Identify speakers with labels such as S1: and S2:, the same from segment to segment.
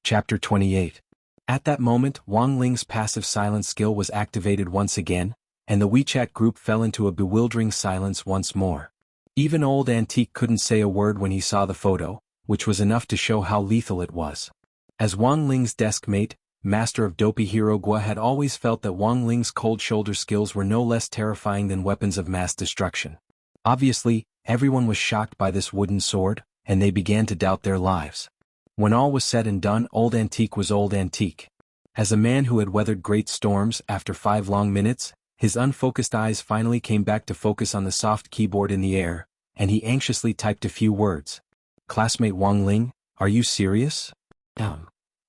S1: Chapter 28. At that moment, Wang Ling's passive silence skill was activated once again, and the WeChat group fell into a bewildering silence once more. Even old Antique couldn't say a word when he saw the photo, which was enough to show how lethal it was. As Wang Ling's desk mate, master of dopey hero Gua had always felt that Wang Ling's cold shoulder skills were no less terrifying than weapons of mass destruction. Obviously, everyone was shocked by this wooden sword, and they began to doubt their lives. When all was said and done, old Antique was old Antique. As a man who had weathered great storms, after 5 long minutes, his unfocused eyes finally came back to focus on the soft keyboard in the air, and he anxiously typed a few words. "Classmate Wang Ling, are you serious?"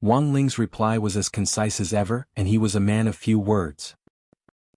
S1: Wang Ling's reply was as concise as ever, and he was a man of few words.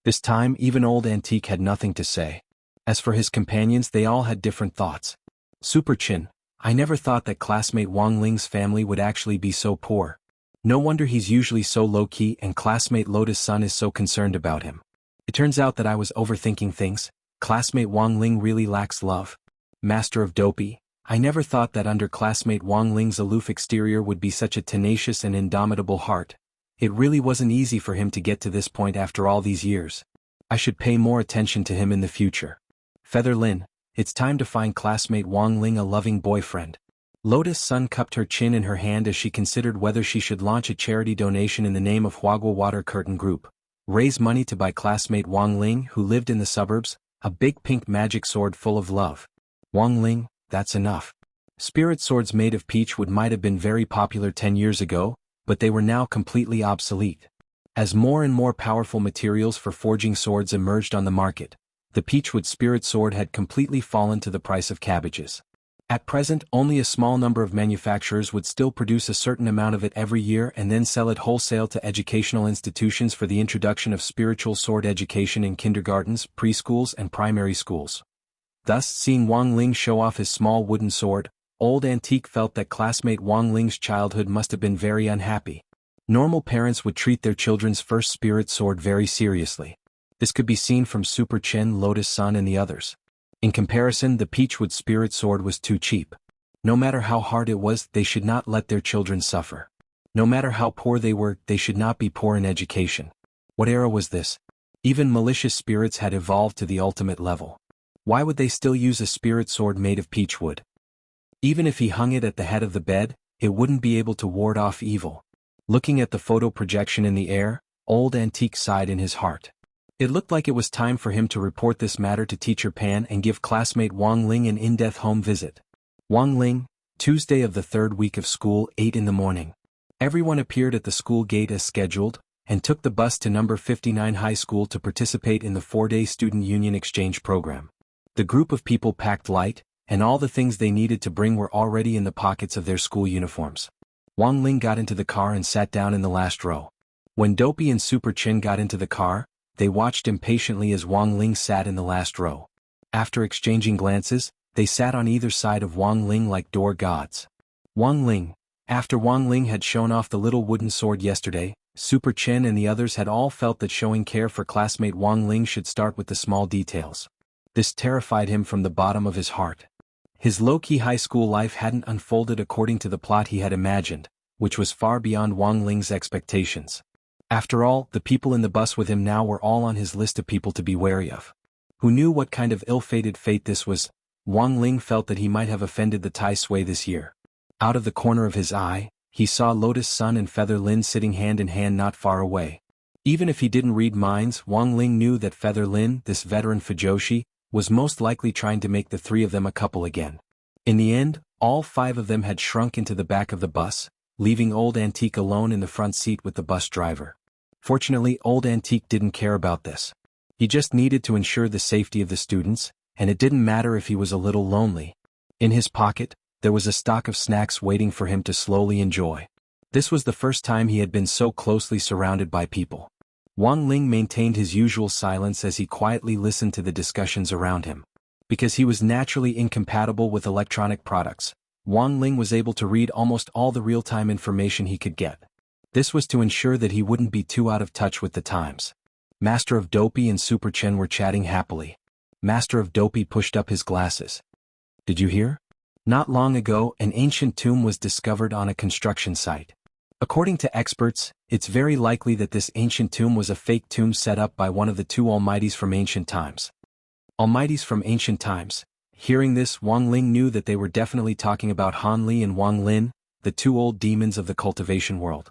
S1: This time even old Antique had nothing to say. As for his companions, they all had different thoughts. Super Chin, I never thought that classmate Wang Ling's family would actually be so poor. No wonder he's usually so low-key and classmate Lotus Sun is so concerned about him. It turns out that I was overthinking things. Classmate Wang Ling really lacks love. Master of Dopey, I never thought that under classmate Wang Ling's aloof exterior would be such a tenacious and indomitable heart. It really wasn't easy for him to get to this point after all these years. I should pay more attention to him in the future. Feather Lin, it's time to find classmate Wang Ling a loving boyfriend. Lotus Sun cupped her chin in her hand as she considered whether she should launch a charity donation in the name of Huagua Water Curtain Group. Raise money to buy classmate Wang Ling, who lived in the suburbs, a big pink magic sword full of love. Wang Ling, that's enough. Spirit swords made of peach wood might have been very popular 10 years ago, but they were now completely obsolete. As more and more powerful materials for forging swords emerged on the market, the peachwood spirit sword had completely fallen to the price of cabbages. At present, only a small number of manufacturers would still produce a certain amount of it every year and then sell it wholesale to educational institutions for the introduction of spiritual sword education in kindergartens, preschools, and primary schools. Thus, seeing Wang Ling show off his small wooden sword, old Antique felt that classmate Wang Ling's childhood must have been very unhappy. Normal parents would treat their children's first spirit sword very seriously. This could be seen from Super Chen, Lotus Sun, and the others. In comparison, the peachwood spirit sword was too cheap. No matter how hard it was, they should not let their children suffer. No matter how poor they were, they should not be poor in education. What era was this? Even malicious spirits had evolved to the ultimate level. Why would they still use a spirit sword made of peachwood? Even if he hung it at the head of the bed, it wouldn't be able to ward off evil. Looking at the photo projection in the air, old Antique sighed in his heart. It looked like it was time for him to report this matter to Teacher Pan and give classmate Wang Ling an in-depth home visit. Wang Ling, Tuesday of the 3rd week of school, 8 in the morning. Everyone appeared at the school gate as scheduled, and took the bus to number 59 High School to participate in the 4-day Student Union Exchange program. The group of people packed light, and all the things they needed to bring were already in the pockets of their school uniforms. Wang Ling got into the car and sat down in the last row. When Dopey and Super Chin got into the car, they watched impatiently as Wang Ling sat in the last row. After exchanging glances, they sat on either side of Wang Ling like door gods. Wang Ling. After Wang Ling had shown off the little wooden sword yesterday, Super Chen and the others had all felt that showing care for classmate Wang Ling should start with the small details. This terrified him from the bottom of his heart. His low-key high school life hadn't unfolded according to the plot he had imagined, which was far beyond Wang Ling's expectations. After all, the people in the bus with him now were all on his list of people to be wary of. Who knew what kind of ill-fated fate this was? Wang Ling felt that he might have offended the Tai Sui this year. Out of the corner of his eye, he saw Lotus Sun and Feather Lin sitting hand in hand not far away. Even if he didn't read minds, Wang Ling knew that Feather Lin, this veteran fujoshi, was most likely trying to make the 3 of them a couple again. In the end, all 5 of them had shrunk into the back of the bus, leaving old Antique alone in the front seat with the bus driver. Fortunately, old Antique didn't care about this. He just needed to ensure the safety of the students, and it didn't matter if he was a little lonely. In his pocket, there was a stock of snacks waiting for him to slowly enjoy. This was the first time he had been so closely surrounded by people. Wang Ling maintained his usual silence as he quietly listened to the discussions around him. Because he was naturally incompatible with electronic products, Wang Ling was able to read almost all the real-time information he could get. This was to ensure that he wouldn't be too out of touch with the times. Master of Dopey and Super Chen were chatting happily. Master of Dopey pushed up his glasses. Did you hear? Not long ago, an ancient tomb was discovered on a construction site. According to experts, it's very likely that this ancient tomb was a fake tomb set up by one of the two Almighties from ancient times. Almighties from ancient times. Hearing this, Wang Ling knew that they were definitely talking about Han Li and Wang Lin, the two old demons of the cultivation world.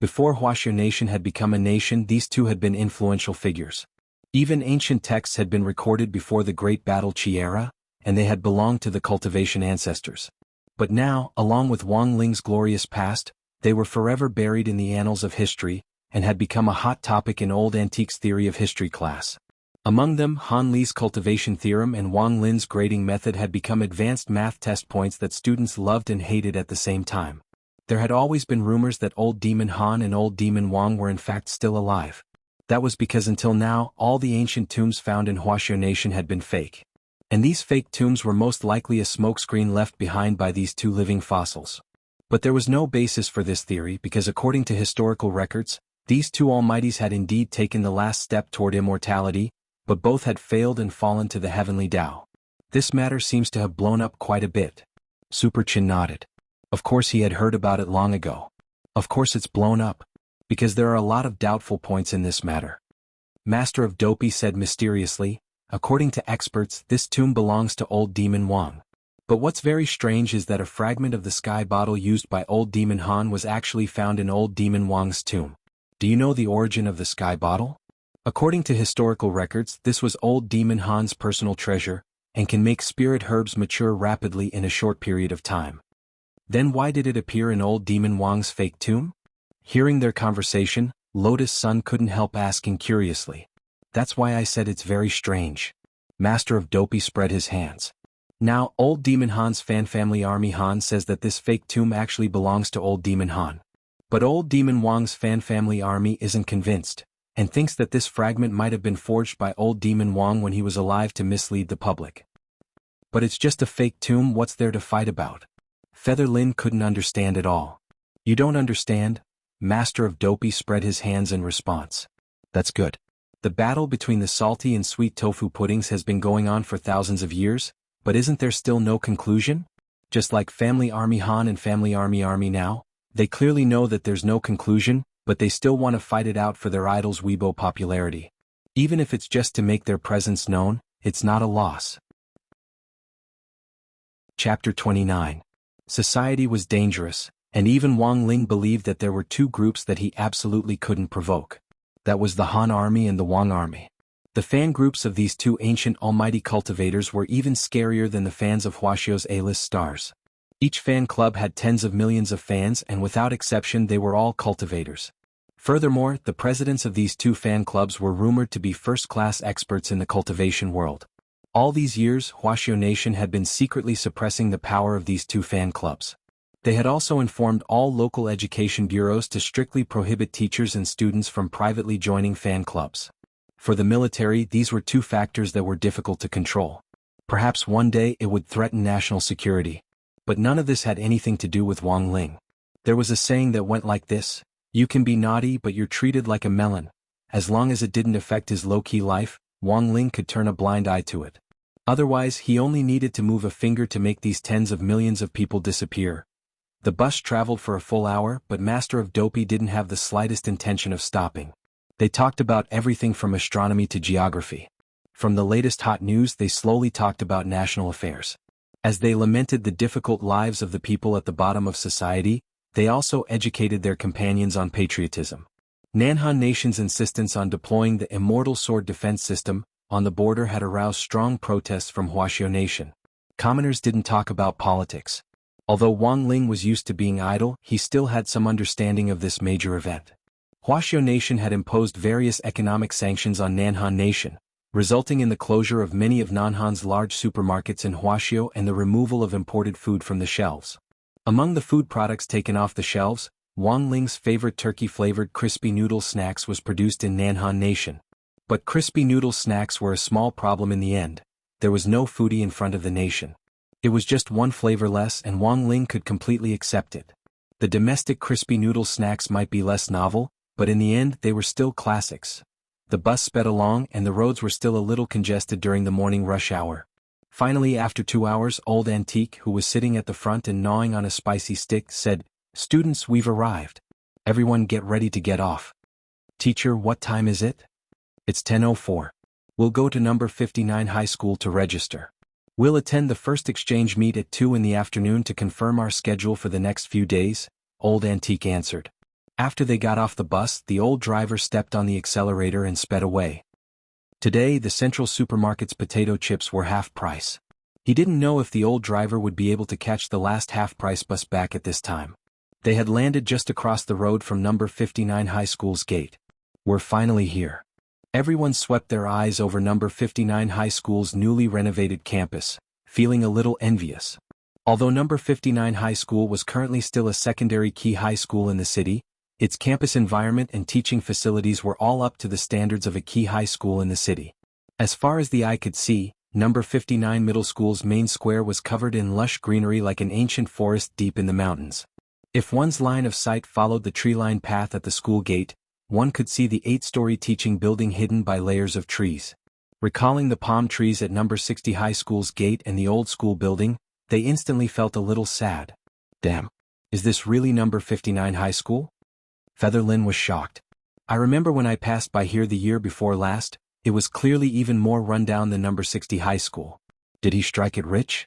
S1: Before Wuxia nation had become a nation, these two had been influential figures. Even ancient texts had been recorded before the Great Battle Qi era, and they had belonged to the cultivation ancestors. But now, along with Wang Ling's glorious past, they were forever buried in the annals of history, and had become a hot topic in old antiques theory of history class. Among them, Han Li's cultivation theorem and Wang Lin's grading method had become advanced math test points that students loved and hated at the same time. There had always been rumors that Old Demon Han and Old Demon Wang were in fact still alive. That was because until now, all the ancient tombs found in Wuxia nation had been fake. And these fake tombs were most likely a smokescreen left behind by these two living fossils. But there was no basis for this theory because according to historical records, these two Almighties had indeed taken the last step toward immortality, but both had failed and fallen to the heavenly Tao. This matter seems to have blown up quite a bit. Super Chin nodded. Of course he had heard about it long ago. Of course it's blown up. Because there are a lot of doubtful points in this matter. Master of Dopey said mysteriously, according to experts, this tomb belongs to Old Demon Wang. But what's very strange is that a fragment of the sky bottle used by Old Demon Han was actually found in Old Demon Wang's tomb. Do you know the origin of the sky bottle? According to historical records, this was Old Demon Han's personal treasure, and can make spirit herbs mature rapidly in a short period of time. Then why did it appear in Old Demon Wang's fake tomb? Hearing their conversation, Lotus Sun couldn't help asking curiously. That's why I said it's very strange. Master of Dopey spread his hands. Now, Old Demon Han's fan family Army Han says that this fake tomb actually belongs to Old Demon Han. But Old Demon Wang's fan family army isn't convinced, and thinks that this fragment might have been forged by Old Demon Wang when he was alive to mislead the public. But it's just a fake tomb, what's there to fight about? Feather Lin couldn't understand at all. You don't understand? Master of Dopey spread his hands in response. That's good. The battle between the salty and sweet tofu puddings has been going on for thousands of years, but isn't there still no conclusion? Just like Family Army Han and Family Army now, they clearly know that there's no conclusion, but they still want to fight it out for their idol's Weibo popularity. Even if it's just to make their presence known, it's not a loss. Chapter 29. Society was dangerous, and even Wang Ling believed that there were two groups that he absolutely couldn't provoke. That was the Han Army and the Wang Army. The fan groups of these two ancient almighty cultivators were even scarier than the fans of Huaxia's A-list stars. Each fan club had tens of millions of fans and without exception they were all cultivators. Furthermore, the presidents of these two fan clubs were rumored to be first-class experts in the cultivation world. All these years, Wuxia nation had been secretly suppressing the power of these two fan clubs. They had also informed all local education bureaus to strictly prohibit teachers and students from privately joining fan clubs. For the military, these were two factors that were difficult to control. Perhaps one day it would threaten national security. But none of this had anything to do with Wang Ling. There was a saying that went like this: you can be naughty but you're treated like a melon. As long as it didn't affect his low-key life, Wang Ling could turn a blind eye to it. Otherwise, he only needed to move a finger to make these tens of millions of people disappear. The bus traveled for a full hour, but Master of Dopey didn't have the slightest intention of stopping. They talked about everything from astronomy to geography. From the latest hot news, they slowly talked about national affairs. As they lamented the difficult lives of the people at the bottom of society, they also educated their companions on patriotism. Nanhan Nation's insistence on deploying the Immortal sword defense system on the border had aroused strong protests from Wuxia Nation. Commoners didn't talk about politics. Although Wang Ling was used to being idle, he still had some understanding of this major event. Wuxia Nation had imposed various economic sanctions on Nanhan Nation, resulting in the closure of many of Nanhan's large supermarkets in Huaxio and the removal of imported food from the shelves. Among the food products taken off the shelves, Wang Ling's favorite turkey-flavored crispy noodle snacks was produced in Nanhan Nation. But crispy noodle snacks were a small problem in the end. There was no foodie in front of the nation. It was just one flavor less and Wang Ling could completely accept it. The domestic crispy noodle snacks might be less novel, but in the end they were still classics. The bus sped along and the roads were still a little congested during the morning rush hour. Finally, after 2 hours, Old Antique, who was sitting at the front and gnawing on a spicy stick, said, "Students, we've arrived." Everyone get ready to get off. Teacher, what time is it? It's 10:04. We'll go to number 59 high school to register. We'll attend the first exchange meet at 2 in the afternoon to confirm our schedule for the next few days, Old Antique answered. After they got off the bus, the old driver stepped on the accelerator and sped away. Today, the Central Supermarket's potato chips were half price. He didn't know if the old driver would be able to catch the last half-price bus back at this time. They had landed just across the road from number 59 high school's gate. We're finally here. Everyone swept their eyes over number 59 high school's newly renovated campus, feeling a little envious. Although number 59 high school was currently still a secondary key high school in the city, its campus environment and teaching facilities were all up to the standards of a key high school in the city. As far as the eye could see, number 59 middle school's main square was covered in lush greenery like an ancient forest deep in the mountains. If one's line of sight followed the tree-lined path at the school gate, one could see the 8-story teaching building hidden by layers of trees. Recalling the palm trees at number 60 high school's gate and the old school building, they instantly felt a little sad. Damn. Is this really number 59 high school? Featherlin was shocked. I remember when I passed by here the year before last, it was clearly even more run-down than number 60 high school. Did he strike it rich?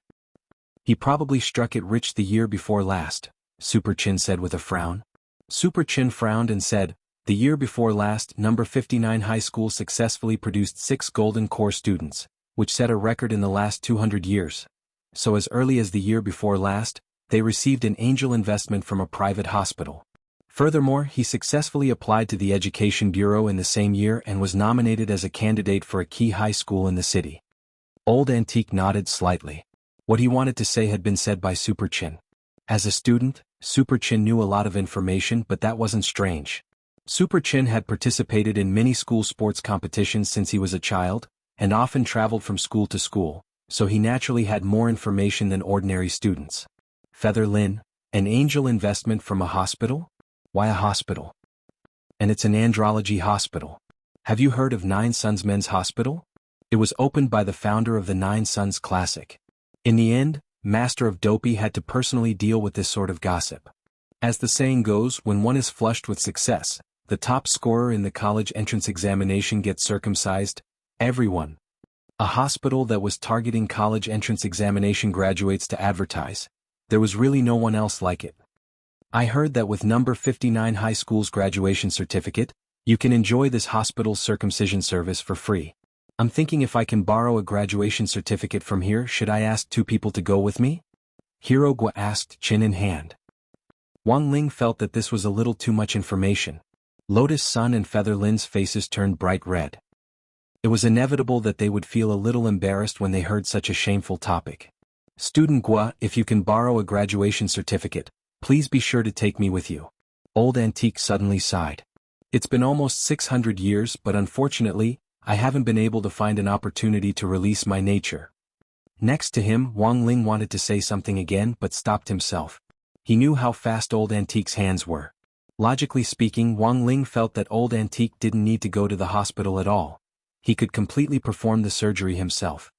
S1: He probably struck it rich the year before last, Super Chin said with a frown. Super Chin frowned and said, the year before last, number 59 high school successfully produced 6 golden core students, which set a record in the last 200 years. So as early as the year before last, they received an angel investment from a private hospital. Furthermore, he successfully applied to the Education Bureau in the same year and was nominated as a candidate for a key high school in the city. Old Antique nodded slightly. What he wanted to say had been said by Super Chin. As a student, Super Chin knew a lot of information, but that wasn't strange. Super Chin had participated in many school sports competitions since he was a child, and often traveled from school to school, so he naturally had more information than ordinary students. Featherlin, an angel investment from a hospital? Why a hospital? And it's an andrology hospital. Have you heard of Nine Sons Men's Hospital? It was opened by the founder of the Nine Sons Classic. In the end, Master of Dopey had to personally deal with this sort of gossip. As the saying goes, when one is flushed with success, the top scorer in the college entrance examination gets circumcised. Everyone. A hospital that was targeting college entrance examination graduates to advertise. There was really no one else like it. I heard that with number 59 high school's graduation certificate, you can enjoy this hospital's circumcision service for free. I'm thinking if I can borrow a graduation certificate from here, should I ask 2 people to go with me? Hirogwa asked, chin in hand. Wang Ling felt that this was a little too much information. Lotus Sun and Featherlin's faces turned bright red. It was inevitable that they would feel a little embarrassed when they heard such a shameful topic. Student Gua, if you can borrow a graduation certificate, please be sure to take me with you. Old Antique suddenly sighed. It's been almost 600 years, but unfortunately, I haven't been able to find an opportunity to release my nature. Next to him, Wang Ling wanted to say something again but stopped himself. He knew how fast Old Antique's hands were. Logically speaking, Wang Ling felt that Old Antique didn't need to go to the hospital at all. He could completely perform the surgery himself.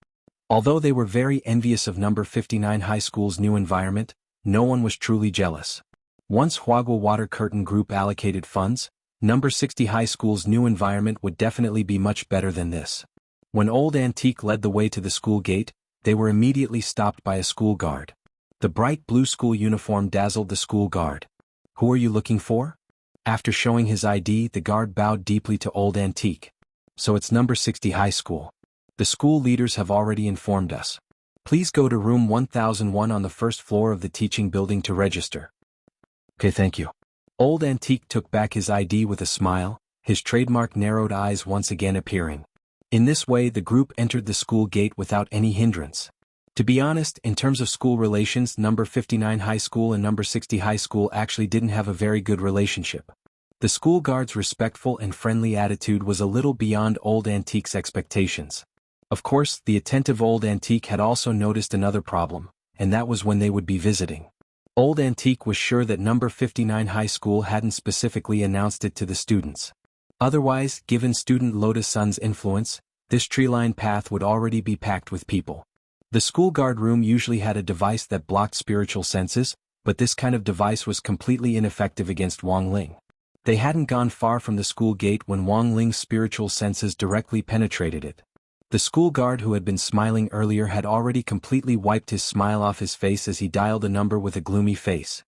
S1: Although they were very envious of number 59 high school's new environment, no one was truly jealous. Once Huagua Water Curtain Group allocated funds, number 60 high school's new environment would definitely be much better than this. When Old Antique led the way to the school gate, they were immediately stopped by a school guard. The bright blue school uniform dazzled the school guard. Who are you looking for? After showing his ID, the guard bowed deeply to Old Antique. So it's number 60 high school. The school leaders have already informed us. Please go to room 1001 on the first floor of the teaching building to register. Okay, thank you. Old Antique took back his ID with a smile, his trademark narrowed eyes once again appearing. In this way, the group entered the school gate without any hindrance. To be honest, in terms of school relations, number 59 high school and number 60 high school actually didn't have a very good relationship. The school guard's respectful and friendly attitude was a little beyond Old Antique's expectations. Of course, the attentive Old Antique had also noticed another problem, and that was when they would be visiting. Old Antique was sure that number 59 high school hadn't specifically announced it to the students. Otherwise, given student Lotus Sun's influence, this tree-lined path would already be packed with people. The school guard room usually had a device that blocked spiritual senses, but this kind of device was completely ineffective against Wang Ling. They hadn't gone far from the school gate when Wang Ling's spiritual senses directly penetrated it. The school guard who had been smiling earlier had already completely wiped his smile off his face as he dialed a number with a gloomy face.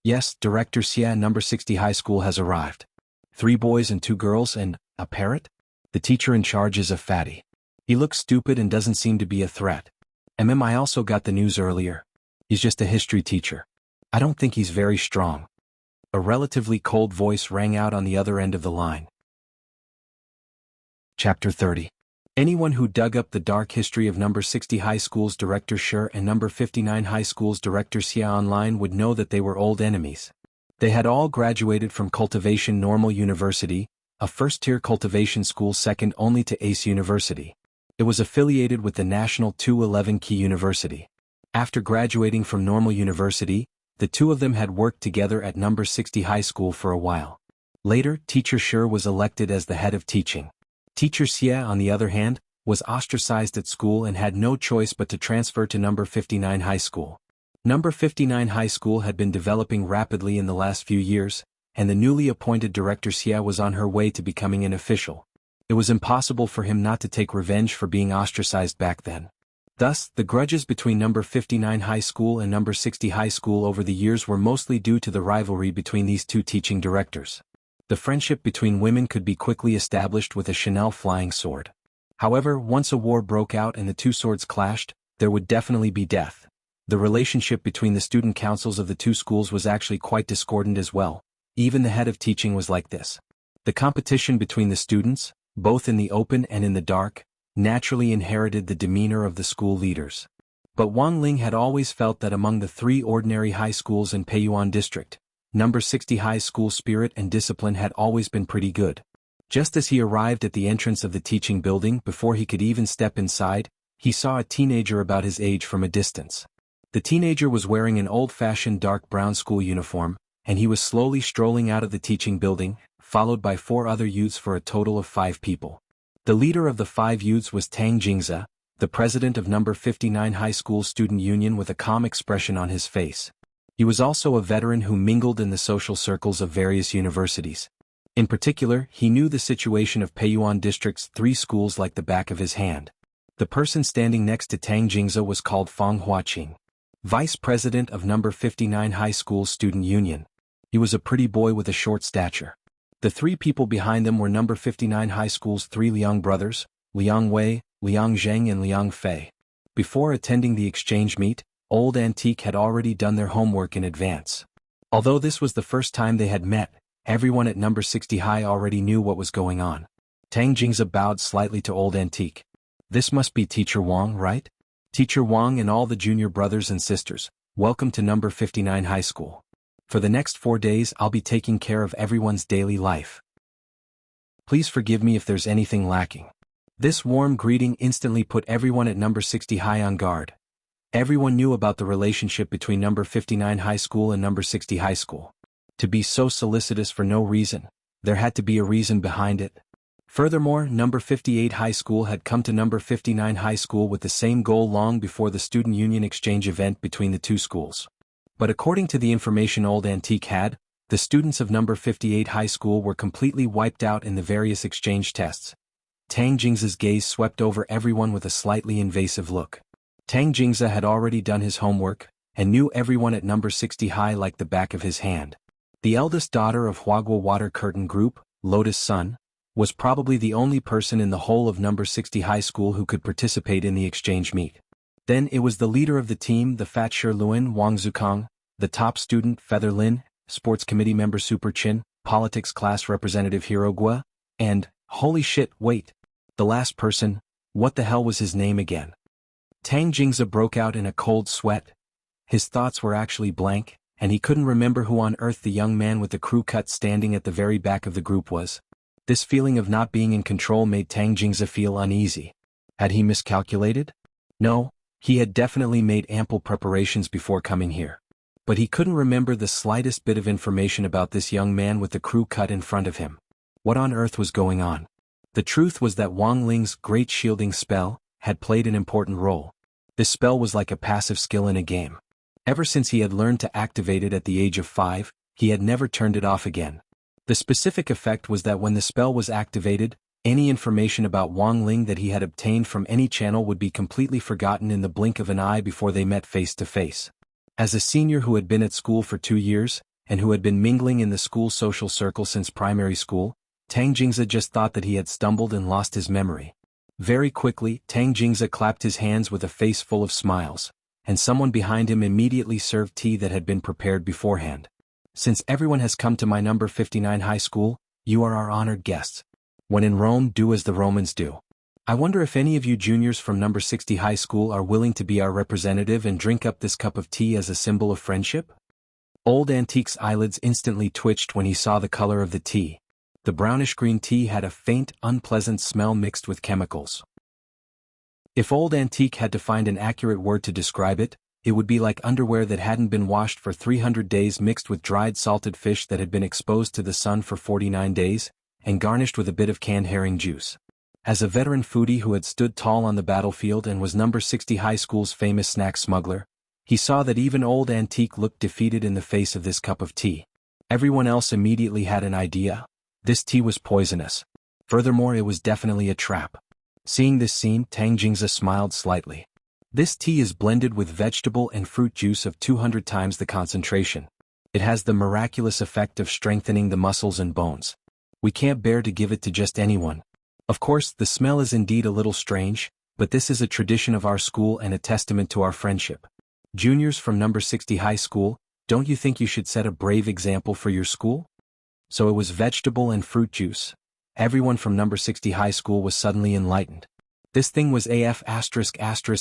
S1: Yes, Director Xia, number 60 high school has arrived. 3 boys and 2 girls and a parrot? The teacher in charge is a fatty. He looks stupid and doesn't seem to be a threat. I also got the news earlier. He's just a history teacher. I don't think he's very strong. A relatively cold voice rang out on the other end of the line. Chapter 30. Anyone who dug up the dark history of number 60 high school's director Shi and number 59 high school's director Xia online would know that they were old enemies. They had all graduated from Cultivation Normal University, a first-tier cultivation school second only to Ace University. It was affiliated with the National 211 Key University. After graduating from Normal University, the two of them had worked together at number 60 high school for a while. Later, Teacher Shi was elected as the head of teaching. Teacher Xia, on the other hand, was ostracized at school and had no choice but to transfer to number 59 high school. Number 59 high school had been developing rapidly in the last few years, and the newly appointed director Xia was on her way to becoming an official. It was impossible for him not to take revenge for being ostracized back then. Thus, the grudges between number 59 high school and number 60 high school over the years were mostly due to the rivalry between these two teaching directors. The friendship between women could be quickly established with a Chanel flying sword. However, once a war broke out and the two swords clashed, there would definitely be death. The relationship between the student councils of the two schools was actually quite discordant as well. Even the head of teaching was like this. The competition between the students, both in the open and in the dark, naturally inherited the demeanor of the school leaders. But Wang Ling had always felt that among the 3 ordinary high schools in Peiyuan district, number 60 high school spirit and discipline had always been pretty good. Just as he arrived at the entrance of the teaching building, before he could even step inside, he saw a teenager about his age from a distance. The teenager was wearing an old-fashioned dark brown school uniform, and he was slowly strolling out of the teaching building, followed by 4 other youths for a total of 5 people. The leader of the 5 youths was Tang Jingze, the president of number 59 high school student union, with a calm expression on his face. He was also a veteran who mingled in the social circles of various universities. In particular, he knew the situation of Peiyuan district's 3 schools like the back of his hand. The person standing next to Tang Jingze was called Fang Huaqing, vice president of number 59 high school student union. He was a pretty boy with a short stature. The 3 people behind them were number 59 high school's 3 Liang brothers, Liang Wei, Liang Zheng and Liang Fei. Before attending the exchange meet, Old Antique had already done their homework in advance. Although this was the first time they had met, everyone at number 60 high already knew what was going on. Tang Jingze bowed slightly to Old Antique. This must be Teacher Wang, right? Teacher Wang and all the junior brothers and sisters, welcome to number 59 high school. For the next 4 days I'll be taking care of everyone's daily life. Please forgive me if there's anything lacking. This warm greeting instantly put everyone at number 60 high on guard. Everyone knew about the relationship between number 59 high school and number 60 high school. To be so solicitous for no reason, there had to be a reason behind it. Furthermore, number 58 high school had come to number 59 high school with the same goal long before the student union exchange event between the two schools. But according to the information Old Antique had, the students of number 58 high school were completely wiped out in the various exchange tests. Tang Jingze's gaze swept over everyone with a slightly invasive look. Tang Jingze had already done his homework, and knew everyone at number 60 high like the back of his hand. The eldest daughter of Huagua Water Curtain Group, Lotus Sun, was probably the only person in the whole of number 60 high school who could participate in the exchange meet. Then it was the leader of the team, the fat Shi Luan Wang Zukang, the top student Feather Lin, sports committee member Super Chin, politics class representative Hero Gua, and, holy shit, wait. The last person, what the hell was his name again? Tang Jingze broke out in a cold sweat. His thoughts were actually blank, and he couldn't remember who on earth the young man with the crew cut standing at the very back of the group was. This feeling of not being in control made Tang Jingze feel uneasy. Had he miscalculated? No. He had definitely made ample preparations before coming here. But he couldn't remember the slightest bit of information about this young man with the crew cut in front of him. What on earth was going on? The truth was that Wang Ling's great shielding spell had played an important role. This spell was like a passive skill in a game. Ever since he had learned to activate it at the age of 5, he had never turned it off again. The specific effect was that when the spell was activated, any information about Wang Ling that he had obtained from any channel would be completely forgotten in the blink of an eye before they met face to face. As a senior who had been at school for 2 years, and who had been mingling in the school social circle since primary school, Tang Jingze just thought that he had stumbled and lost his memory. Very quickly, Tang Jingze clapped his hands with a face full of smiles, and someone behind him immediately served tea that had been prepared beforehand. Since everyone has come to my number 59 high school, you are our honored guests. When in Rome, do as the Romans do. I wonder if any of you juniors from number 60 high school are willing to be our representative and drink up this cup of tea as a symbol of friendship? Old Antique's eyelids instantly twitched when he saw the color of the tea. The brownish-green tea had a faint, unpleasant smell mixed with chemicals. If Old Antique had to find an accurate word to describe it, it would be like underwear that hadn't been washed for 300 days mixed with dried salted fish that had been exposed to the sun for 49 days, and garnished with a bit of canned herring juice. As a veteran foodie who had stood tall on the battlefield and was number 60 high school's famous snack smuggler, he saw that even Old Antique looked defeated in the face of this cup of tea. Everyone else immediately had an idea. This tea was poisonous. Furthermore, it was definitely a trap. Seeing this scene, Tang Jingze smiled slightly. This tea is blended with vegetable and fruit juice of 200 times the concentration. It has the miraculous effect of strengthening the muscles and bones. We can't bear to give it to just anyone. Of course, the smell is indeed a little strange, but this is a tradition of our school and a testament to our friendship. Juniors from number 60 high school, don't you think you should set a brave example for your school? So it was vegetable and fruit juice. Everyone from number 60 high school was suddenly enlightened. This thing was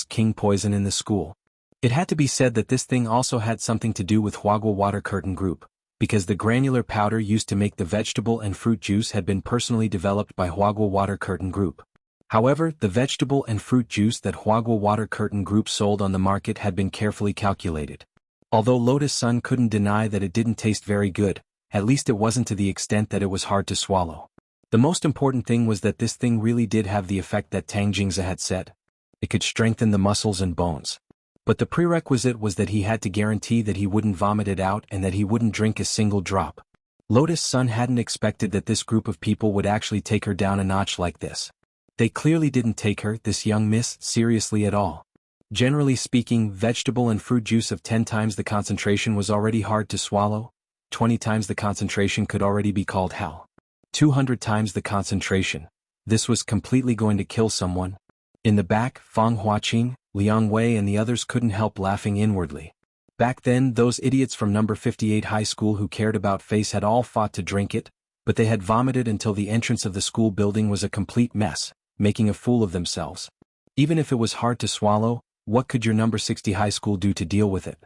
S1: king poison in the school. It had to be said that this thing also had something to do with Huagua Water Curtain Group, because the granular powder used to make the vegetable and fruit juice had been personally developed by Huagua Water Curtain Group. However, the vegetable and fruit juice that Huagua Water Curtain Group sold on the market had been carefully calculated. Although Lotus Sun couldn't deny that it didn't taste very good, at least it wasn't to the extent that it was hard to swallow. The most important thing was that this thing really did have the effect that Tang Jingze had said. It could strengthen the muscles and bones. But the prerequisite was that he had to guarantee that he wouldn't vomit it out and that he wouldn't drink a single drop. Lotus Sun hadn't expected that this group of people would actually take her down a notch like this. They clearly didn't take her, this young miss, seriously at all. Generally speaking, vegetable and fruit juice of 10 times the concentration was already hard to swallow. 20 times the concentration could already be called hell. 200 times the concentration. This was completely going to kill someone. In the back, Fang Huaqing, Liang Wei and the others couldn't help laughing inwardly. Back then, those idiots from number 58 high school who cared about face had all fought to drink it, but they had vomited until the entrance of the school building was a complete mess, making a fool of themselves. Even if it was hard to swallow, what could your number 60 high school do to deal with it?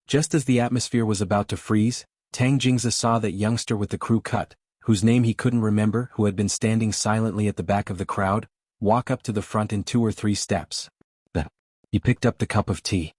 S1: Just as the atmosphere was about to freeze, Tang Jingze saw that youngster with the crew cut, whose name he couldn't remember, who had been standing silently at the back of the crowd, walk up to the front in 2 or 3 steps. Then, he picked up the cup of tea.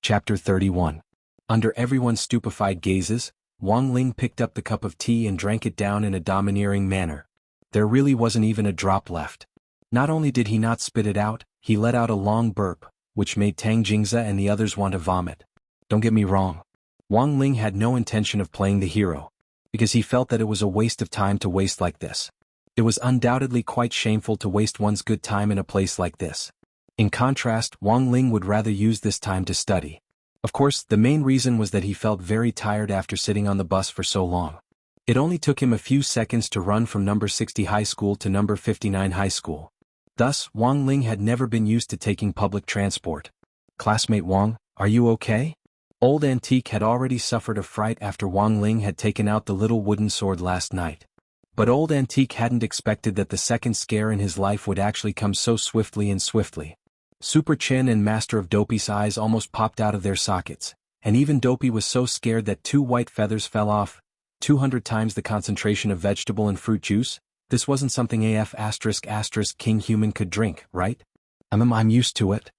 S1: Chapter 31. Under everyone's stupefied gazes, Wang Ling picked up the cup of tea and drank it down in a domineering manner. There really wasn't even a drop left. Not only did he not spit it out, he let out a long burp, which made Tang Jingze and the others want to vomit. Don't get me wrong. Wang Ling had no intention of playing the hero, because he felt that it was a waste of time to waste like this. It was undoubtedly quite shameful to waste one's good time in a place like this. In contrast, Wang Ling would rather use this time to study. Of course, the main reason was that he felt very tired after sitting on the bus for so long. It only took him a few seconds to run from number 60 high school to number 59 high school. Thus, Wang Ling had never been used to taking public transport. Classmate Wang, are you okay? Old Antique had already suffered a fright after Wang Ling had taken out the little wooden sword last night. But Old Antique hadn't expected that the second scare in his life would actually come so swiftly and swiftly. Super Chin and Master of Dopey's eyes almost popped out of their sockets, and even Dopey was so scared that 2 white feathers fell off. 200 times the concentration of vegetable and fruit juice? This wasn't something king human could drink, right? I'm used to it.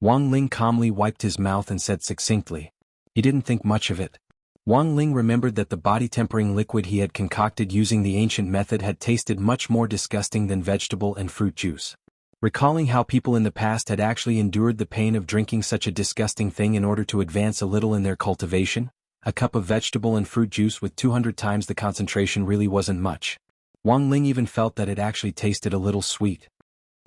S1: Wang Ling calmly wiped his mouth and said succinctly. He didn't think much of it. Wang Ling remembered that the body-tempering liquid he had concocted using the ancient method had tasted much more disgusting than vegetable and fruit juice. Recalling how people in the past had actually endured the pain of drinking such a disgusting thing in order to advance a little in their cultivation, A cup of vegetable and fruit juice with 200 times the concentration really wasn't much. Wang Ling even felt that it actually tasted a little sweet.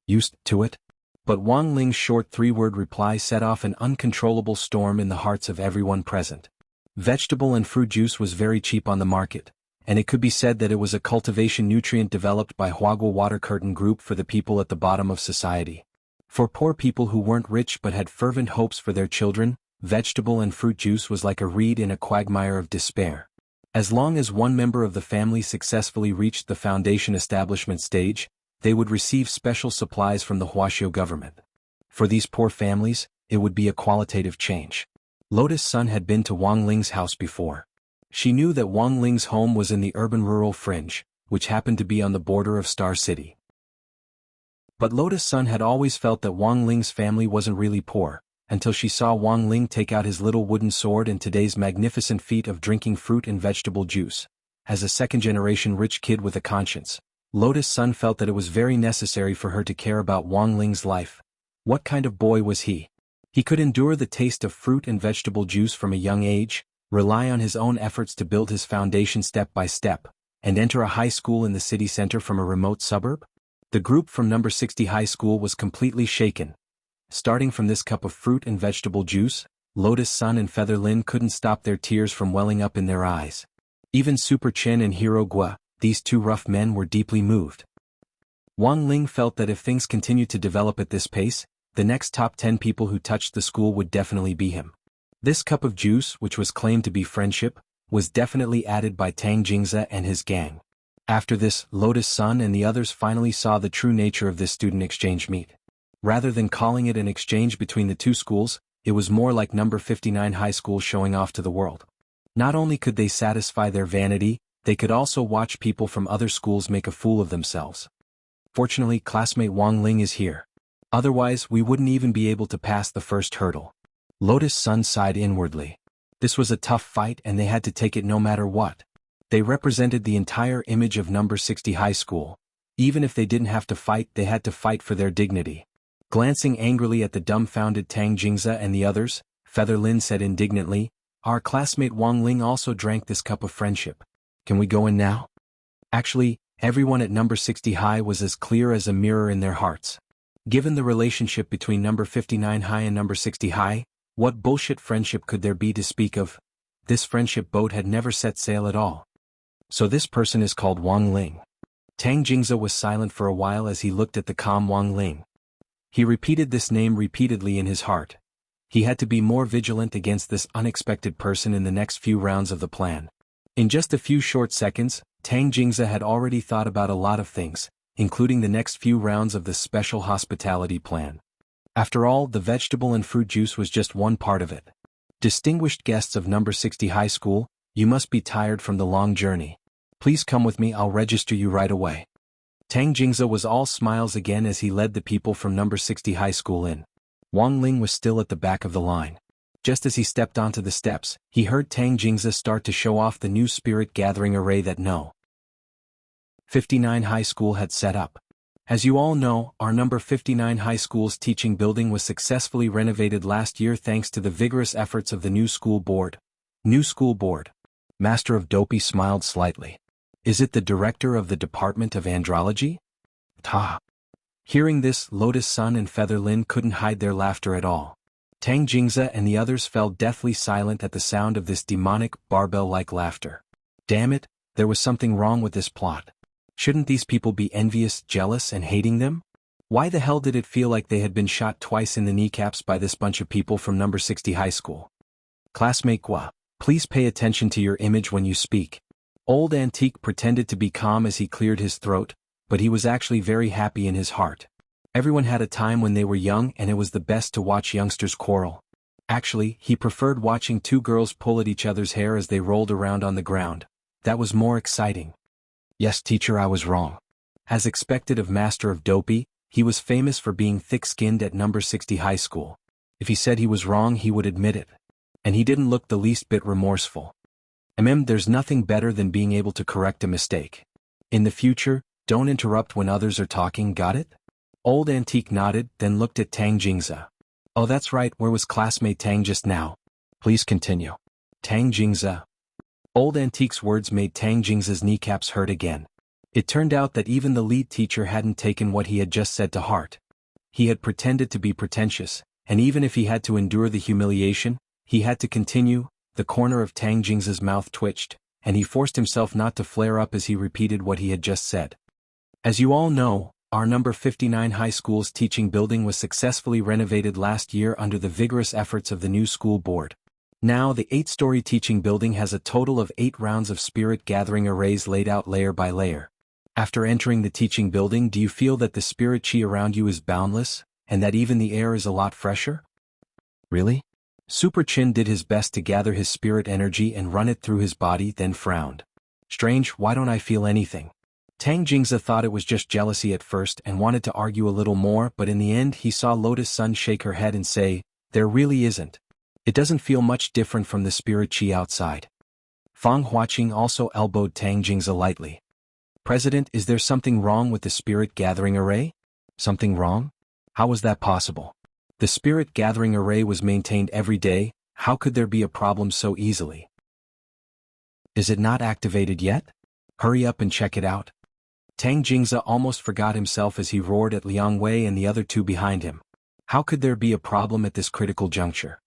S1: Used to it? But Wang Ling's short three-word reply set off an uncontrollable storm in the hearts of everyone present. Vegetable and fruit juice was very cheap on the market, and it could be said that it was a cultivation nutrient developed by Huagua Water Curtain Group for the people at the bottom of society. For poor people who weren't rich but had fervent hopes for their children, vegetable and fruit juice was like a reed in a quagmire of despair. As long as one member of the family successfully reached the foundation establishment stage, they would receive special supplies from the Huaxiu government. For these poor families, it would be a qualitative change. Lotus Sun had been to Wang Ling's house before. She knew that Wang Ling's home was in the urban-rural fringe, which happened to be on the border of Star City. But Lotus Sun had always felt that Wang Ling's family wasn't really poor, until she saw Wang Ling take out his little wooden sword and today's magnificent feat of drinking fruit and vegetable juice. As a second-generation rich kid with a conscience, Lotus Sun felt that it was very necessary for her to care about Wang Ling's life. What kind of boy was he? He could endure the taste of fruit and vegetable juice from a young age, rely on his own efforts to build his foundation step by step, and enter a high school in the city center from a remote suburb? The group from number 60 high school was completely shaken. Starting from this cup of fruit and vegetable juice, Lotus Sun and Feather Lin couldn't stop their tears from welling up in their eyes. Even Super Chen and Hero Gua, these two rough men, were deeply moved. Wang Ling felt that if things continued to develop at this pace, the next top 10 people who touched the school would definitely be him. This cup of juice, which was claimed to be friendship, was definitely added by Tang Jingze and his gang. After this, Lotus Sun and the others finally saw the true nature of this student exchange meet. Rather than calling it an exchange between the two schools, it was more like number 59 high school showing off to the world. Not only could they satisfy their vanity, they could also watch people from other schools make a fool of themselves. Fortunately, classmate Wang Ling is here. Otherwise, we wouldn't even be able to pass the first hurdle. Lotus Sun sighed inwardly. This was a tough fight and they had to take it no matter what. They represented the entire image of number 60 high school. Even if they didn't have to fight, they had to fight for their dignity. Glancing angrily at the dumbfounded Tang Jingze and the others, Feather Lin said indignantly, "Our classmate Wang Ling also drank this cup of friendship. Can we go in now?" Actually, everyone at number 60 high was as clear as a mirror in their hearts. Given the relationship between number 59 high and number 60 high, what bullshit friendship could there be to speak of? This friendship boat had never set sail at all. So this person is called Wang Ling. Tang Jingze was silent for a while as he looked at the calm Wang Ling. He repeated this name repeatedly in his heart. He had to be more vigilant against this unexpected person in the next few rounds of the plan. In just a few short seconds, Tang Jingze had already thought about a lot of things, including the next few rounds of the special hospitality plan. After all, the vegetable and fruit juice was just one part of it. Distinguished guests of number 60 high school, you must be tired from the long journey. Please come with me, I'll register you right away. Tang Jingze was all smiles again as he led the people from number 60 high school in. Wang Ling was still at the back of the line. Just as he stepped onto the steps, he heard Tang Jingze start to show off the new spirit gathering array that No. 59 High School had set up. As you all know, our number 59 High School's teaching building was successfully renovated last year thanks to the vigorous efforts of the new school board. New school board. Master of Dopey smiled slightly. Is it the director of the Department of Andrology? Ta. Hearing this, Lotus Sun and Feather Lin couldn't hide their laughter at all. Tang Jingze and the others fell deathly silent at the sound of this demonic, barbell-like laughter. Damn it, there was something wrong with this plot. Shouldn't these people be envious, jealous, and hating them? Why the hell did it feel like they had been shot twice in the kneecaps by this bunch of people from number 60 high school? Classmate Gua, please pay attention to your image when you speak. Old Antique pretended to be calm as he cleared his throat, but he was actually very happy in his heart. Everyone had a time when they were young and it was the best to watch youngsters quarrel. Actually, he preferred watching two girls pull at each other's hair as they rolled around on the ground. That was more exciting. Yes, teacher, I was wrong. As expected of Master of Dopey, he was famous for being thick-skinned at number 60 high school. If he said he was wrong, he would admit it. And he didn't look the least bit remorseful. There's nothing better than being able to correct a mistake. In the future, don't interrupt when others are talking, got it? Old Antique nodded, then looked at Tang Jingze. Oh, that's right, where was classmate Tang just now? Please continue. Tang Jingzi. Old Antique's words made Tang Jingzi's kneecaps hurt again. It turned out that even the lead teacher hadn't taken what he had just said to heart. He had pretended to be pretentious, and even if he had to endure the humiliation, he had to continue. The corner of Tang Jingzi's mouth twitched, and he forced himself not to flare up as he repeated what he had just said. As you all know, our number 59 high school's teaching building was successfully renovated last year under the vigorous efforts of the new school board. Now the 8-story teaching building has a total of 8 rounds of spirit gathering arrays laid out layer by layer. After entering the teaching building, do you feel that the spirit chi around you is boundless, and that even the air is a lot fresher? Really? Super Chin did his best to gather his spirit energy and run it through his body, then frowned. Strange, why don't I feel anything? Tang Jingzi thought it was just jealousy at first and wanted to argue a little more, but in the end he saw Lotus Sun shake her head and say, "There really isn't. It doesn't feel much different from the spirit chi outside." Fang Huaqing also elbowed Tang Jingzi lightly. "President, is there something wrong with the spirit gathering array?" "Something wrong? How was that possible? The spirit gathering array was maintained every day, how could there be a problem so easily?" "Is it not activated yet? Hurry up and check it out." Tang Jingzi almost forgot himself as he roared at Liang Wei and the other two behind him. How could there be a problem at this critical juncture?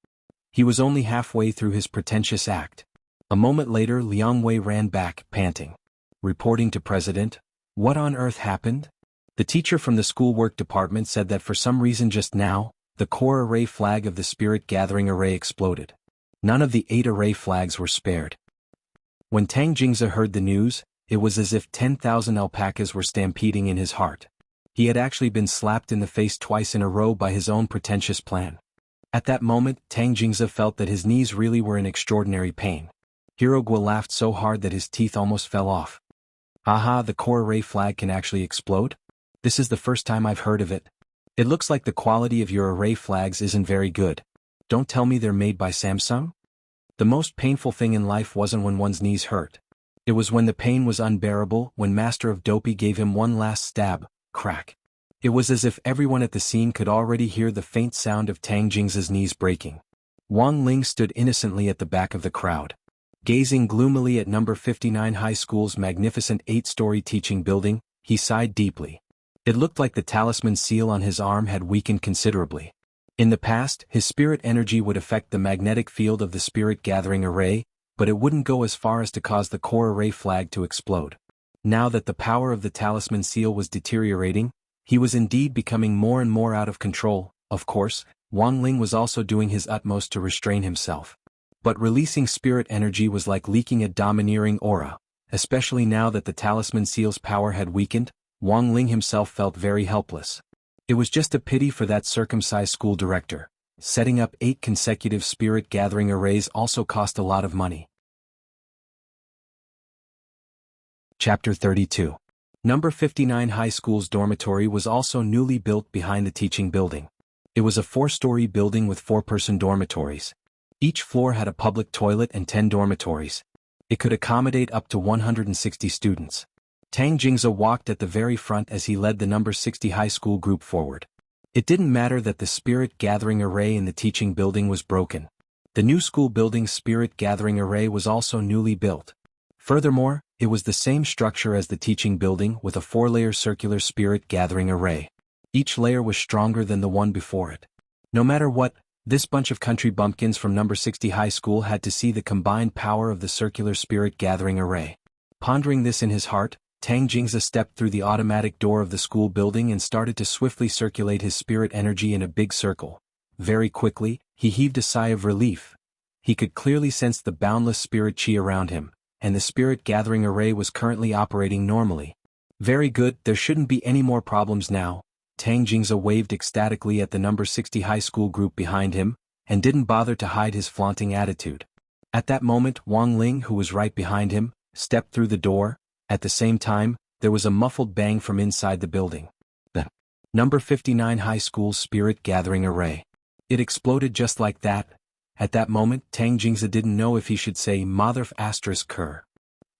S1: He was only halfway through his pretentious act. A moment later Liang Wei ran back, panting. Reporting to President, "What on earth happened?" The teacher from the schoolwork department said that for some reason just now, the core array flag of the spirit gathering array exploded. None of the 8 array flags were spared. When Tang Jingzi heard the news, it was as if 10,000 alpacas were stampeding in his heart. He had actually been slapped in the face twice in a row by his own pretentious plan. At that moment, Tang Jingzi felt that his knees really were in extraordinary pain. Hirogua laughed so hard that his teeth almost fell off. "Aha, the core array flag can actually explode? This is the first time I've heard of it. It looks like the quality of your array flags isn't very good. Don't tell me they're made by Samsung?" The most painful thing in life wasn't when one's knees hurt. It was when the pain was unbearable, when Master of Dopey gave him one last stab, crack. It was as if everyone at the scene could already hear the faint sound of Tang Jingzi's knees breaking. Wang Ling stood innocently at the back of the crowd. Gazing gloomily at number 59 high school's magnificent 8-story teaching building, he sighed deeply. It looked like the talisman seal on his arm had weakened considerably. In the past, his spirit energy would affect the magnetic field of the spirit gathering array, but it wouldn't go as far as to cause the core array flag to explode. Now that the power of the talisman seal was deteriorating, he was indeed becoming more and more out of control. Of course, Wang Ling was also doing his utmost to restrain himself. But releasing spirit energy was like leaking a domineering aura. Especially now that the talisman seal's power had weakened, Wang Ling himself felt very helpless. It was just a pity for that circumcised school director. Setting up 8 consecutive spirit gathering arrays also cost a lot of money. Chapter 32. Number 59 High School's dormitory was also newly built behind the teaching building. It was a 4-story building with 4-person dormitories. Each floor had a public toilet and 10 dormitories. It could accommodate up to 160 students. Tang Jingzi walked at the very front as he led the number 60 high school group forward. It didn't matter that the spirit gathering array in the teaching building was broken. The new school building's spirit gathering array was also newly built. Furthermore, it was the same structure as the teaching building with a 4-layer circular spirit gathering array. Each layer was stronger than the one before it. No matter what, this bunch of country bumpkins from number 60 high school had to see the combined power of the circular spirit gathering array. Pondering this in his heart, Tang Jingzi stepped through the automatic door of the school building and started to swiftly circulate his spirit energy in a big circle. Very quickly, he heaved a sigh of relief. He could clearly sense the boundless spirit chi around him, and the spirit gathering array was currently operating normally. Very good, there shouldn't be any more problems now. Tang Jingzi waved ecstatically at the number 60 high school group behind him, and didn't bother to hide his flaunting attitude. At that moment Wang Ling, who was right behind him, stepped through the door. At the same time, there was a muffled bang from inside the building. The number 59 high school's spirit gathering array. It exploded just like that. At that moment Tang Jingzi didn't know if he should say Mother ***.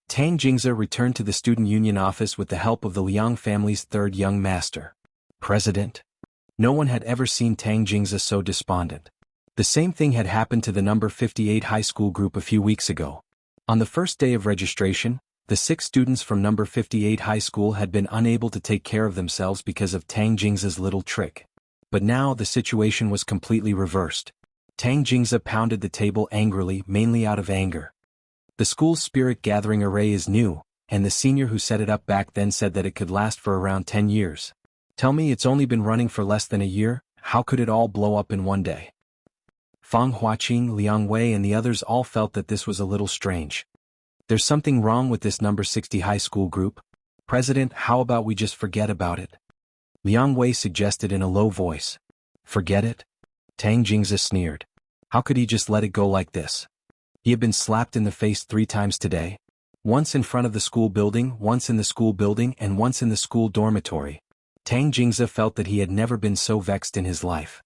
S1: Tang Jingzi returned to the student union office with the help of the Liang family's 3rd young master. President. No one had ever seen Tang Jingzi so despondent. The same thing had happened to the number 58 high school group a few weeks ago. On the first day of registration, the 6 students from number 58 high school had been unable to take care of themselves because of Tang Jingze's little trick. But now the situation was completely reversed. Tang Jingze pounded the table angrily, mainly out of anger. The school's spirit gathering array is new, and the senior who set it up back then said that it could last for around 10 years. Tell me it's only been running for less than a year, how could it all blow up in one day? Fang Huaqing, Liang Wei and the others all felt that this was a little strange. There's something wrong with this number 60 high school group. President, how about we just forget about it? Liang Wei suggested in a low voice. Forget it? Tang Jingze sneered. How could he just let it go like this? He had been slapped in the face 3 times today. Once in front of the school building, once in the school building, and once in the school dormitory. Tang Jingze felt that he had never been so vexed in his life.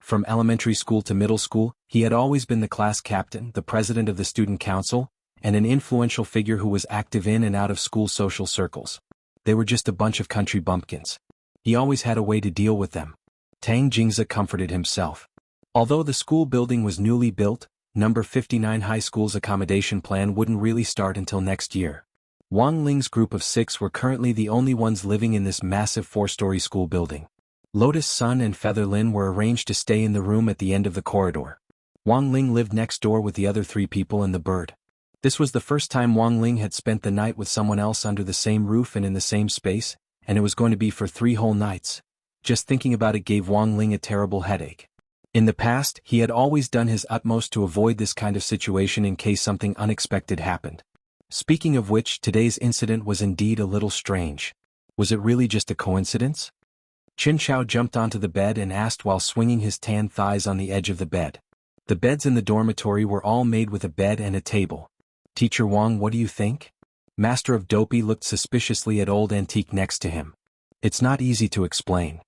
S1: From elementary school to middle school, he had always been the class captain, the president of the student council, and an influential figure who was active in and out of school social circles. They were just a bunch of country bumpkins. He always had a way to deal with them. Tang Jingze comforted himself. Although the school building was newly built, number 59 high school's accommodation plan wouldn't really start until next year. Wang Ling's group of 6 were currently the only ones living in this massive 4-story school building. Lotus Sun and Featherlin were arranged to stay in the room at the end of the corridor. Wang Ling lived next door with the other 3 people and the bird. This was the first time Wang Ling had spent the night with someone else under the same roof and in the same space, and it was going to be for 3 whole nights. Just thinking about it gave Wang Ling a terrible headache. In the past, he had always done his utmost to avoid this kind of situation in case something unexpected happened. Speaking of which, today's incident was indeed a little strange. Was it really just a coincidence? Qin Chao jumped onto the bed and asked while swinging his tan thighs on the edge of the bed. The beds in the dormitory were all made with a bed and a table. Teacher Wang, what do you think? Master of Dopey looked suspiciously at Old Antique next to him. It's not easy to explain.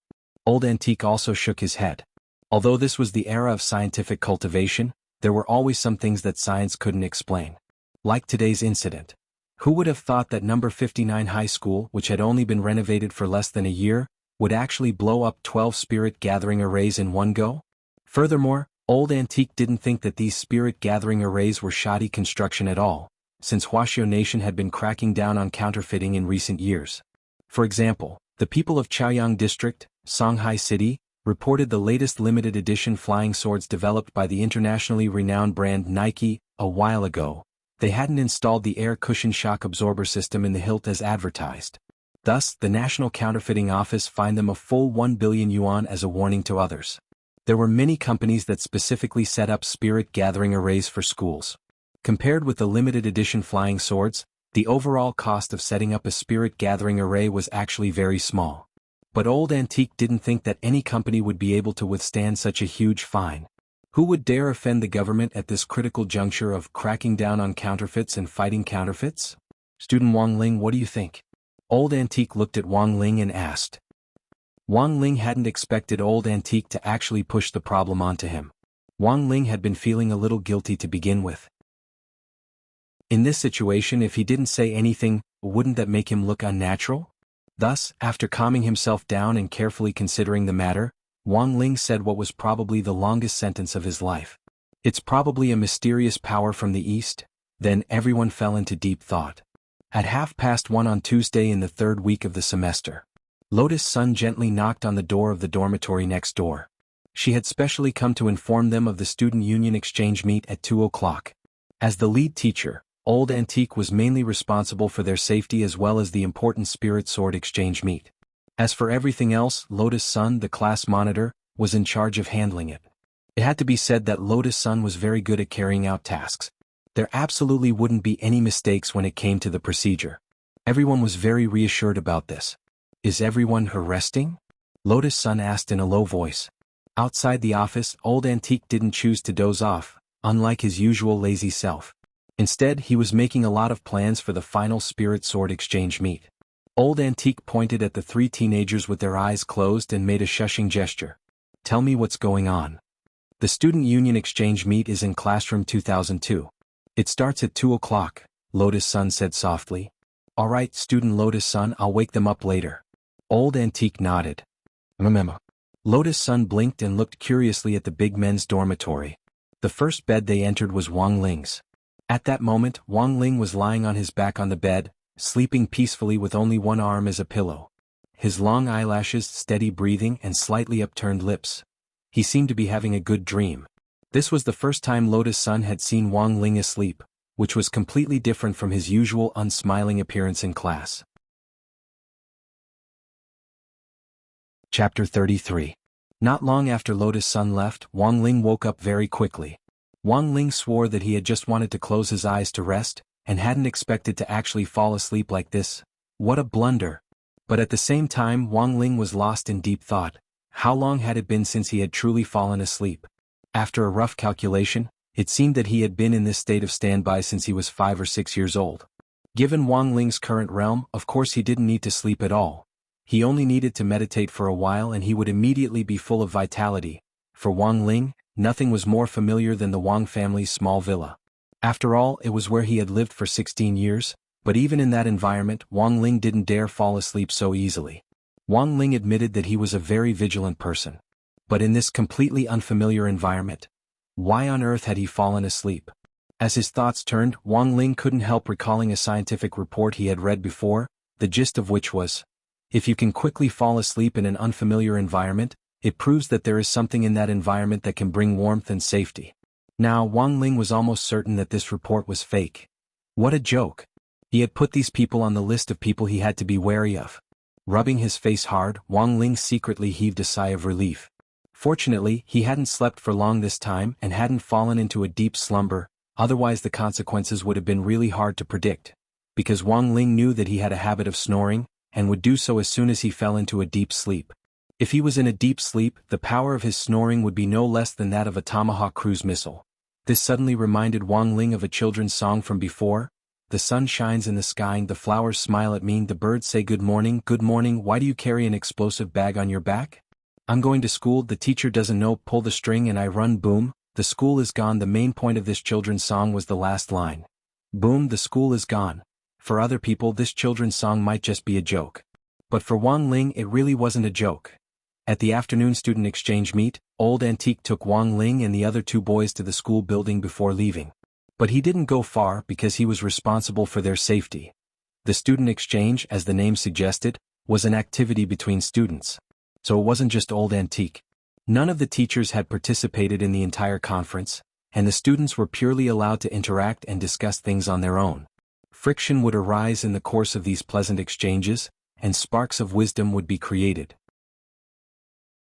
S1: Old Antique also shook his head. Although this was the era of scientific cultivation, there were always some things that science couldn't explain. Like today's incident. Who would have thought that number 59 high school, which had only been renovated for less than a year, would actually blow up 12 spirit gathering arrays in one go? Furthermore, Old Antique didn't think that these spirit gathering arrays were shoddy construction at all, since Wuxia Nation had been cracking down on counterfeiting in recent years. For example, the people of Chaoyang District, Songhai City, reported the latest limited edition flying swords developed by the internationally renowned brand Nike a while ago. They hadn't installed the air cushion shock absorber system in the hilt as advertised. Thus, the National Counterfeiting Office fined them a full 1 billion yuan as a warning to others. There were many companies that specifically set up spirit gathering arrays for schools. Compared with the limited edition flying swords, the overall cost of setting up a spirit gathering array was actually very small. But Old Antique didn't think that any company would be able to withstand such a huge fine. Who would dare offend the government at this critical juncture of cracking down on counterfeits and fighting counterfeits? Student Wang Ling, what do you think? Old Antique looked at Wang Ling and asked. Wang Ling hadn't expected Old Antique to actually push the problem onto him. Wang Ling had been feeling a little guilty to begin with. In this situation, if he didn't say anything, wouldn't that make him look unnatural? Thus, after calming himself down and carefully considering the matter, Wang Ling said what was probably the longest sentence of his life. It's probably a mysterious power from the east. Then everyone fell into deep thought. At 1:30 on Tuesday in the 3rd week of the semester, Lotus Sun gently knocked on the door of the dormitory next door. She had specially come to inform them of the student union exchange meet at 2 o'clock. As the lead teacher, Old Antique was mainly responsible for their safety as well as the important spirit sword exchange meet. As for everything else, Lotus Sun, the class monitor, was in charge of handling it. It had to be said that Lotus Sun was very good at carrying out tasks. There absolutely wouldn't be any mistakes when it came to the procedure. Everyone was very reassured about this. Is everyone resting? Lotus Sun asked in a low voice. Outside the office, Old Antique didn't choose to doze off, unlike his usual lazy self. Instead, he was making a lot of plans for the final spirit sword exchange meet. Old Antique pointed at the 3 teenagers with their eyes closed and made a shushing gesture. Tell me what's going on. The student union exchange meet is in classroom 2002. It starts at 2 o'clock, Lotus Sun said softly. Alright, student Lotus Sun, I'll wake them up later. Old Antique nodded. Remember. Lotus Sun blinked and looked curiously at the big men's dormitory. The first bed they entered was Wang Ling's. At that moment, Wang Ling was lying on his back on the bed, sleeping peacefully with only one arm as a pillow. His long eyelashes, steady breathing and slightly upturned lips. He seemed to be having a good dream. This was the first time Lotus Sun had seen Wang Ling asleep, which was completely different from his usual unsmiling appearance in class. Chapter 33. Not long after Lotus Sun left, Wang Ling woke up very quickly. Wang Ling swore that he had just wanted to close his eyes to rest, and hadn't expected to actually fall asleep like this. What a blunder! But at the same time Wang Ling was lost in deep thought. How long had it been since he had truly fallen asleep? After a rough calculation, it seemed that he had been in this state of standby since he was 5 or 6 years old. Given Wang Ling's current realm, of course he didn't need to sleep at all. He only needed to meditate for a while and he would immediately be full of vitality. For Wang Ling, nothing was more familiar than the Wang family's small villa. After all, it was where he had lived for 16 years, but even in that environment, Wang Ling didn't dare fall asleep so easily. Wang Ling admitted that he was a very vigilant person. But in this completely unfamiliar environment, why on earth had he fallen asleep? As his thoughts turned, Wang Ling couldn't help recalling a scientific report he had read before, the gist of which was, if you can quickly fall asleep in an unfamiliar environment, it proves that there is something in that environment that can bring warmth and safety. Now Wang Ling was almost certain that this report was fake. What a joke! He had put these people on the list of people he had to be wary of. Rubbing his face hard, Wang Ling secretly heaved a sigh of relief. Fortunately, he hadn't slept for long this time and hadn't fallen into a deep slumber, otherwise the consequences would have been really hard to predict. Because Wang Ling knew that he had a habit of snoring, and would do so as soon as he fell into a deep sleep. If he was in a deep sleep, the power of his snoring would be no less than that of a Tomahawk cruise missile. This suddenly reminded Wang Ling of a children's song from before. The sun shines in the sky, the flowers smile at me, the birds say good morning, why do you carry an explosive bag on your back? I'm going to school, the teacher doesn't know, pull the string and I run, boom, the school is gone. The main point of this children's song was the last line. Boom, the school is gone. For other people this children's song might just be a joke. But for Wang Ling it really wasn't a joke. At the afternoon student exchange meet, Old Antique took Wang Ling and the other 2 boys to the school building before leaving. But he didn't go far because he was responsible for their safety. The student exchange, as the name suggested, was an activity between students. So it wasn't just Old Antique. None of the teachers had participated in the entire conference, and the students were purely allowed to interact and discuss things on their own. Friction would arise in the course of these pleasant exchanges, and sparks of wisdom would be created.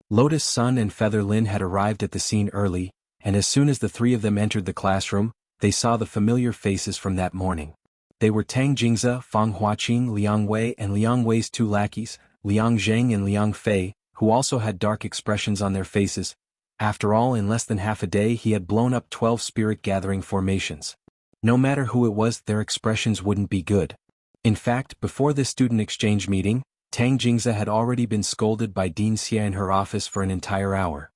S1: Lotus Sun and Feather Lin had arrived at the scene early, and as soon as the 3 of them entered the classroom, they saw the familiar faces from that morning. They were Tang Jingze, Fang Huaqing, Liang Wei and Liang Wei's 2 lackeys, Liang Zheng and Liang Fei, who also had dark expressions on their faces. After all, in less than half a day he had blown up 12 spirit-gathering formations. No matter who it was, their expressions wouldn't be good. In fact, before this student exchange meeting, Tang Jingze had already been scolded by Dean Xia in her office for an entire hour.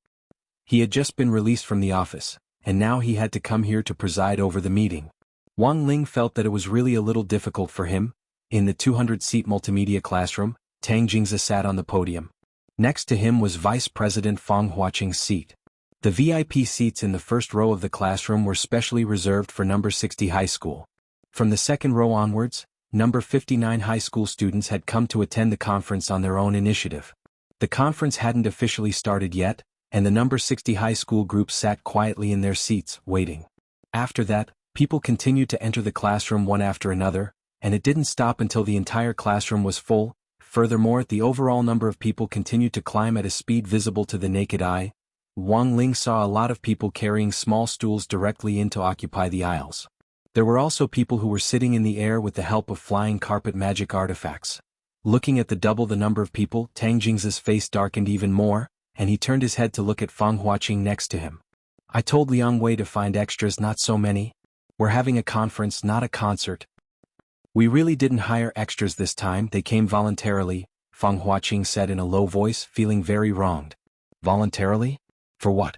S1: He had just been released from the office, and now he had to come here to preside over the meeting. Wang Ling felt that it was really a little difficult for him. In the 200-seat multimedia classroom, Tang Jingze sat on the podium. Next to him was Vice President Fang Huaqing's seat. The VIP seats in the first row of the classroom were specially reserved for number 60 high school. From the second row onwards, number 59 high school students had come to attend the conference on their own initiative. The conference hadn't officially started yet, and the number 60 high school group sat quietly in their seats, waiting. After that, people continued to enter the classroom one after another, and it didn't stop until the entire classroom was full. Furthermore, the overall number of people continued to climb at a speed visible to the naked eye. Wang Ling saw a lot of people carrying small stools directly in to occupy the aisles. There were also people who were sitting in the air with the help of flying carpet magic artifacts. Looking at double the number of people, Tang Jingze's face darkened even more, and he turned his head to look at Fang Huaqing next to him. I told Liang Wei to find extras, not so many. We're having a conference, not a concert. We really didn't hire extras this time, they came voluntarily, Fang Huaqing said in a low voice, feeling very wronged. Voluntarily? For what?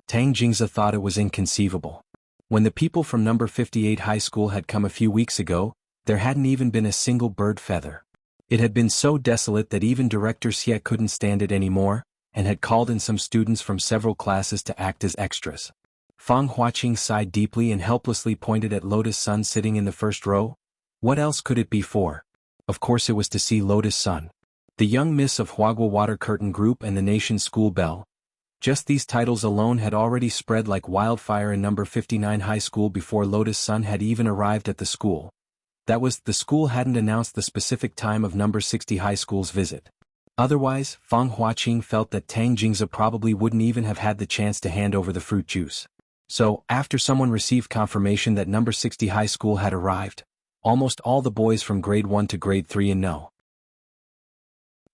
S1: Tang Jingze thought it was inconceivable. When the people from number 58 high school had come a few weeks ago, there hadn't even been a single bird feather. It had been so desolate that even Director Xie couldn't stand it anymore, and had called in some students from several classes to act as extras. Fang Huaqing sighed deeply and helplessly pointed at Lotus Sun sitting in the first row. What else could it be for? Of course it was to see Lotus Sun. The Young Miss of Huagua Water Curtain Group and the Nation's School Bell. Just these titles alone had already spread like wildfire in number 59 high school before Lotus Sun had even arrived at the school. That was, the school hadn't announced the specific time of number 60 high school's visit. Otherwise, Fang Huaqing felt that Tang Jingze probably wouldn't even have had the chance to hand over the fruit juice. So, after someone received confirmation that number 60 high school had arrived, almost all the boys from grade 1 to grade 3 in No.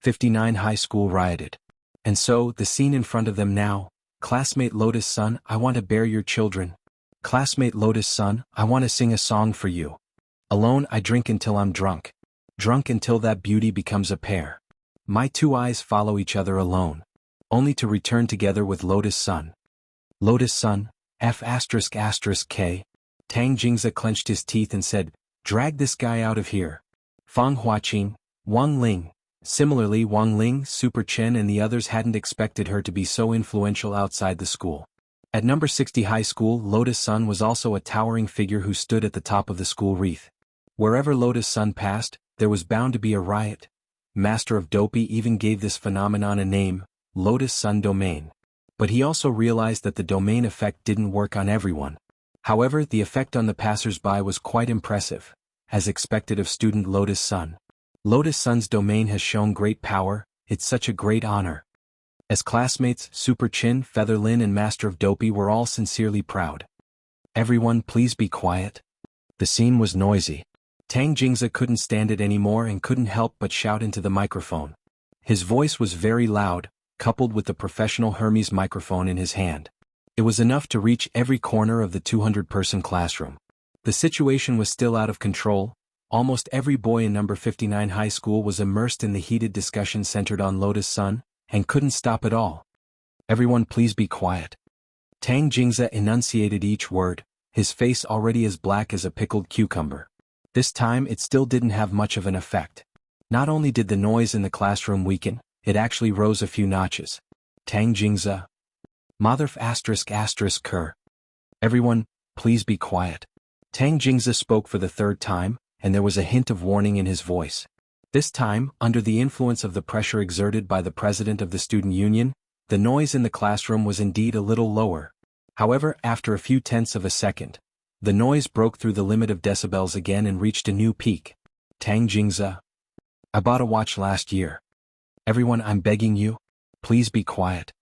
S1: 59 high school rioted. And so, the scene in front of them now: classmate Lotus Sun, I want to bear your children. Classmate Lotus Sun, I want to sing a song for you. Alone I drink until I'm drunk. Drunk until that beauty becomes a pair. My two eyes follow each other alone. Only to return together with Lotus Sun. Lotus Sun, F***K. Tang Jingze clenched his teeth and said, drag this guy out of here. Fang Huaqing, Wang Ling. Similarly, Wang Ling, Super Chen and the others hadn't expected her to be so influential outside the school. At number 60 high school, Lotus Sun was also a towering figure who stood at the top of the school wreath. Wherever Lotus Sun passed, there was bound to be a riot. Master of Dopey even gave this phenomenon a name, Lotus Sun Domain. But he also realized that the domain effect didn't work on everyone. However, the effect on the passers-by was quite impressive, as expected of student Lotus Sun. Lotus Sun's domain has shown great power, it's such a great honor. As classmates, Super Chin, Featherlin and Master of Dopey were all sincerely proud. Everyone please be quiet. The scene was noisy. Tang Jingze couldn't stand it anymore and couldn't help but shout into the microphone. His voice was very loud, coupled with the professional Hermes microphone in his hand. It was enough to reach every corner of the 200-person classroom. The situation was still out of control. Almost every boy in number 59 high school was immersed in the heated discussion centered on Lotus Sun, and couldn't stop at all. Everyone please be quiet. Tang Jingze enunciated each word, his face already as black as a pickled cucumber. This time it still didn't have much of an effect. Not only did the noise in the classroom weaken, it actually rose a few notches. Tang Jingze. Mother*****. Everyone, please be quiet. Tang Jingze spoke for the third time, and there was a hint of warning in his voice. This time, under the influence of the pressure exerted by the president of the student union, the noise in the classroom was indeed a little lower. However, after a few tenths of a second, the noise broke through the limit of decibels again and reached a new peak. Tang Jingze. I bought a watch last year. Everyone, I'm begging you, please be quiet.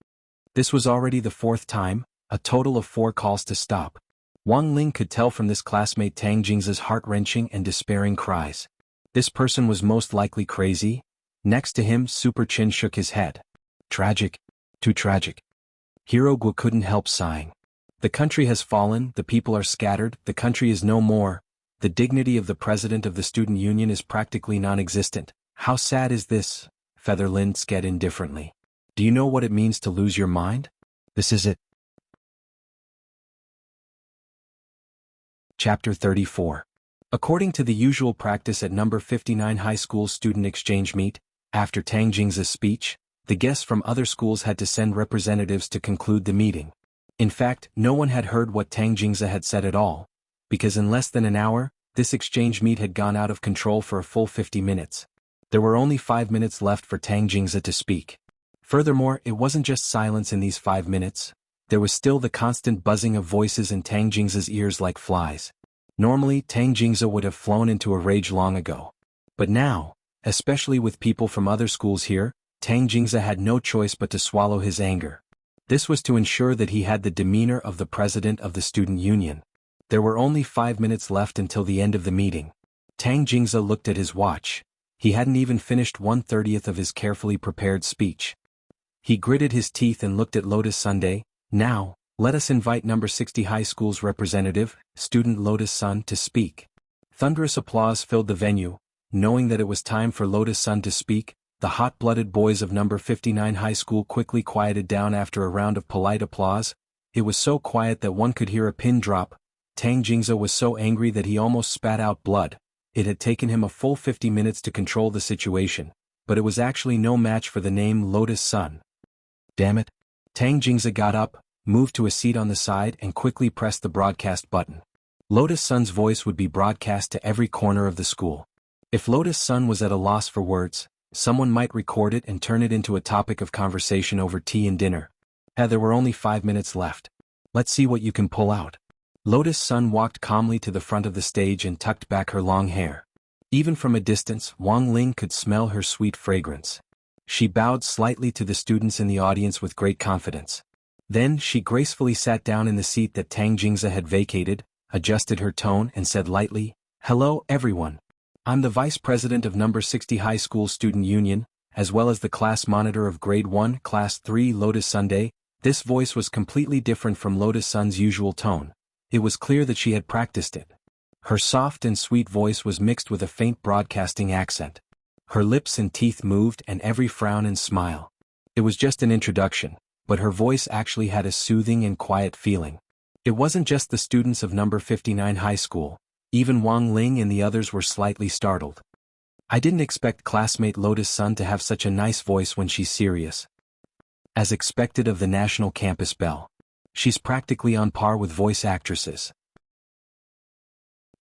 S1: This was already the fourth time, a total of 4 calls to stop. Wang Ling could tell from this classmate Tang Jingze's heart-wrenching and despairing cries. This person was most likely crazy. Next to him, Super Chin shook his head. Tragic. Too tragic. Hero Guo couldn't help sighing. The country has fallen, the people are scattered, the country is no more. The dignity of the president of the student union is practically non-existent. How sad is this? Featherlin said indifferently. Do you know what it means to lose your mind? This is it. Chapter 34. According to the usual practice at number 59 high school student exchange meet, after Tang Jingze's speech, the guests from other schools had to send representatives to conclude the meeting. In fact, no one had heard what Tang Jingze had said at all, because in less than an hour, this exchange meet had gone out of control for a full 50 minutes. There were only 5 minutes left for Tang Jingze to speak. Furthermore, it wasn't just silence in these 5 minutes. There was still the constant buzzing of voices in Tang Jingze's ears like flies. Normally, Tang Jingze would have flown into a rage long ago. But now, especially with people from other schools here, Tang Jingze had no choice but to swallow his anger. This was to ensure that he had the demeanor of the president of the student union. There were only 5 minutes left until the end of the meeting. Tang Jingze looked at his watch. He hadn't even finished 1/30 of his carefully prepared speech. He gritted his teeth and looked at Lotus Sunday. Now, let us invite number 60 high school's representative, student Lotus Sun, to speak. Thunderous applause filled the venue. Knowing that it was time for Lotus Sun to speak, the hot-blooded boys of number 59 high school quickly quieted down after a round of polite applause. It was so quiet that one could hear a pin drop. Tang Jingze was so angry that he almost spat out blood. It had taken him a full 50 minutes to control the situation, but it was actually no match for the name Lotus Sun. Damn it. Tang Jingza got up, moved to a seat on the side and quickly pressed the broadcast button. Lotus Sun's voice would be broadcast to every corner of the school. If Lotus Sun was at a loss for words, someone might record it and turn it into a topic of conversation over tea and dinner. There were only 5 minutes left. Let's see what you can pull out. Lotus Sun walked calmly to the front of the stage and tucked back her long hair. Even from a distance, Wang Ling could smell her sweet fragrance. She bowed slightly to the students in the audience with great confidence. Then she gracefully sat down in the seat that Tang Jingza had vacated, adjusted her tone and said lightly, "Hello everyone. I'm the Vice President of Number 60 High School Student Union, as well as the class monitor of Grade 1, Class 3 Lotus Sunday." This voice was completely different from Lotus Sun's usual tone. It was clear that she had practiced it. Her soft and sweet voice was mixed with a faint broadcasting accent. Her lips and teeth moved and every frown and smile. It was just an introduction, but her voice actually had a soothing and quiet feeling. It wasn't just the students of number 59 high school, even Wang Ling and the others were slightly startled. I didn't expect classmate Lotus Sun to have such a nice voice when she's serious. As expected of the National Campus Belle. She's practically on par with voice actresses.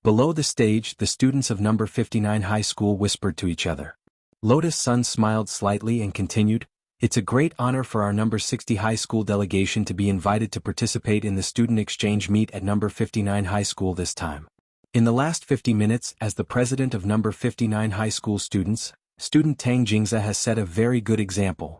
S1: Below the stage, the students of number 59 high school whispered to each other. Lotus Sun smiled slightly and continued, "It's a great honor for our number 60 high school delegation to be invited to participate in the student exchange meet at number 59 high school this time. In the last 50 minutes, as the president of number 59 high school students, student Tang Jingza has set a very good example."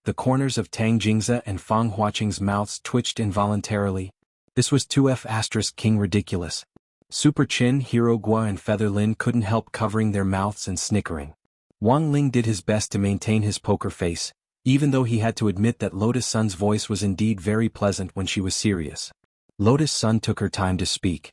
S1: The corners of Tang Jingza and Fang Huaqing's mouths twitched involuntarily. This was 2F** King ridiculous. Super Chin, Hero Gua and Feather Lin couldn't help covering their mouths and snickering. Wang Ling did his best to maintain his poker face, even though he had to admit that Lotus Sun's voice was indeed very pleasant when she was serious. Lotus Sun took her time to speak.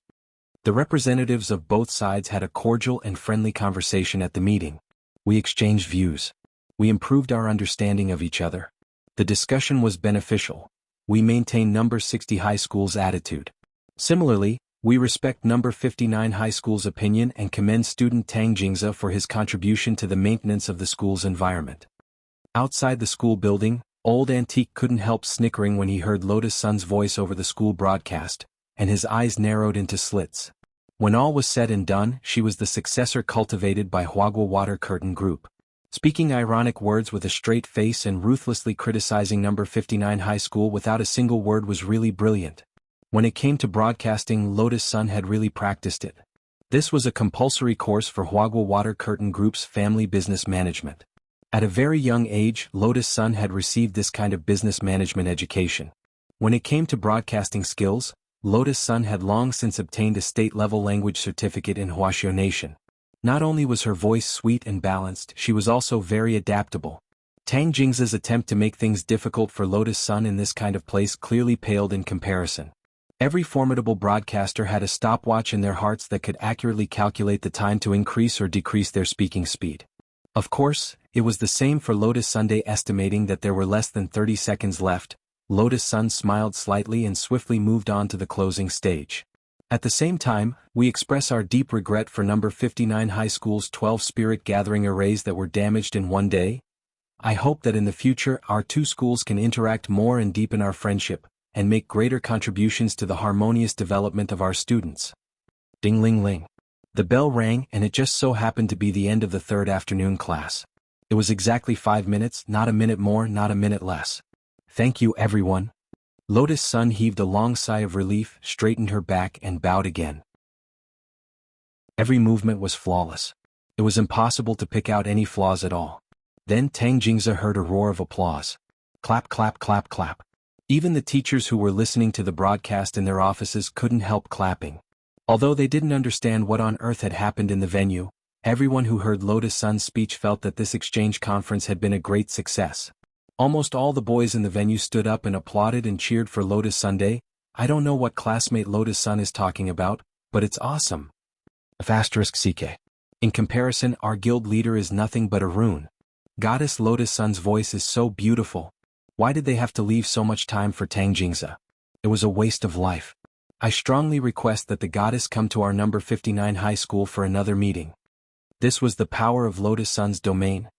S1: The representatives of both sides had a cordial and friendly conversation at the meeting. We exchanged views. We improved our understanding of each other. The discussion was beneficial. We maintained number 60 high school's attitude. Similarly, we respect number 59 high school's opinion and commend student Tang Jingza for his contribution to the maintenance of the school's environment. Outside the school building, Old Antique couldn't help snickering when he heard Lotus Sun's voice over the school broadcast, and his eyes narrowed into slits. When all was said and done, she was the successor cultivated by Huagua Water Curtain Group. Speaking ironic words with a straight face and ruthlessly criticizing number 59 high school without a single word was really brilliant. When it came to broadcasting, Lotus Sun had really practiced it. This was a compulsory course for Huagua Water Curtain Group's family business management. At a very young age, Lotus Sun had received this kind of business management education. When it came to broadcasting skills, Lotus Sun had long since obtained a state-level language certificate in Huaxiao Nation. Not only was her voice sweet and balanced, she was also very adaptable. Tang Jingza's attempt to make things difficult for Lotus Sun in this kind of place clearly paled in comparison. Every formidable broadcaster had a stopwatch in their hearts that could accurately calculate the time to increase or decrease their speaking speed. Of course, it was the same for Lotus Sunday. Estimating that there were less than 30 seconds left, Lotus Sun smiled slightly and swiftly moved on to the closing stage. At the same time, we express our deep regret for number 59 high school's 12 spirit gathering arrays that were damaged in one day. I hope that in the future our two schools can interact more and deepen our friendship, and make greater contributions to the harmonious development of our students. Ding ling ling. The bell rang and it just so happened to be the end of the third afternoon class. It was exactly 5 minutes, not a minute more, not a minute less. Thank you everyone. Lotus Sun heaved a long sigh of relief, straightened her back and bowed again. Every movement was flawless. It was impossible to pick out any flaws at all. Then Tang Jingza heard a roar of applause. Clap clap clap clap. Even the teachers who were listening to the broadcast in their offices couldn't help clapping. Although they didn't understand what on earth had happened in the venue, everyone who heard Lotus Sun's speech felt that this exchange conference had been a great success. Almost all the boys in the venue stood up and applauded and cheered for Lotus Sunday. I don't know what classmate Lotus Sun is talking about, but it's awesome. *CK. In comparison, our guild leader is nothing but a rune. Goddess Lotus Sun's voice is so beautiful. Why did they have to leave so much time for Tang Jingza? It was a waste of life. I strongly request that the goddess come to our number 59 high school for another meeting. This was the power of Lotus Sun's domain.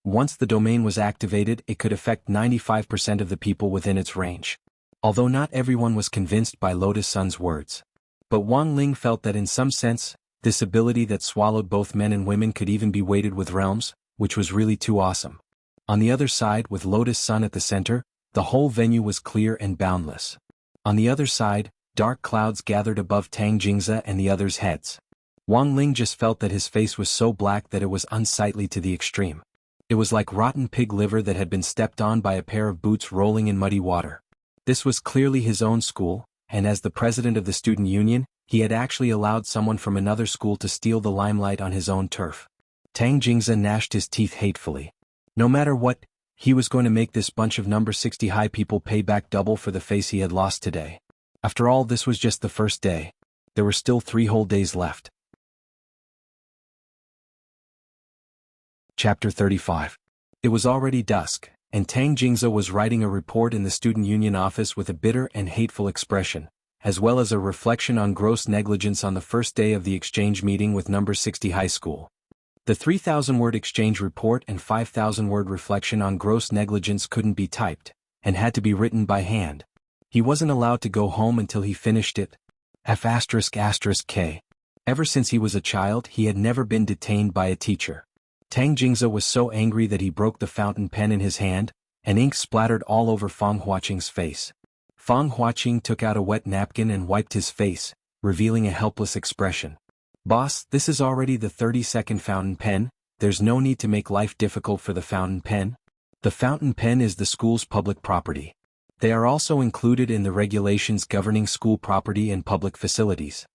S1: Once the domain was activated, it could affect 95% of the people within its range. Although not everyone was convinced by Lotus Sun's words. But Wang Ling felt that in some sense, this ability that swallowed both men and women could even be weighted with realms, which was really too awesome. On the other side, with Lotus Sun at the center, the whole venue was clear and boundless. On the other side, dark clouds gathered above Tang Jingze and the others' heads. Wang Ling just felt that his face was so black that it was unsightly to the extreme. It was like rotten pig liver that had been stepped on by a pair of boots rolling in muddy water. This was clearly his own school, and as the president of the student union, he had actually allowed someone from another school to steal the limelight on his own turf. Tang Jingze gnashed his teeth hatefully. No matter what, he was going to make this bunch of number 60 high people pay back double for the face he had lost today. After all, this was just the first day. There were still 3 whole days left. Chapter 35. It was already dusk, and Tang Jingze was writing a report in the student union office with a bitter and hateful expression, as well as a reflection on gross negligence on the first day of the exchange meeting with number 60 high school. The 3,000-word exchange report and 5,000-word reflection on gross negligence couldn't be typed, and had to be written by hand. He wasn't allowed to go home until he finished it. F***K. Ever since he was a child, he had never been detained by a teacher. Tang Jingze was so angry that he broke the fountain pen in his hand, and ink splattered all over Fang Huaqing's face. Fang Huaqing took out a wet napkin and wiped his face, revealing a helpless expression. "Boss, this is already the 32nd fountain pen, there's no need to make life difficult for the fountain pen. The fountain pen is the school's public property. They are also included in the regulations governing school property and public facilities."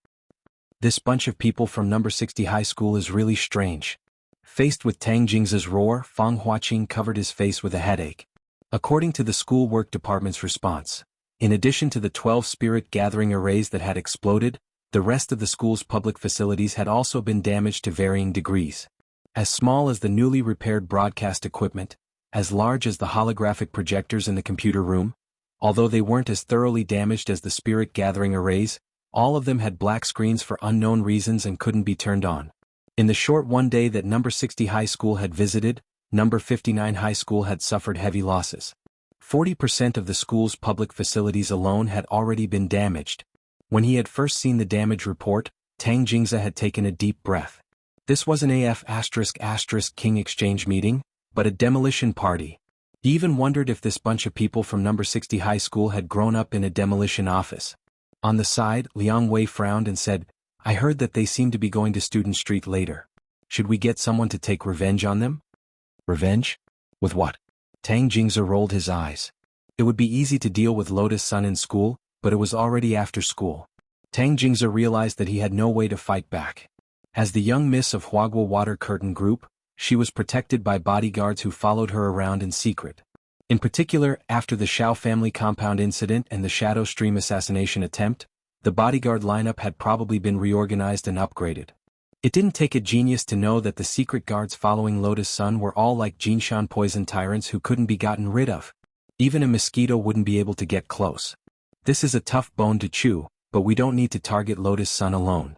S1: This bunch of people from number 60 high school is really strange. Faced with Tang Jingze's roar, Fang Huaqing covered his face with a headache. According to the school work department's response, in addition to the 12 spirit gathering arrays that had exploded, the rest of the school's public facilities had also been damaged to varying degrees. As small as the newly repaired broadcast equipment, as large as the holographic projectors in the computer room, although they weren't as thoroughly damaged as the spirit gathering arrays, all of them had black screens for unknown reasons and couldn't be turned on. In the short one day that number 60 high school had visited, number 59 high school had suffered heavy losses. 40% of the school's public facilities alone had already been damaged. When he had first seen the damage report, Tang Jingze had taken a deep breath. This wasn't a F***King exchange meeting, but a demolition party. He even wondered if this bunch of people from number 60 high school had grown up in a demolition office. On the side, Liang Wei frowned and said, "I heard that they seem to be going to Student Street later. Should we get someone to take revenge on them?" "Revenge? With what?" Tang Jingze rolled his eyes. It would be easy to deal with Lotus Sun in school, but it was already after school. Tang Jingze realized that he had no way to fight back. As the young miss of Huagua Water Curtain Group, she was protected by bodyguards who followed her around in secret. In particular, after the Xiao family compound incident and the Shadow Stream assassination attempt, the bodyguard lineup had probably been reorganized and upgraded. It didn't take a genius to know that the secret guards following Lotus Sun were all like Jinshan poison tyrants who couldn't be gotten rid of. Even a mosquito wouldn't be able to get close. This is a tough bone to chew, but we don't need to target Lotus Sun alone.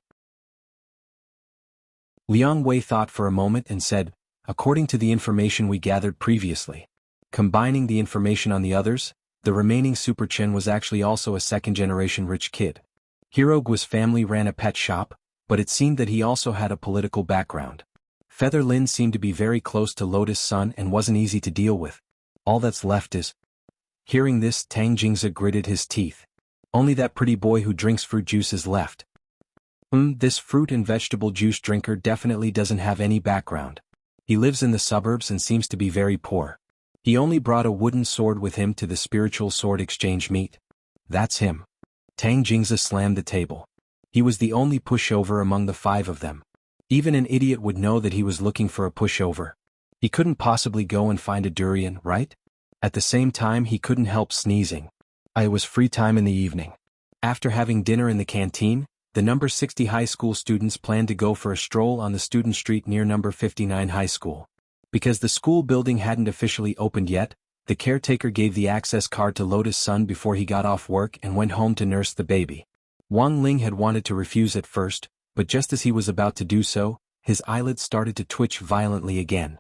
S1: Liang Wei thought for a moment and said, "According to the information we gathered previously, combining the information on the others, the remaining Super Chen was actually also a second-generation rich kid. Hirogua's family ran a pet shop, but it seemed that he also had a political background. Feather Lin seemed to be very close to Lotus Sun and wasn't easy to deal with. All that's left is..." Hearing this, Tang Jingze gritted his teeth. "Only that pretty boy who drinks fruit juice is left. This fruit and vegetable juice drinker definitely doesn't have any background. He lives in the suburbs and seems to be very poor. He only brought a wooden sword with him to the spiritual sword exchange meet. That's him." Tang Jingze slammed the table. He was the only pushover among the 5 of them. Even an idiot would know that he was looking for a pushover. He couldn't possibly go and find a durian, right? At the same time, he couldn't help sneezing. It was free time in the evening. After having dinner in the canteen, the number 60 high school students planned to go for a stroll on the student street near number 59 high school. Because the school building hadn't officially opened yet, the caretaker gave the access card to Lotus Sun before he got off work and went home to nurse the baby. Wang Ling had wanted to refuse at first, but just as he was about to do so, his eyelids started to twitch violently again.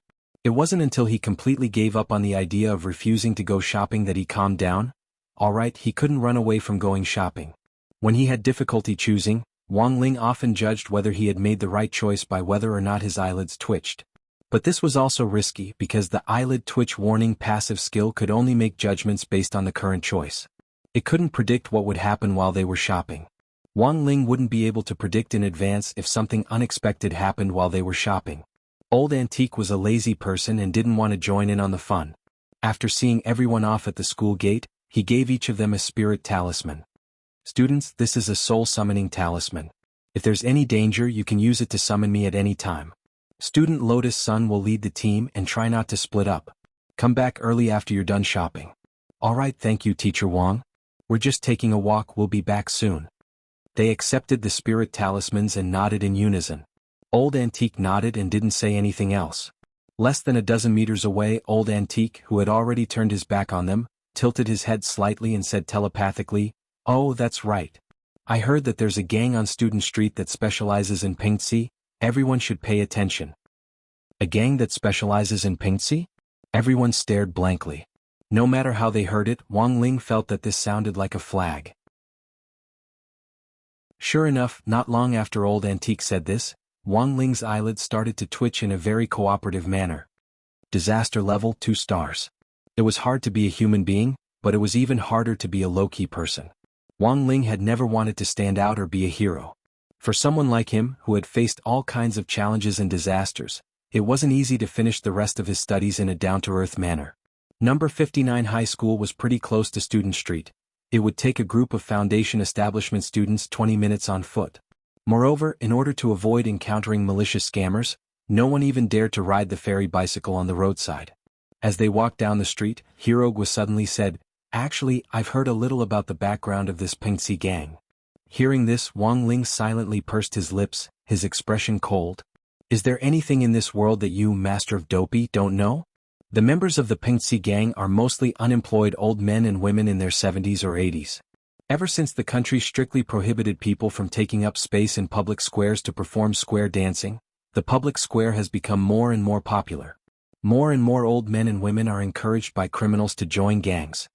S1: It wasn't until he completely gave up on the idea of refusing to go shopping that he calmed down. Alright, he couldn't run away from going shopping. When he had difficulty choosing, Wang Ling often judged whether he had made the right choice by whether or not his eyelids twitched. But this was also risky because the eyelid twitch warning passive skill could only make judgments based on the current choice. It couldn't predict what would happen while they were shopping. Wang Ling wouldn't be able to predict in advance if something unexpected happened while they were shopping. Old Antique was a lazy person and didn't want to join in on the fun. After seeing everyone off at the school gate, he gave each of them a spirit talisman. Students, this is a soul summoning talisman. If there's any danger, you can use it to summon me at any time. Student Lotus Sun will lead the team and try not to split up. Come back early after you're done shopping. Alright, thank you, Teacher Wang. We're just taking a walk, we'll be back soon. They accepted the spirit talismans and nodded in unison. Old Antique nodded and didn't say anything else. Less than a dozen meters away, Old Antique, who had already turned his back on them, tilted his head slightly and said telepathically, "Oh, that's right. I heard that there's a gang on Student Street that specializes in Pingxi. Everyone should pay attention." A gang that specializes in Pingxi? Everyone stared blankly. No matter how they heard it, Wang Ling felt that this sounded like a flag. Sure enough, not long after Old Antique said this, Wang Ling's eyelids started to twitch in a very cooperative manner. Disaster level 2 stars. It was hard to be a human being, but it was even harder to be a low-key person. Wang Ling had never wanted to stand out or be a hero. For someone like him, who had faced all kinds of challenges and disasters, it wasn't easy to finish the rest of his studies in a down-to-earth manner. Number 59 High School was pretty close to Student Street. It would take a group of foundation establishment students 20 minutes on foot. Moreover, in order to avoid encountering malicious scammers, no one even dared to ride the ferry bicycle on the roadside. As they walked down the street, Hirogwa suddenly said, "Actually, I've heard a little about the background of this Pingxi gang." Hearing this, Wang Ling silently pursed his lips, his expression cold. "Is there anything in this world that you, Master of Dopey, don't know?" The members of the Pingxi gang are mostly unemployed old men and women in their 70s or 80s. Ever since the country strictly prohibited people from taking up space in public squares to perform square dancing, the public square has become more and more popular. More and more old men and women are encouraged by criminals to join gangs.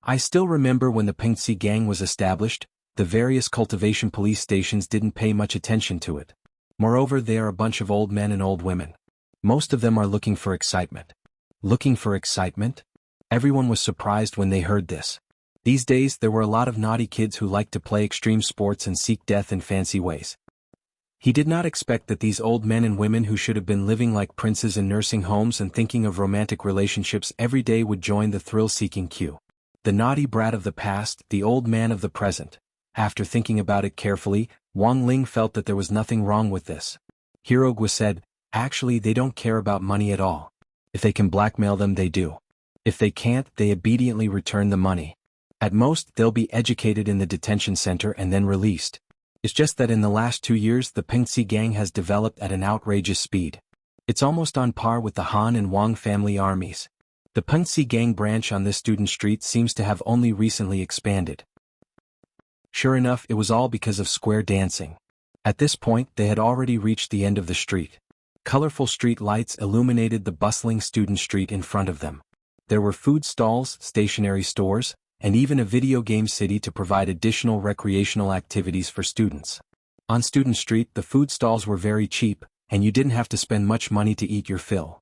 S1: I still remember when the Pingxi gang was established, the various cultivation police stations didn't pay much attention to it. Moreover, they are a bunch of old men and old women. Most of them are looking for excitement. Looking for excitement? Everyone was surprised when they heard this. These days, there were a lot of naughty kids who liked to play extreme sports and seek death in fancy ways. He did not expect that these old men and women who should have been living like princes in nursing homes and thinking of romantic relationships every day would join the thrill-seeking queue. The naughty brat of the past, the old man of the present. After thinking about it carefully, Wang Ling felt that there was nothing wrong with this. Hirogwa said, "Actually, they don't care about money at all. If they can blackmail them, they do. If they can't, they obediently return the money. At most, they'll be educated in the detention center and then released. It's just that in the last 2 years the Pingxi gang has developed at an outrageous speed. It's almost on par with the Han and Wang family armies. The Pingxi gang branch on this Student Street seems to have only recently expanded." Sure enough, it was all because of square dancing. At this point, they had already reached the end of the street. Colorful street lights illuminated the bustling Student Street in front of them. There were food stalls, stationery stores, and even a video game city to provide additional recreational activities for students. On Student Street, the food stalls were very cheap, and you didn't have to spend much money to eat your fill.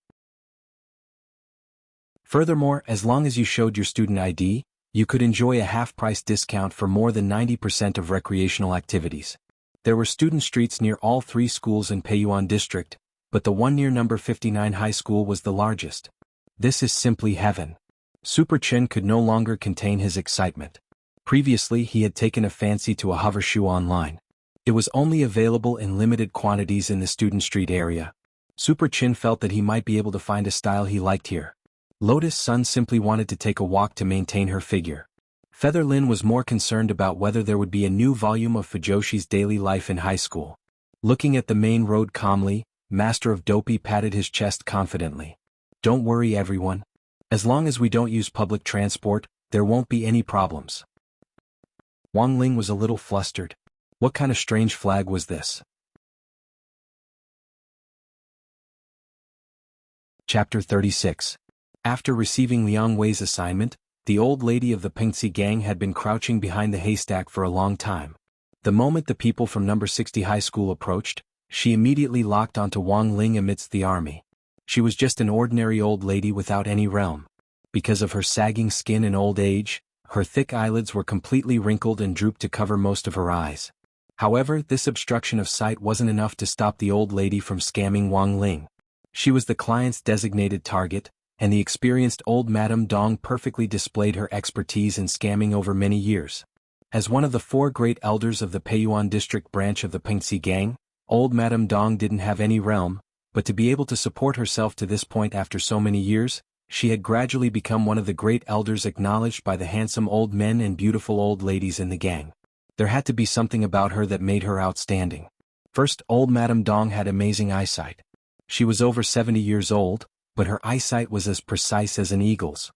S1: Furthermore, as long as you showed your student ID, you could enjoy a half-price discount for more than 90% of recreational activities. There were student streets near all 3 schools in Peiyuan District, but the one near number 59 High School was the largest. This is simply heaven. Super Chen could no longer contain his excitement. Previously, he had taken a fancy to a hover shoe online. It was only available in limited quantities in the Student Street area. Super Chen felt that he might be able to find a style he liked here. Lotus Sun simply wanted to take a walk to maintain her figure. Feather Lin was more concerned about whether there would be a new volume of Fujoshi's daily life in high school. Looking at the main road calmly, Master of Dopey patted his chest confidently. "Don't worry, everyone. As long as we don't use public transport, there won't be any problems." Wang Ling was a little flustered. What kind of strange flag was this? Chapter 36. After receiving Liang Wei's assignment, the old lady of the Pengxi gang had been crouching behind the haystack for a long time. The moment the people from number 60 high school approached, she immediately locked onto Wang Ling amidst the army. She was just an ordinary old lady without any realm. Because of her sagging skin and old age, her thick eyelids were completely wrinkled and drooped to cover most of her eyes. However, this obstruction of sight wasn't enough to stop the old lady from scamming Wang Ling. She was the client's designated target, and the experienced old Madame Dong perfectly displayed her expertise in scamming over many years. As one of the 4 great elders of the Peiyuan district branch of the Pengxi gang, old Madame Dong didn't have any realm, but to be able to support herself to this point after so many years, she had gradually become one of the great elders acknowledged by the handsome old men and beautiful old ladies in the gang. There had to be something about her that made her outstanding. First, old Madame Dong had amazing eyesight. She was over 70 years old, but her eyesight was as precise as an eagle's.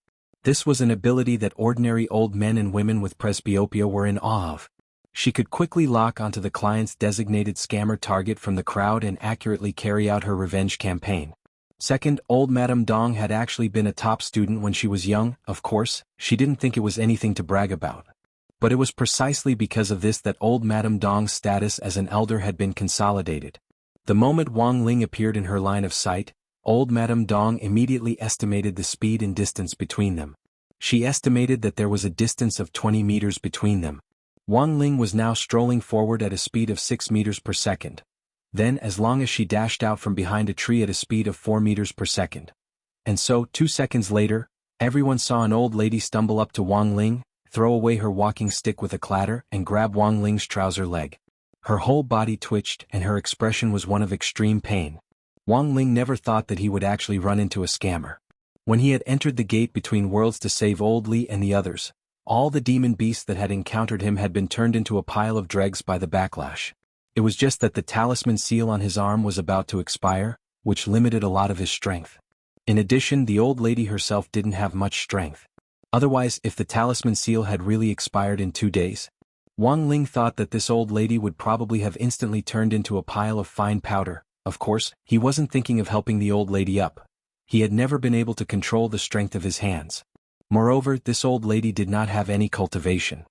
S1: This was an ability that ordinary old men and women with presbyopia were in awe of. She could quickly lock onto the client's designated scammer target from the crowd and accurately carry out her revenge campaign. Second, old Madame Dong had actually been a top student when she was young. Of course, she didn't think it was anything to brag about. But it was precisely because of this that old Madame Dong's status as an elder had been consolidated. The moment Wang Ling appeared in her line of sight, old Madame Dong immediately estimated the speed and distance between them. She estimated that there was a distance of 20 meters between them. Wang Ling was now strolling forward at a speed of 6 meters per second. Then as long as she dashed out from behind a tree at a speed of 4 meters per second. And so, 2 seconds later, everyone saw an old lady stumble up to Wang Ling, throw away her walking stick with a clatter, and grab Wang Ling's trouser leg. Her whole body twitched and her expression was one of extreme pain. Wang Ling never thought that he would actually run into a scammer. When he had entered the gate between worlds to save old Li and the others, all the demon beasts that had encountered him had been turned into a pile of dregs by the backlash. It was just that the talisman seal on his arm was about to expire, which limited a lot of his strength. In addition, the old lady herself didn't have much strength. Otherwise, if the talisman seal had really expired in 2 days, Wang Ling thought that this old lady would probably have instantly turned into a pile of fine powder. Of course, he wasn't thinking of helping the old lady up. He had never been able to control the strength of his hands. Moreover, this old lady did not have any cultivation.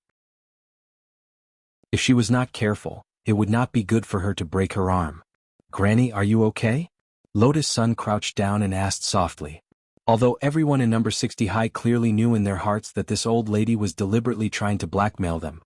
S1: If she was not careful, it would not be good for her to break her arm. "Granny, are you okay?" Lotus Sun crouched down and asked softly. Although everyone in number 60 high clearly knew in their hearts that this old lady was deliberately trying to blackmail them,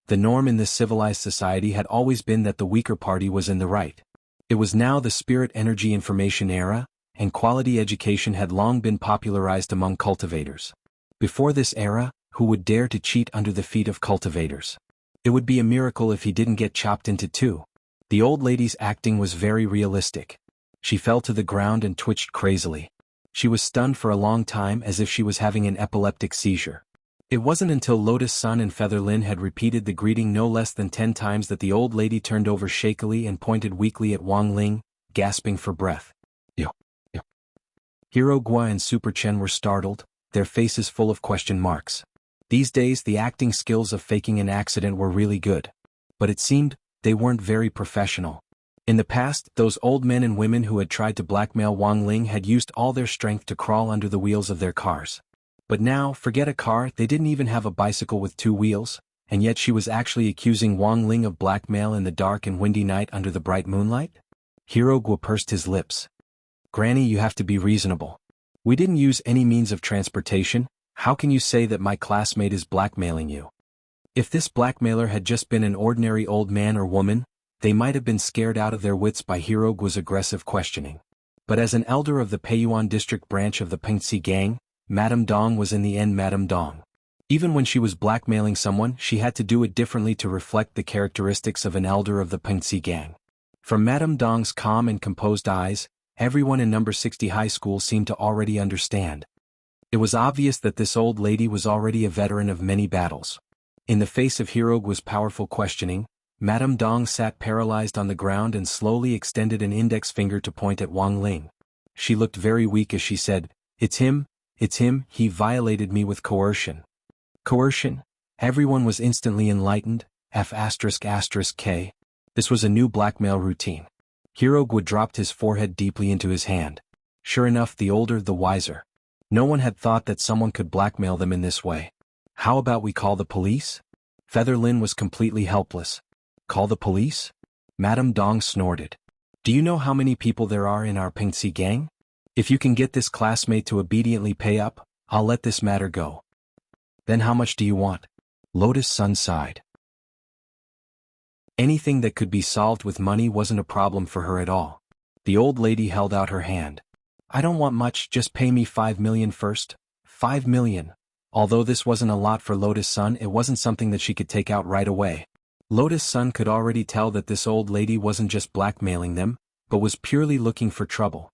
S1: the norm in this civilized society had always been that the weaker party was in the right. It was now the spirit energy information era, and quality education had long been popularized among cultivators. Before this era, who would dare to cheat under the feet of cultivators? It would be a miracle if he didn't get chopped into 2. The old lady's acting was very realistic. She fell to the ground and twitched crazily. She was stunned for a long time as if she was having an epileptic seizure. It wasn't until Lotus Sun and Featherlin had repeated the greeting no less than 10 times that the old lady turned over shakily and pointed weakly at Wang Ling, gasping for breath. Yo. Hero Gua and Super Chen were startled, their faces full of question marks. These days the acting skills of faking an accident were really good. But it seemed, they weren't very professional. In the past, those old men and women who had tried to blackmail Wang Ling had used all their strength to crawl under the wheels of their cars. But now, forget a car, they didn't even have a bicycle with 2 wheels, and yet she was actually accusing Wang Ling of blackmail in the dark and windy night under the bright moonlight? Hero Gua pursed his lips. "Granny, you have to be reasonable. We didn't use any means of transportation. How can you say that my classmate is blackmailing you?" If this blackmailer had just been an ordinary old man or woman, they might have been scared out of their wits by Hero Gua's aggressive questioning. But as an elder of the Peiyuan district branch of the Pengxi gang, Madame Dong was in the end Madame Dong. Even when she was blackmailing someone, she had to do it differently to reflect the characteristics of an elder of the Pengxi gang. From Madame Dong's calm and composed eyes, everyone in number 60 high school seemed to already understand. It was obvious that this old lady was already a veteran of many battles. In the face of Hero Gua's powerful questioning, Madame Dong sat paralyzed on the ground and slowly extended an index finger to point at Wang Ling. She looked very weak as she said, it's him, he violated me with coercion." Coercion? Everyone was instantly enlightened, F***K. This was a new blackmail routine. Hero Gua dropped his forehead deeply into his hand. Sure enough, the older the wiser. No one had thought that someone could blackmail them in this way. How about we call the police? Featherlin was completely helpless. Call the police? Madame Dong snorted. Do you know how many people there are in our Pingxi gang? If you can get this classmate to obediently pay up, I'll let this matter go. Then how much do you want? Lotus Sun sighed. Anything that could be solved with money wasn't a problem for her at all. The old lady held out her hand. I don't want much, just pay me 5 million first. 5 million. Although this wasn't a lot for Lotus Sun, it wasn't something that she could take out right away. Lotus Sun could already tell that this old lady wasn't just blackmailing them, but was purely looking for trouble.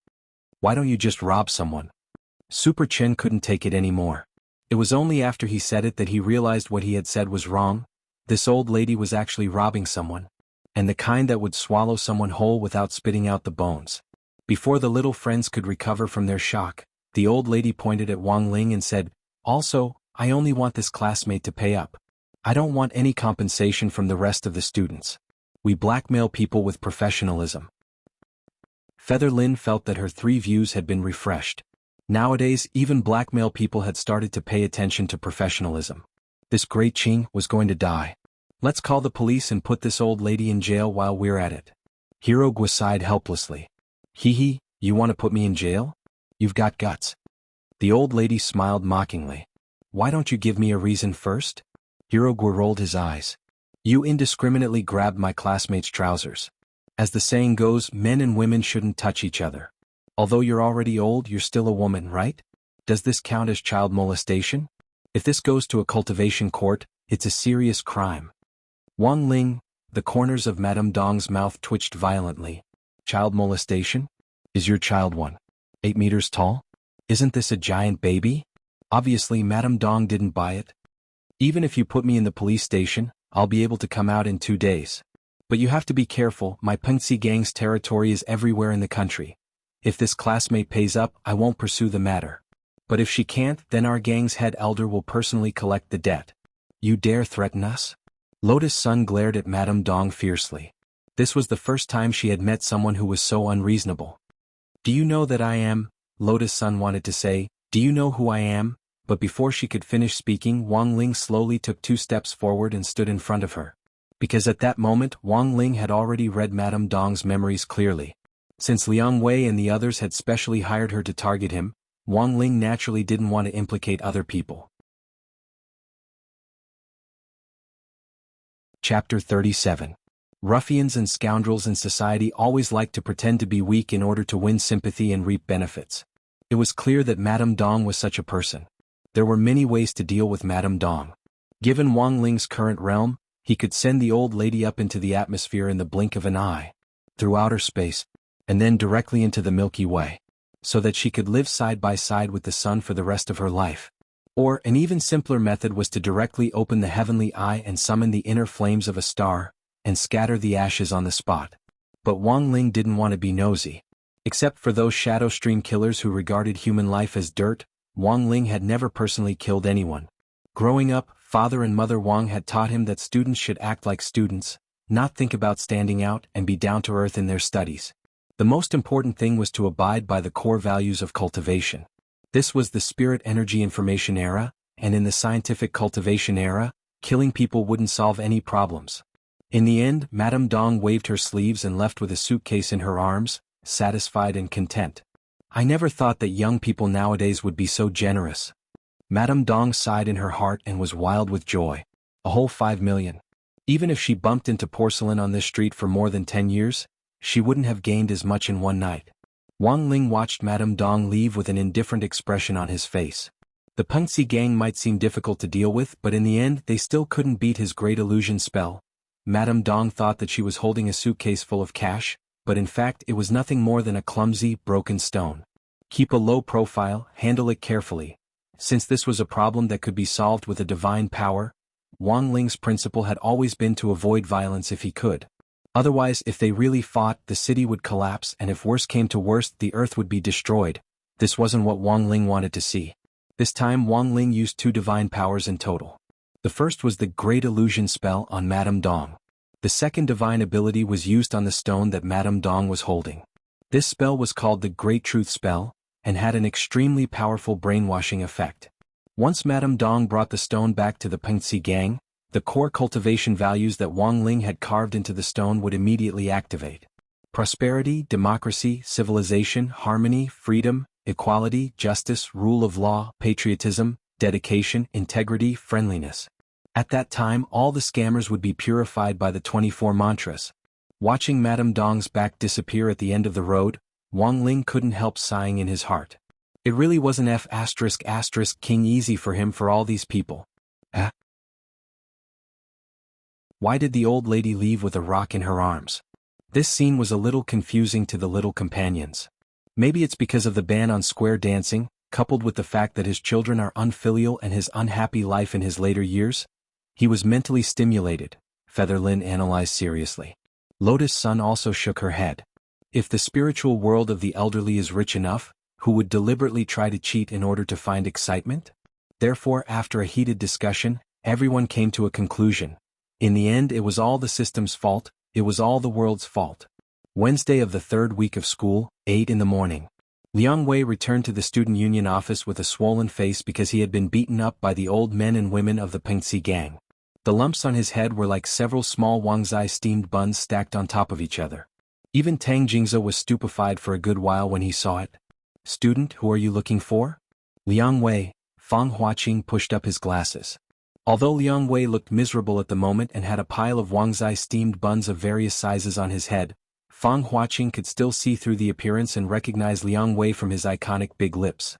S1: Why don't you just rob someone? Super Chen couldn't take it anymore. It was only after he said it that he realized what he had said was wrong. This old lady was actually robbing someone. And the kind that would swallow someone whole without spitting out the bones. Before the little friends could recover from their shock, the old lady pointed at Wang Ling and said, Also, I only want this classmate to pay up. I don't want any compensation from the rest of the students. We blackmail people with professionalism. Featherlin felt that her 3 views had been refreshed. Nowadays, even blackmail people had started to pay attention to professionalism. This great Qing was going to die. Let's call the police and put this old lady in jail while we're at it. Hero Gua sighed helplessly. Hee, you want to put me in jail? You've got guts. The old lady smiled mockingly. Why don't you give me a reason first? Hero Gua rolled his eyes. You indiscriminately grabbed my classmate's trousers. As the saying goes, men and women shouldn't touch each other. Although you're already old, you're still a woman, right? Does this count as child molestation? If this goes to a cultivation court, it's a serious crime. Wang Ling, the corners of Madame Dong's mouth twitched violently. Child molestation? Is your child 8 meters tall? Isn't this a giant baby? Obviously Madame Dong didn't buy it. Even if you put me in the police station, I'll be able to come out in 2 days. But you have to be careful, my Pengxi gang's territory is everywhere in the country. If this classmate pays up, I won't pursue the matter. But if she can't, then our gang's head elder will personally collect the debt. You dare threaten us? Lotus Sun glared at Madame Dong fiercely. This was the first time she had met someone who was so unreasonable. Do you know that I am? Lotus Sun wanted to say, do you know who I am? But before she could finish speaking, Wang Ling slowly took 2 steps forward and stood in front of her. Because at that moment, Wang Ling had already read Madame Dong's memories clearly. Since Liang Wei and the others had specially hired her to target him, Wang Ling naturally didn't want to implicate other people. Chapter 37. Ruffians and scoundrels in society always like to pretend to be weak in order to win sympathy and reap benefits. It was clear that Madame Dong was such a person. There were many ways to deal with Madame Dong. Given Wang Ling's current realm, he could send the old lady up into the atmosphere in the blink of an eye, through outer space, and then directly into the Milky Way, so that she could live side by side with the sun for the rest of her life. Or, an even simpler method was to directly open the heavenly eye and summon the inner flames of a star, and scatter the ashes on the spot. But Wang Ling didn't want to be nosy. Except for those shadow stream killers who regarded human life as dirt, Wang Ling had never personally killed anyone. Growing up, Father and Mother Wang had taught him that students should act like students, not think about standing out and be down to earth in their studies. The most important thing was to abide by the core values of cultivation. This was the spirit energy information era, and in the scientific cultivation era, killing people wouldn't solve any problems. In the end, Madame Dong waved her sleeves and left with a suitcase in her arms, satisfied and content. I never thought that young people nowadays would be so generous. Madame Dong sighed in her heart and was wild with joy. A whole 5 million. Even if she bumped into porcelain on this street for more than 10 years, she wouldn't have gained as much in one night. Wang Ling watched Madame Dong leave with an indifferent expression on his face. The Pengxi gang might seem difficult to deal with, but in the end they still couldn't beat his great illusion spell. Madame Dong thought that she was holding a suitcase full of cash, but in fact it was nothing more than a clumsy, broken stone. Keep a low profile, handle it carefully. Since this was a problem that could be solved with a divine power, Wang Ling's principle had always been to avoid violence if he could. Otherwise, if they really fought, the city would collapse, and if worse came to worst, the earth would be destroyed. This wasn't what Wang Ling wanted to see. This time Wang Ling used 2 divine powers in total. The first was the Great Illusion spell on Madame Dong. The second divine ability was used on the stone that Madame Dong was holding. This spell was called the Great Truth spell, and had an extremely powerful brainwashing effect. Once Madame Dong brought the stone back to the Pengxi gang, the core cultivation values that Wang Ling had carved into the stone would immediately activate. Prosperity, democracy, civilization, harmony, freedom, equality, justice, rule of law, patriotism, dedication, integrity, friendliness. At that time all the scammers would be purified by the 24 mantras. Watching Madame Dong's back disappear at the end of the road, Wang Ling couldn't help sighing in his heart. It really wasn't King easy for him for all these people. Why did the old lady leave with a rock in her arms? This scene was a little confusing to the little companions. Maybe it's because of the ban on square dancing, coupled with the fact that his children are unfilial and his unhappy life in his later years? He was mentally stimulated, Featherlin analyzed seriously. Lotus Sun also shook her head. If the spiritual world of the elderly is rich enough, who would deliberately try to cheat in order to find excitement? Therefore, after a heated discussion, everyone came to a conclusion. In the end, it was all the system's fault, it was all the world's fault. Wednesday of the third week of school, 8 in the morning. Liang Wei returned to the student union office with a swollen face because he had been beaten up by the old men and women of the Pengxi gang. The lumps on his head were like several small Wangzai steamed buns stacked on top of each other. Even Tang Jingze was stupefied for a good while when he saw it. Student, who are you looking for? Liang Wei. Fang Huaqing pushed up his glasses. Although Liang Wei looked miserable at the moment and had a pile of Wangzai steamed buns of various sizes on his head, Fang Huaqing could still see through the appearance and recognize Liang Wei from his iconic big lips.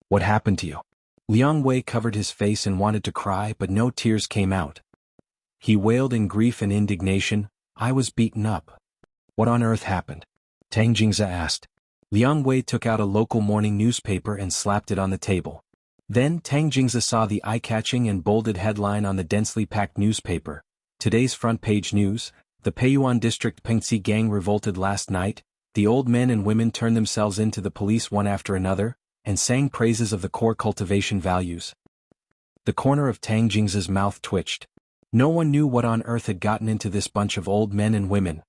S1: What happened to you? Liang Wei covered his face and wanted to cry, but no tears came out. He wailed in grief and indignation, I was beaten up. What on earth happened? Tang Jingze asked. Liang Wei took out a local morning newspaper and slapped it on the table. Then Tang Jingze saw the eye-catching and bolded headline on the densely packed newspaper. Today's front page news, the Peiyuan district Pengxi gang revolted last night, the old men and women turned themselves in to the police one after another, and sang praises of the core cultivation values. The corner of Tang Jingze's mouth twitched. No one knew what on earth had gotten into this bunch of old men and women.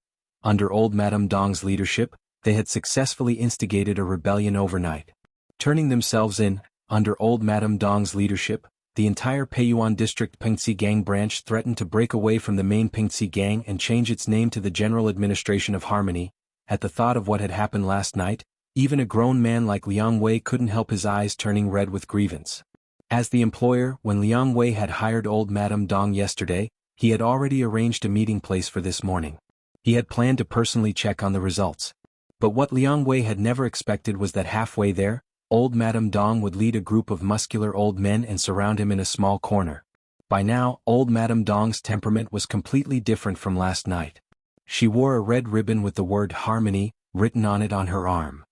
S1: Under old Madame Dong's leadership, they had successfully instigated a rebellion overnight. Turning themselves in, under old Madame Dong's leadership, the entire Peiyuan district Pengxi gang branch threatened to break away from the main Pengxi gang and change its name to the General Administration of Harmony. At the thought of what had happened last night, even a grown man like Liang Wei couldn't help his eyes turning red with grievance. As the employer, when Liang Wei had hired old Madame Dong yesterday, he had already arranged a meeting place for this morning. He had planned to personally check on the results. But what Liang Wei had never expected was that halfway there, old Madame Dong would lead a group of muscular old men and surround him in a small corner. By now, old Madame Dong's temperament was completely different from last night. She wore a red ribbon with the word harmony written on it on her arm.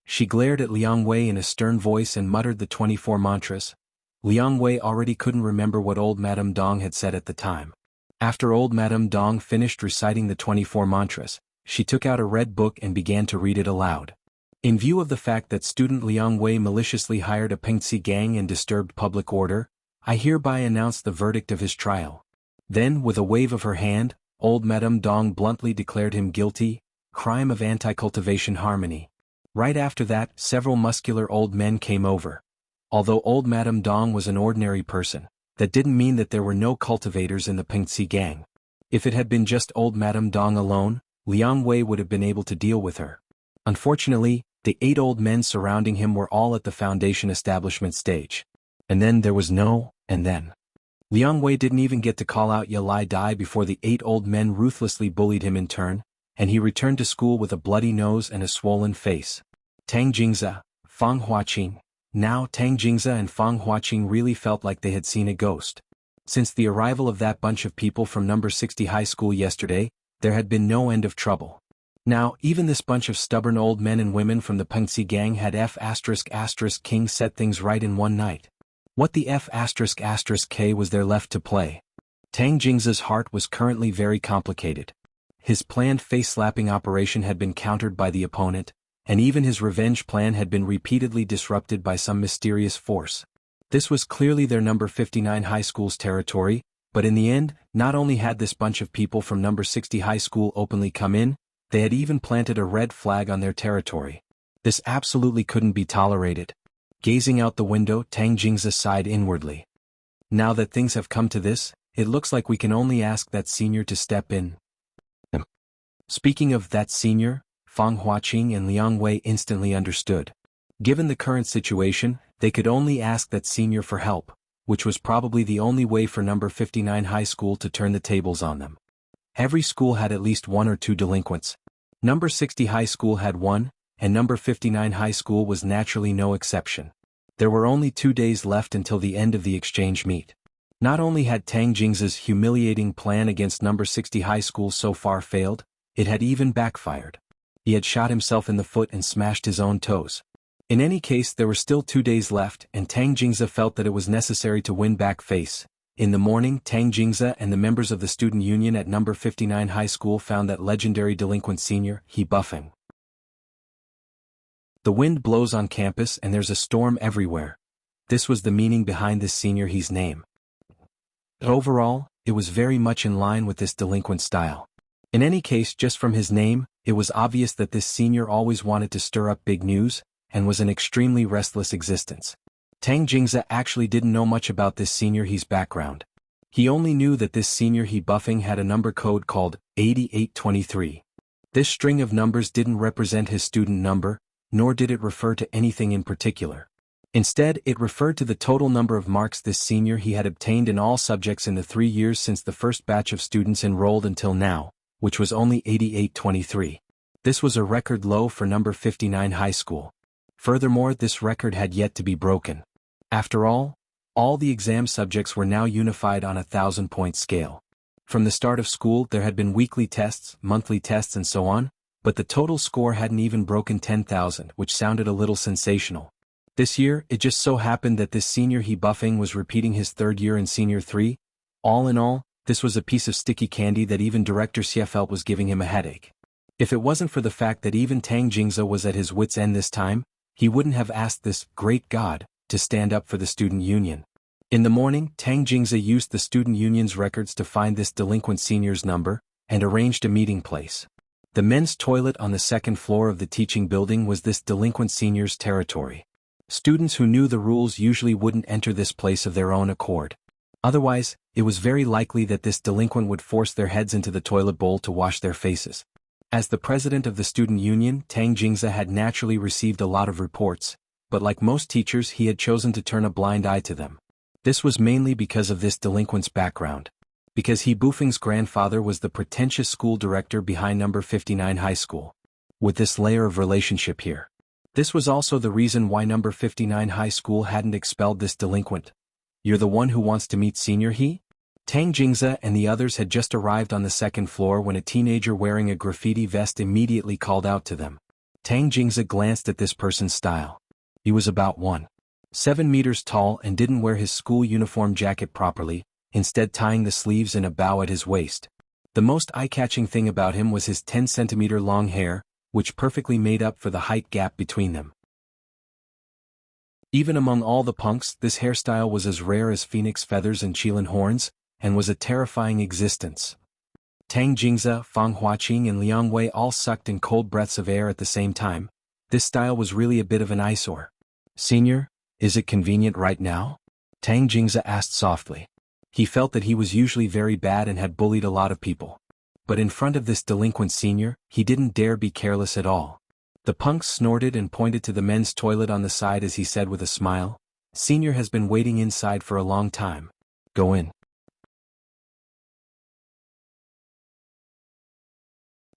S1: She glared at Liang Wei in a stern voice and muttered the 24 mantras. Liang Wei already couldn't remember what old Madame Dong had said at the time. After old Madame Dong finished reciting the 24 mantras, she took out a red book and began to read it aloud. In view of the fact that student Liang Wei maliciously hired a Pengxi gang and disturbed public order, I hereby announce the verdict of his trial. Then, with a wave of her hand, old Madame Dong bluntly declared him guilty, crime of anti-cultivation harmony. Right after that, several muscular old men came over. Although old Madame Dong was an ordinary person, that didn't mean that there were no cultivators in the Pengxi gang. If it had been just old Madame Dong alone, Liang Wei would have been able to deal with her. Unfortunately, the 8 old men surrounding him were all at the foundation establishment stage. And then there was and then. Liang Wei didn't even get to call out "Ya Lai Dai" before the 8 old men ruthlessly bullied him in turn, and he returned to school with a bloody nose and a swollen face. Tang Jingze, Fang Huaqing. Now Tang Jingze and Fang Huaqing really felt like they had seen a ghost. Since the arrival of that bunch of people from number 60 high school yesterday, there had been no end of trouble. Now, even this bunch of stubborn old men and women from the Pengxi gang had King set things right in one night. What the K was there left to play? Tang Jingze's heart was currently very complicated. His planned face-slapping operation had been countered by the opponent, and even his revenge plan had been repeatedly disrupted by some mysterious force. This was clearly their number 59 high school's territory, but in the end, not only had this bunch of people from number 60 high school openly come in, they had even planted a red flag on their territory. This absolutely couldn't be tolerated. Gazing out the window, Tang Jingze sighed inwardly. Now that things have come to this, it looks like we can only ask that senior to step in. Speaking of that senior, Fang Huaqing and Liang Wei instantly understood. Given the current situation, they could only ask that senior for help, which was probably the only way for number 59 high school to turn the tables on them. Every school had at least one or two delinquents. Number 60 high school had one, and number 59 high school was naturally no exception. There were only 2 days left until the end of the exchange meet. Not only had Tang Jingze's humiliating plan against number 60 high school so far failed, it had even backfired. He had shot himself in the foot and smashed his own toes. In any case, there were still 2 days left, and Tang Jingze felt that it was necessary to win back face. In the morning, Tang Jingze and the members of the student union at number 59 high school found that legendary delinquent senior, He Buffing. The wind blows on campus and there's a storm everywhere. This was the meaning behind this senior He's name. Overall, it was very much in line with this delinquent style. In any case, just from his name, it was obvious that this senior always wanted to stir up big news, and was an extremely restless existence. Tang Jingze actually didn't know much about this senior He's background. He only knew that this senior He Buffing had a number code called 8823. This string of numbers didn't represent his student number, nor did it refer to anything in particular. Instead, it referred to the total number of marks this senior He had obtained in all subjects in the 3 years since the first batch of students enrolled until now, which was only 8823. This was a record low for number 59 high school. Furthermore, this record had yet to be broken. After all the exam subjects were now unified on a 1,000-point scale. From the start of school there had been weekly tests, monthly tests and so on, but the total score hadn't even broken 10,000, which sounded a little sensational. This year, it just so happened that this senior He Buffing was repeating his 3rd year in Senior 3. All in all, this was a piece of sticky candy that even Director Xie felt was giving him a headache. If it wasn't for the fact that even Tang Jingze was at his wits' end this time, he wouldn't have asked this great god to stand up for the student union. In the morning, Tang Jingze used the student union's records to find this delinquent senior's number, and arranged a meeting place. The men's toilet on the 2nd floor of the teaching building was this delinquent senior's territory. Students who knew the rules usually wouldn't enter this place of their own accord. Otherwise, it was very likely that this delinquent would force their heads into the toilet bowl to wash their faces. As the president of the student union, Tang Jingze had naturally received a lot of reports, but like most teachers he had chosen to turn a blind eye to them. This was mainly because of this delinquent's background. Because He Buffing's grandfather was the pretentious school director behind number 59 high school. With this layer of relationship here. This was also the reason why number 59 high school hadn't expelled this delinquent. "You're the one who wants to meet Senior He?" Tang Jingze and the others had just arrived on the 2nd floor when a teenager wearing a graffiti vest immediately called out to them. Tang Jingze glanced at this person's style. He was about 1.7 meters tall and didn't wear his school uniform jacket properly, instead tying the sleeves in a bow at his waist. The most eye-catching thing about him was his 10-centimeter long hair, which perfectly made up for the height gap between them. Even among all the punks, this hairstyle was as rare as phoenix feathers and Qilin horns, and was a terrifying existence. Tang Jingze, Fang Huaqing and Liang Wei all sucked in cold breaths of air at the same time. This style was really a bit of an eyesore. "Senior, is it convenient right now?" Tang Jingze asked softly. He felt that he was usually very bad and had bullied a lot of people. But in front of this delinquent senior, he didn't dare be careless at all. The punk snorted and pointed to the men's toilet on the side as he said with a smile, "Senior has been waiting inside for a long time. Go in."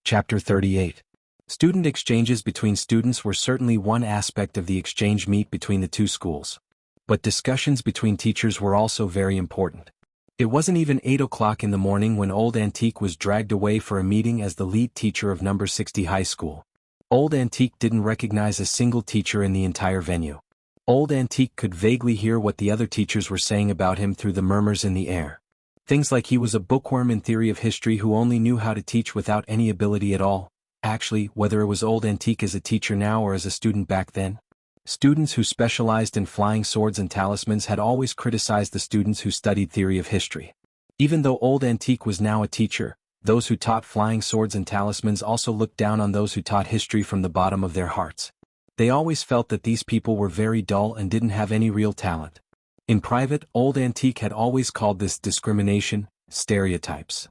S1: Chapter 38. Student exchanges between students were certainly one aspect of the exchange meet between the two schools. But discussions between teachers were also very important. It wasn't even 8 o'clock in the morning when Old Antique was dragged away for a meeting as the lead teacher of number 60 high school. Old Antique didn't recognize a single teacher in the entire venue. Old Antique could vaguely hear what the other teachers were saying about him through the murmurs in the air. Things like he was a bookworm in theory of history who only knew how to teach without any ability at all. Actually, whether it was Old Antique as a teacher now or as a student back then. Students who specialized in flying swords and talismans had always criticized the students who studied theory of history. Even though Old Antique was now a teacher, those who taught flying swords and talismans also looked down on those who taught history from the bottom of their hearts. They always felt that these people were very dull and didn't have any real talent. In private, Old Antique had always called this discrimination, stereotypes.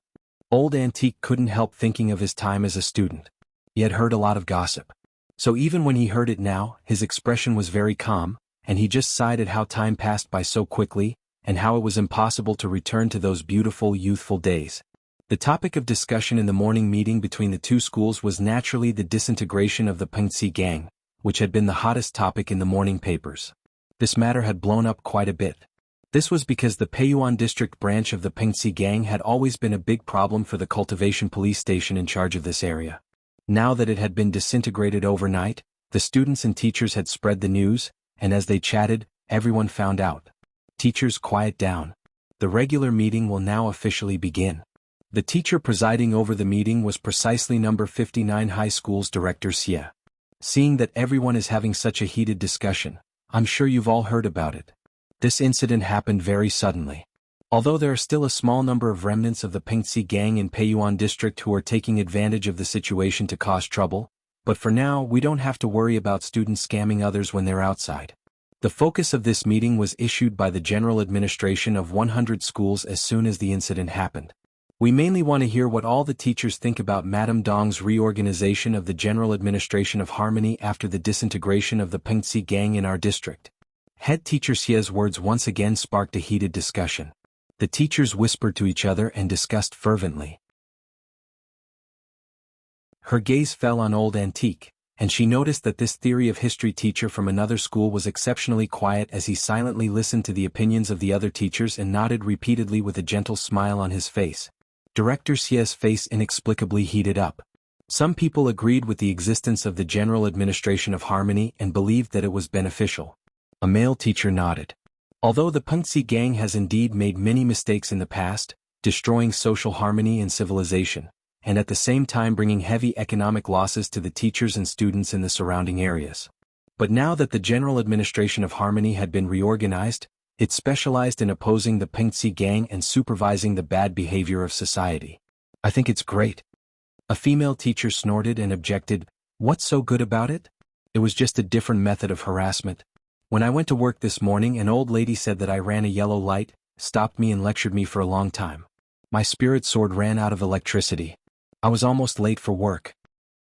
S1: Old Antique couldn't help thinking of his time as a student. He had heard a lot of gossip. So even when he heard it now, his expression was very calm, and he just sighed at how time passed by so quickly, and how it was impossible to return to those beautiful youthful days. The topic of discussion in the morning meeting between the two schools was naturally the disintegration of the Pengxi gang, which had been the hottest topic in the morning papers. This matter had blown up quite a bit. This was because the Peiyuan district branch of the Pengxi gang had always been a big problem for the Cultivation police station in charge of this area. Now that it had been disintegrated overnight, the students and teachers had spread the news, and as they chatted, everyone found out. Teachers, quiet down. The regular meeting will now officially begin. The teacher presiding over the meeting was precisely number 59 high school's director Xie. Seeing that everyone is having such a heated discussion, I'm sure you've all heard about it. This incident happened very suddenly. Although there are still a small number of remnants of the Pengxi gang in Peiyuan district who are taking advantage of the situation to cause trouble, but for now we don't have to worry about students scamming others when they're outside. The focus of this meeting was issued by the General Administration of 100 schools as soon as the incident happened. We mainly want to hear what all the teachers think about Madame Dong's reorganization of the General Administration of Harmony after the disintegration of the Pengxi gang in our district. Head teacher Xie's words once again sparked a heated discussion. The teachers whispered to each other and discussed fervently. Her gaze fell on Old Antique, and she noticed that this theory of history teacher from another school was exceptionally quiet as he silently listened to the opinions of the other teachers and nodded repeatedly with a gentle smile on his face. Director Xie's face inexplicably heated up. Some people agreed with the existence of the General Administration of Harmony and believed that it was beneficial. A male teacher nodded. Although the Pengxi gang has indeed made many mistakes in the past, destroying social harmony and civilization, and at the same time bringing heavy economic losses to the teachers and students in the surrounding areas. But now that the General Administration of Harmony had been reorganized, it specialized in opposing the Pengxi gang and supervising the bad behavior of society. I think it's great. A female teacher snorted and objected, "What's so good about it? It was just a different method of harassment. When I went to work this morning, an old lady said that I ran a yellow light, stopped me and lectured me for a long time. My spirit sword ran out of electricity. I was almost late for work."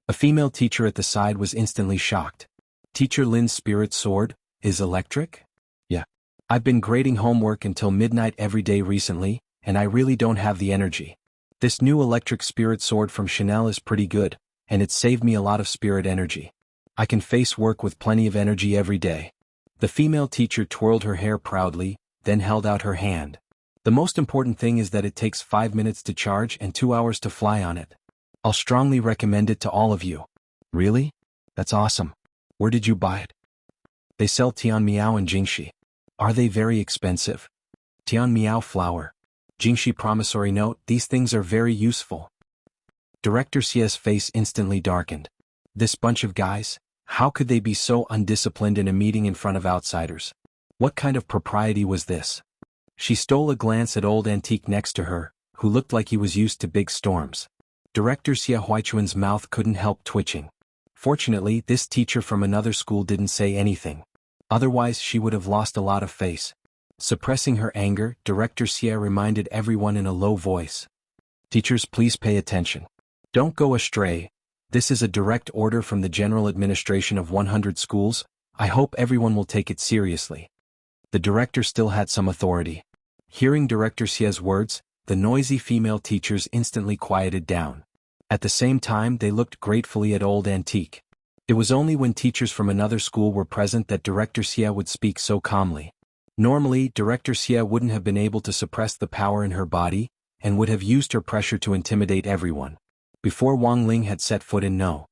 S1: A female teacher at the side was instantly shocked. Teacher Lin's spirit sword is electric? Yeah. I've been grading homework until midnight every day recently, and I really don't have the energy. This new electric spirit sword from Chanel is pretty good, and it's saved me a lot of spirit energy. I can face work with plenty of energy every day. The female teacher twirled her hair proudly, then held out her hand. The most important thing is that it takes 5 minutes to charge and 2 hours to fly on it. I'll strongly recommend it to all of you. Really? That's awesome. Where did you buy it? They sell Tian Miao and Jingxi. Are they very expensive? Tian Miao flower. Jingxi promissory note, these things are very useful. Director Xie's face instantly darkened. This bunch of guys? How could they be so undisciplined in a meeting in front of outsiders? What kind of propriety was this? She stole a glance at Old Antique next to her, who looked like he was used to big storms. Director Xie Huichuan's mouth couldn't help twitching. Fortunately, this teacher from another school didn't say anything. Otherwise, she would have lost a lot of face. Suppressing her anger, Director Xie reminded everyone in a low voice. Teachers, please pay attention. Don't go astray. This is a direct order from the General Administration of 100 schools. I hope everyone will take it seriously. The director still had some authority. Hearing Director Xie's words, the noisy female teachers instantly quieted down. At the same time, they looked gratefully at Old Antique. It was only when teachers from another school were present that Director Xie would speak so calmly. Normally, Director Xie wouldn't have been able to suppress the power in her body, and would have used her pressure to intimidate everyone. Before Wang Ling had set foot in No.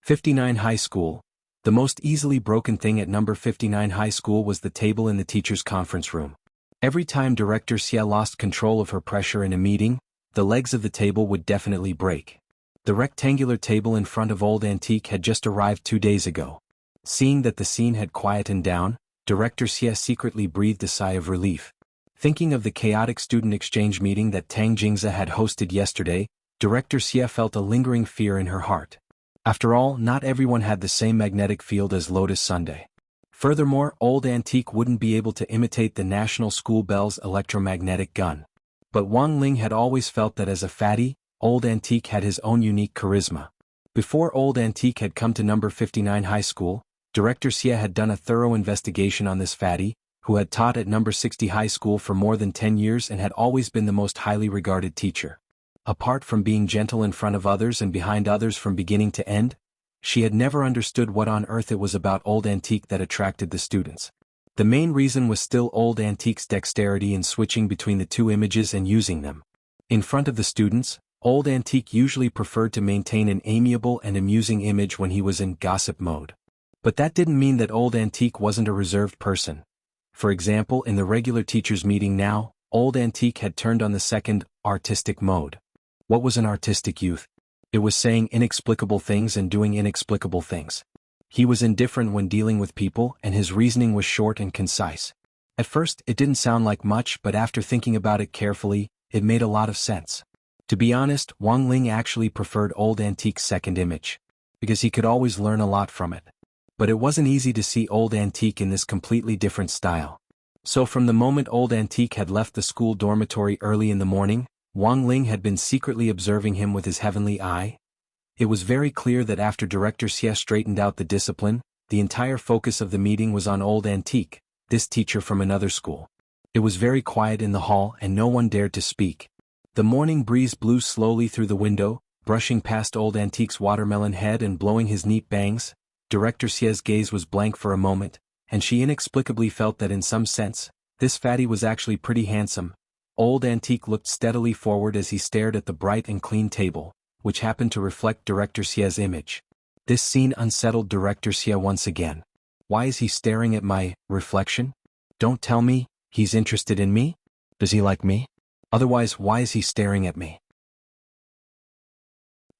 S1: 59 High School, the most easily broken thing at number 59 High School was the table in the teacher's conference room. Every time Director Xie lost control of her pressure in a meeting, the legs of the table would definitely break. The rectangular table in front of Old Antique had just arrived 2 days ago. Seeing that the scene had quietened down, Director Xie secretly breathed a sigh of relief. Thinking of the chaotic student exchange meeting that Tang Jingze had hosted yesterday, Director Xie felt a lingering fear in her heart. After all, not everyone had the same magnetic field as Lotus Sunday. Furthermore, Old Antique wouldn't be able to imitate the National School Bell's electromagnetic gun. But Wang Ling had always felt that as a fatty, Old Antique had his own unique charisma. Before Old Antique had come to number 59 high school, Director Xie had done a thorough investigation on this fatty, who had taught at number 60 high school for more than 10 years and had always been the most highly regarded teacher. Apart from being gentle in front of others and behind others from beginning to end, she had never understood what on earth it was about Old Antique that attracted the students. The main reason was still Old Antique's dexterity in switching between the two images and using them. In front of the students, Old Antique usually preferred to maintain an amiable and amusing image when he was in gossip mode. But that didn't mean that Old Antique wasn't a reserved person. For example, in the regular teachers' meeting now, Old Antique had turned on the second, artistic mode. What was an artistic youth? It was saying inexplicable things and doing inexplicable things. He was indifferent when dealing with people, and his reasoning was short and concise. At first, it didn't sound like much, but after thinking about it carefully, it made a lot of sense. To be honest, Wang Ling actually preferred Old Antique's second image, because he could always learn a lot from it. But it wasn't easy to see Old Antique in this completely different style. So from the moment Old Antique had left the school dormitory early in the morning, Wang Ling had been secretly observing him with his heavenly eye. It was very clear that after Director Xie straightened out the discipline, the entire focus of the meeting was on Old Antique, this teacher from another school. It was very quiet in the hall and no one dared to speak. The morning breeze blew slowly through the window, brushing past Old Antique's watermelon head and blowing his neat bangs. Director Xie's gaze was blank for a moment, and she inexplicably felt that in some sense, this fatty was actually pretty handsome. Old Antique looked steadily forward as he stared at the bright and clean table, which happened to reflect Director Xie's image. This scene unsettled Director Xie once again. Why is he staring at my reflection? Don't tell me, he's interested in me? Does he like me? Otherwise, why is he staring at me?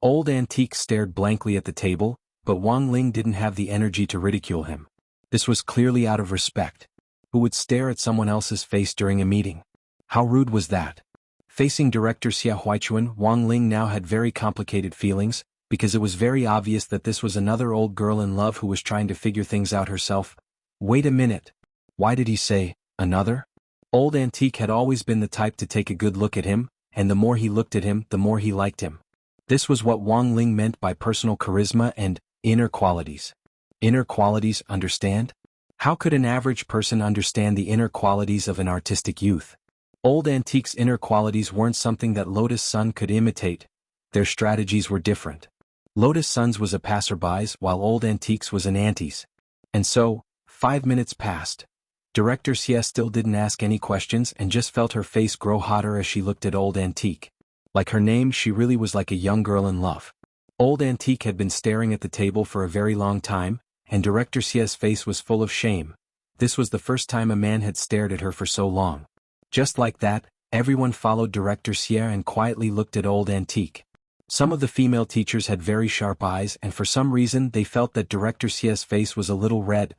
S1: Old Antique stared blankly at the table, but Wang Ling didn't have the energy to ridicule him. This was clearly out of respect. Who would stare at someone else's face during a meeting? How rude was that? Facing Director Xie Huaichuan, Wang Ling now had very complicated feelings, because it was very obvious that this was another old girl in love who was trying to figure things out herself. Wait a minute. Why did he say, another? Old Antique had always been the type to take a good look at him, and the more he looked at him, the more he liked him. This was what Wang Ling meant by personal charisma and inner qualities. Inner qualities, understand? How could an average person understand the inner qualities of an artistic youth? Old Antique's inner qualities weren't something that Lotus Sun could imitate. Their strategies were different. Lotus Sun's was a passerby's while Old Antique's was an auntie's. And so, 5 minutes passed. Director Xie still didn't ask any questions and just felt her face grow hotter as she looked at Old Antique. Like her name, she really was like a young girl in love. Old Antique had been staring at the table for a very long time, and Director Xie's face was full of shame. This was the first time a man had stared at her for so long. Just like that, everyone followed Director Xie and quietly looked at Old Antique. Some of the female teachers had very sharp eyes and for some reason they felt that Director Xie's face was a little red.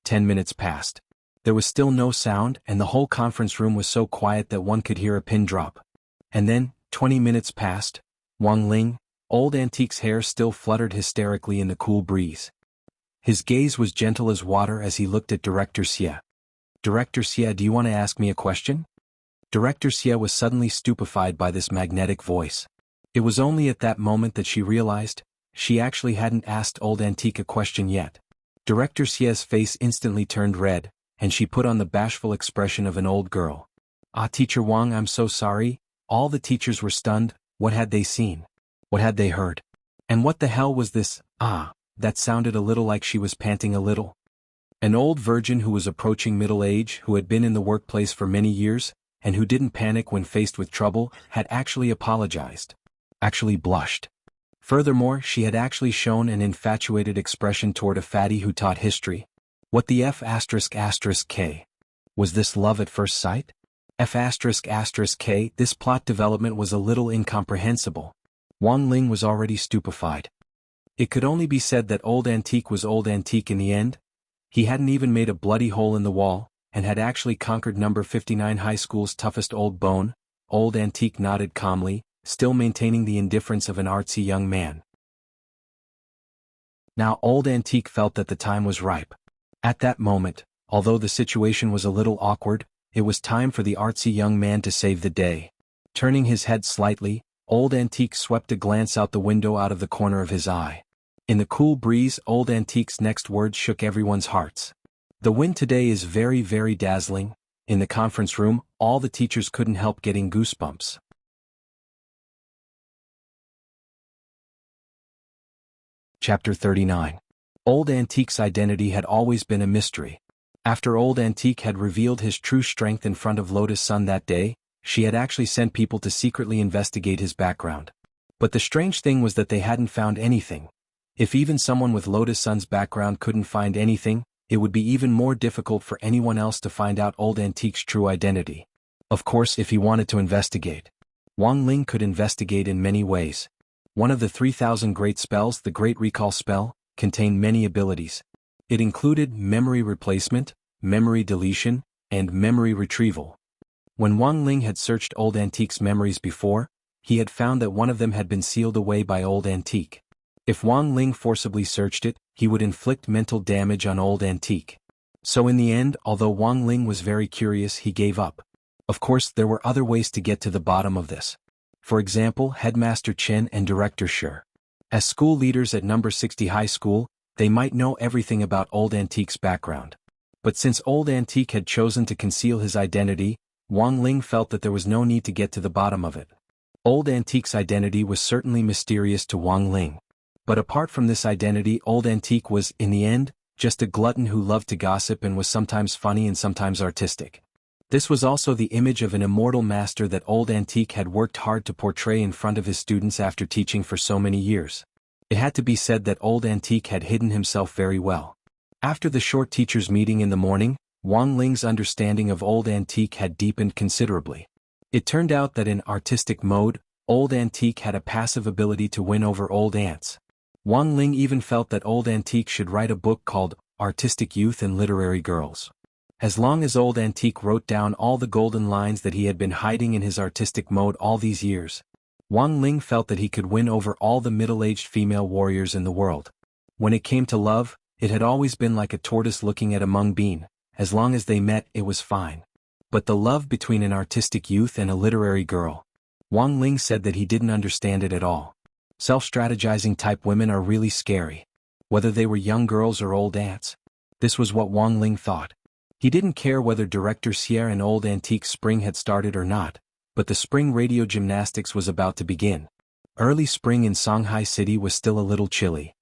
S1: 10 minutes passed. There was still no sound and the whole conference room was so quiet that one could hear a pin drop. And then, 20 minutes passed. Wang Ling, Old Antique's hair still fluttered hysterically in the cool breeze. His gaze was gentle as water as he looked at Director Xie. Director Xie, do you want to ask me a question? Director Xie was suddenly stupefied by this magnetic voice. It was only at that moment that she realized, she actually hadn't asked Old Antique a question yet. Director Xie's face instantly turned red, and she put on the bashful expression of an old girl. Ah, Teacher Wang, I'm so sorry. All the teachers were stunned. What had they seen? What had they heard? And what the hell was this? That sounded a little like she was panting a little. An old virgin who was approaching middle age, who had been in the workplace for many years, and who didn't panic when faced with trouble, had actually apologized. Actually blushed. Furthermore, she had actually shown an infatuated expression toward a fatty who taught history. What the F***K? Was this love at first sight? F***K, this plot development was a little incomprehensible. Wang Ling was already stupefied. It could only be said that Old Antique was Old Antique in the end. He hadn't even made a bloody hole in the wall, and had actually conquered number 59 high school's toughest old bone. Old Antique nodded calmly, still maintaining the indifference of an artsy young man. Now Old Antique felt that the time was ripe. At that moment, although the situation was a little awkward, it was time for the artsy young man to save the day. Turning his head slightly, Old Antique swept a glance out the window out of the corner of his eye. In the cool breeze, Old Antique's next words shook everyone's hearts. The wind today is very, very dazzling. In the conference room, all the teachers couldn't help getting goosebumps. Chapter 39. Old Antique's identity had always been a mystery. After Old Antique had revealed his true strength in front of Lotus Sun that day, she had actually sent people to secretly investigate his background. But the strange thing was that they hadn't found anything. If even someone with Lotus Sun's background couldn't find anything, it would be even more difficult for anyone else to find out Old Antique's true identity. Of course, if he wanted to investigate. Wang Ling could investigate in many ways. One of the 3,000 great spells, the Great Recall spell, contained many abilities. It included memory replacement, memory deletion, and memory retrieval. When Wang Ling had searched Old Antique's memories before, he had found that one of them had been sealed away by Old Antique. If Wang Ling forcibly searched it, he would inflict mental damage on Old Antique. So in the end, although Wang Ling was very curious, he gave up. Of course, there were other ways to get to the bottom of this. For example, Headmaster Chen and Director Shi. As school leaders at number 60 high school, they might know everything about Old Antique's background. But since Old Antique had chosen to conceal his identity, Wang Ling felt that there was no need to get to the bottom of it. Old Antique's identity was certainly mysterious to Wang Ling. But apart from this identity, Old Antique was, in the end, just a glutton who loved to gossip and was sometimes funny and sometimes artistic. This was also the image of an immortal master that Old Antique had worked hard to portray in front of his students after teaching for so many years. It had to be said that Old Antique had hidden himself very well. After the short teachers' meeting in the morning, Wang Ling's understanding of Old Antique had deepened considerably. It turned out that in artistic mode, Old Antique had a passive ability to win over old ants. Wang Ling even felt that Old Antique should write a book called Artistic Youth and Literary Girls. As long as Old Antique wrote down all the golden lines that he had been hiding in his artistic mode all these years, Wang Ling felt that he could win over all the middle-aged female warriors in the world. When it came to love, it had always been like a tortoise looking at a mung bean. As long as they met, it was fine. But the love between an artistic youth and a literary girl, Wang Ling said that he didn't understand it at all. Self-strategizing type women are really scary. Whether they were young girls or old ants. This was what Wang Ling thought. He didn't care whether Director Sierra and Old Antique's spring had started or not, but the spring radio gymnastics was about to begin. Early spring in Shanghai City was still a little chilly.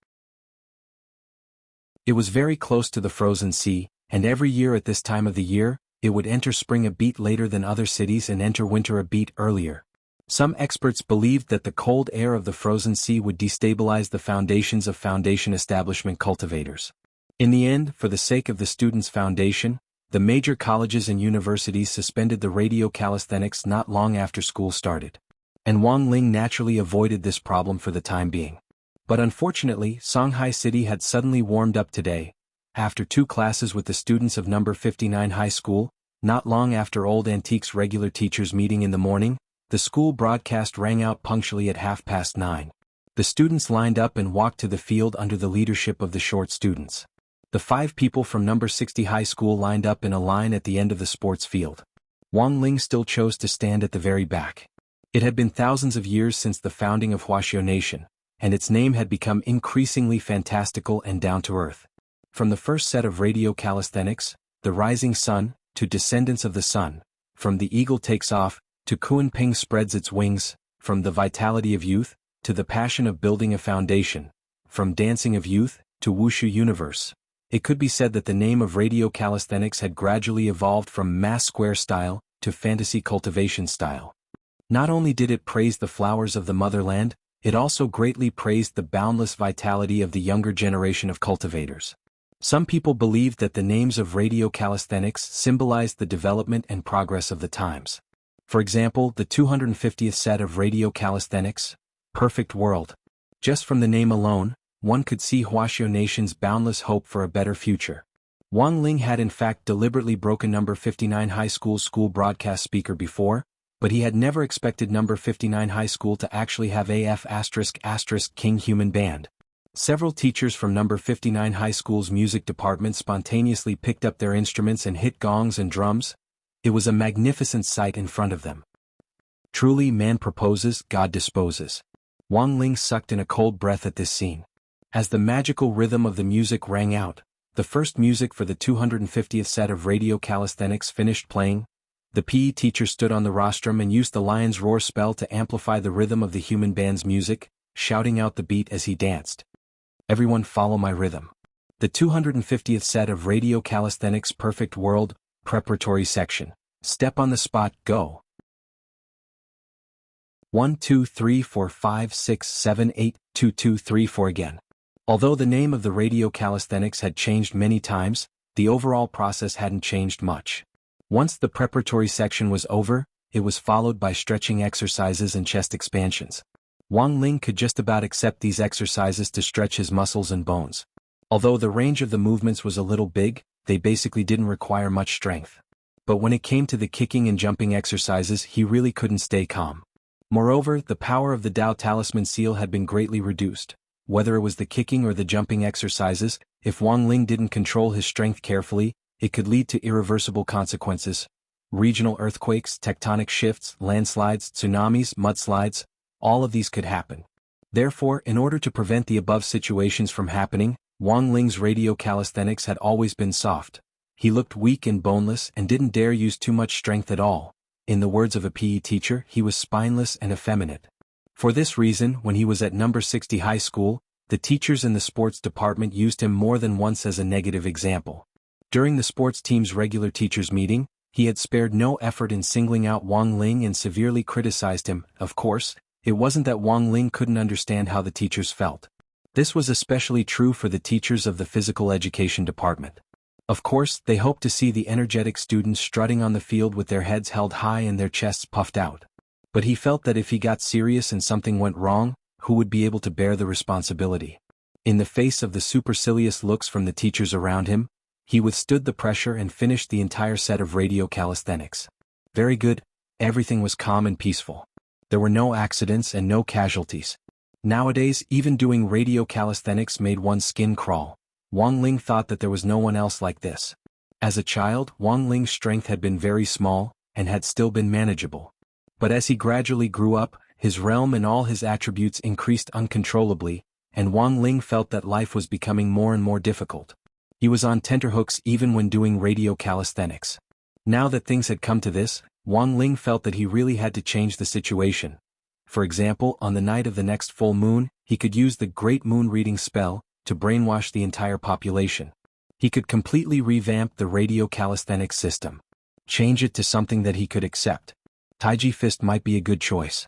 S1: It was very close to the frozen sea, and every year at this time of the year, it would enter spring a beat later than other cities and enter winter a beat earlier. Some experts believed that the cold air of the frozen sea would destabilize the foundations of foundation establishment cultivators. In the end, for the sake of the students' foundation, the major colleges and universities suspended the radio calisthenics not long after school started. And Wang Ling naturally avoided this problem for the time being. But unfortunately, Shanghai City had suddenly warmed up today. After 2 classes with the students of number 59 high school, not long after Old Antique's regular teachers' meeting in the morning, the school broadcast rang out punctually at 9:30. The students lined up and walked to the field under the leadership of the short students. The 5 people from number 60 high school lined up in a line at the end of the sports field. Wang Ling still chose to stand at the very back. It had been thousands of years since the founding of Wuxia Nation, and its name had become increasingly fantastical and down-to-earth. From the first set of radio calisthenics, the rising sun, to descendants of the sun, from the eagle takes off, to Kunping spreads its wings, from the vitality of youth, to the passion of building a foundation, from dancing of youth, to Wuxia universe. It could be said that the name of radio calisthenics had gradually evolved from mass square style, to fantasy cultivation style. Not only did it praise the flowers of the motherland, it also greatly praised the boundless vitality of the younger generation of cultivators. Some people believed that the names of radio calisthenics symbolized the development and progress of the times. For example, the 250th set of radio calisthenics, Perfect World. Just from the name alone, one could see Wuxia Nation's boundless hope for a better future. Wang Ling had in fact deliberately broken number 59 high school's school broadcast speaker before, but he had never expected number 59 high school to actually have AF*** King Human Band. Several teachers from number 59 high school's music department spontaneously picked up their instruments and hit gongs and drums. It was a magnificent sight in front of them. Truly, man proposes, God disposes. Wang Ling sucked in a cold breath at this scene. As the magical rhythm of the music rang out, the first music for the 250th set of radio calisthenics finished playing. The PE teacher stood on the rostrum and used the lion's roar spell to amplify the rhythm of the human band's music, shouting out the beat as he danced. Everyone follow my rhythm. The 250th set of radio calisthenics perfect world, preparatory section. Step on the spot, go. 1 2 3 4 5 6 7 8 2 2 3 4 again. Although the name of the radio calisthenics had changed many times, the overall process hadn't changed much. Once the preparatory section was over, it was followed by stretching exercises and chest expansions. Wang Ling could just about accept these exercises to stretch his muscles and bones. Although the range of the movements was a little big, they basically didn't require much strength. But when it came to the kicking and jumping exercises, he really couldn't stay calm. Moreover, the power of the Dao Talisman seal had been greatly reduced. Whether it was the kicking or the jumping exercises, if Wang Ling didn't control his strength carefully, it could lead to irreversible consequences. Regional earthquakes, tectonic shifts, landslides, tsunamis, mudslides, all of these could happen. Therefore, in order to prevent the above situations from happening, Wang Ling's radio calisthenics had always been soft. He looked weak and boneless and didn't dare use too much strength at all. In the words of a PE teacher, he was spineless and effeminate. For this reason, when he was at number 60 high school, the teachers in the sports department used him more than once as a negative example. During the sports team's regular teachers' meeting, he had spared no effort in singling out Wang Ling and severely criticized him. Of course, it wasn't that Wang Ling couldn't understand how the teachers felt. This was especially true for the teachers of the physical education department. Of course, they hoped to see the energetic students strutting on the field with their heads held high and their chests puffed out. But he felt that if he got serious and something went wrong, who would be able to bear the responsibility? In the face of the supercilious looks from the teachers around him, he withstood the pressure and finished the entire set of radio calisthenics. Very good, everything was calm and peaceful. There were no accidents and no casualties. Nowadays, even doing radio calisthenics made one's skin crawl. Wang Ling thought that there was no one else like this. As a child, Wang Ling's strength had been very small, and had still been manageable. But as he gradually grew up, his realm and all his attributes increased uncontrollably, and Wang Ling felt that life was becoming more and more difficult. He was on tenterhooks even when doing radio calisthenics. Now that things had come to this, Wang Ling felt that he really had to change the situation. For example, on the night of the next full moon, he could use the Great Moon Reading spell to brainwash the entire population. He could completely revamp the radio calisthenics system. Change it to something that he could accept. Taiji Fist might be a good choice.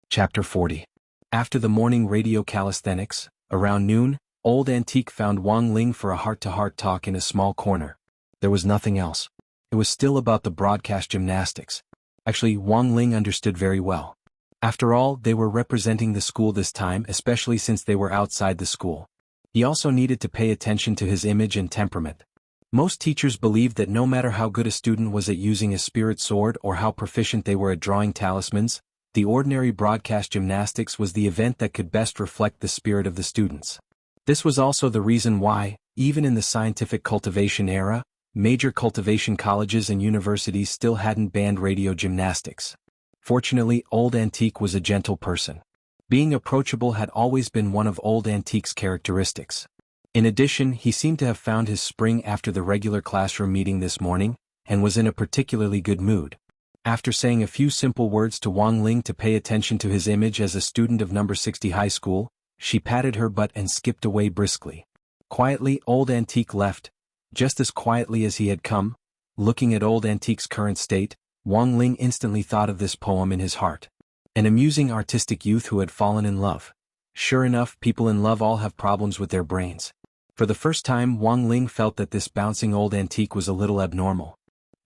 S1: Chapter 40. After the morning radio calisthenics, around noon, Old Antique found Wang Ling for a heart-to-heart talk in a small corner. There was nothing else. It was still about the broadcast gymnastics. Actually, Wang Ling understood very well. After all, they were representing the school this time, especially since they were outside the school. He also needed to pay attention to his image and temperament. Most teachers believed that no matter how good a student was at using a spirit sword or how proficient they were at drawing talismans, the ordinary broadcast gymnastics was the event that could best reflect the spirit of the students. This was also the reason why, even in the scientific cultivation era, major cultivation colleges and universities still hadn't banned radio gymnastics. Fortunately, Old Antique was a gentle person. Being approachable had always been one of Old Antique's characteristics. In addition, he seemed to have found his spring after the regular classroom meeting this morning, and was in a particularly good mood. After saying a few simple words to Wang Ling to pay attention to his image as a student of number 60 high school, she patted her butt and skipped away briskly. Quietly, Old Antique left, just as quietly as he had come. Looking at Old Antique's current state, Wang Ling instantly thought of this poem in his heart. An amusing artistic youth who had fallen in love. Sure enough, people in love all have problems with their brains. For the first time, Wang Ling felt that this bouncing Old Antique was a little abnormal.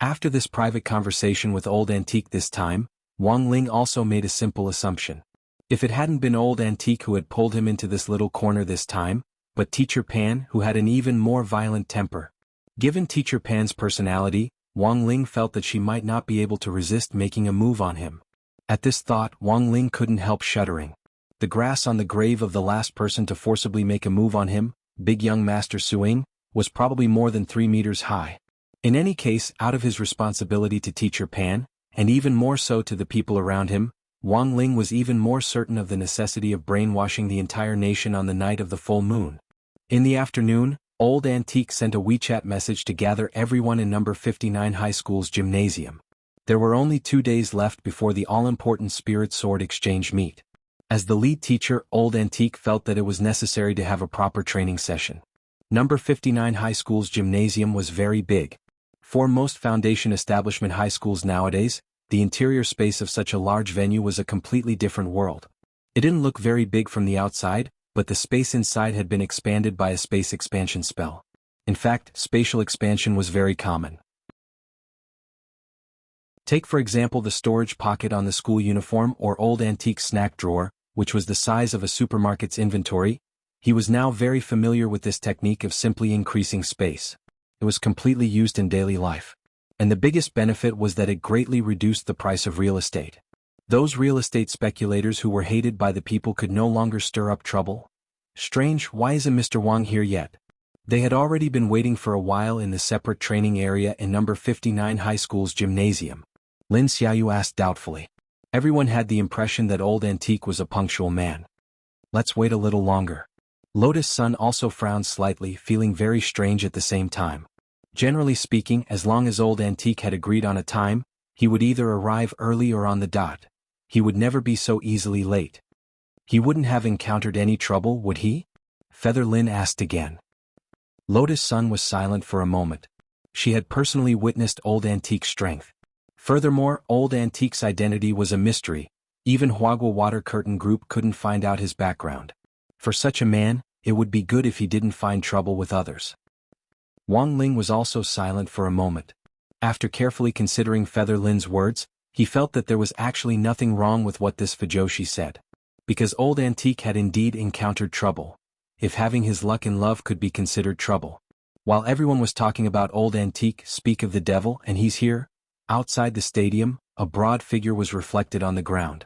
S1: After this private conversation with Old Antique this time, Wang Ling also made a simple assumption. If it hadn't been Old Antique who had pulled him into this little corner this time, but Teacher Pan, who had an even more violent temper. Given Teacher Pan's personality, Wang Ling felt that she might not be able to resist making a move on him. At this thought, Wang Ling couldn't help shuddering. The grass on the grave of the last person to forcibly make a move on him, big young Master Suing, was probably more than 3 meters high. In any case, out of his responsibility to Teacher Pan, and even more so to the people around him, Wang Ling was even more certain of the necessity of brainwashing the entire nation on the night of the full moon. In the afternoon, Old Antique sent a WeChat message to gather everyone in number 59 high school's gymnasium. There were only 2 days left before the all-important Spirit Sword Exchange meet. As the lead teacher, Old Antique felt that it was necessary to have a proper training session. Number 59 high school's gymnasium was very big. For most foundation establishment high schools nowadays, the interior space of such a large venue was a completely different world. It didn't look very big from the outside, but the space inside had been expanded by a space expansion spell. In fact, spatial expansion was very common. Take for example the storage pocket on the school uniform or Old Antique's snack drawer, which was the size of a supermarket's inventory. He was now very familiar with this technique of simply increasing space. It was completely used in daily life. And the biggest benefit was that it greatly reduced the price of real estate. Those real estate speculators who were hated by the people could no longer stir up trouble. Strange, why isn't Mr. Wang here yet? They had already been waiting for a while in the separate training area in number 59 high school's gymnasium. Lin Xiaoyu asked doubtfully. Everyone had the impression that Old Antique was a punctual man. Let's wait a little longer. Lotus Sun also frowned slightly, feeling very strange at the same time. Generally speaking, as long as Old Antique had agreed on a time, he would either arrive early or on the dot. He would never be so easily late. He wouldn't have encountered any trouble, would he? Feather Lin asked again. Lotus Sun was silent for a moment. She had personally witnessed Old Antique's strength. Furthermore, Old Antique's identity was a mystery. Even Huagua Water Curtain Group couldn't find out his background. For such a man, it would be good if he didn't find trouble with others. Wang Ling was also silent for a moment. After carefully considering Feather Lin's words, he felt that there was actually nothing wrong with what this Fujoshi said. Because Old Antique had indeed encountered trouble. If having his luck in love could be considered trouble. While everyone was talking about Old Antique, speak of the devil, and he's here. Outside the stadium, a broad figure was reflected on the ground.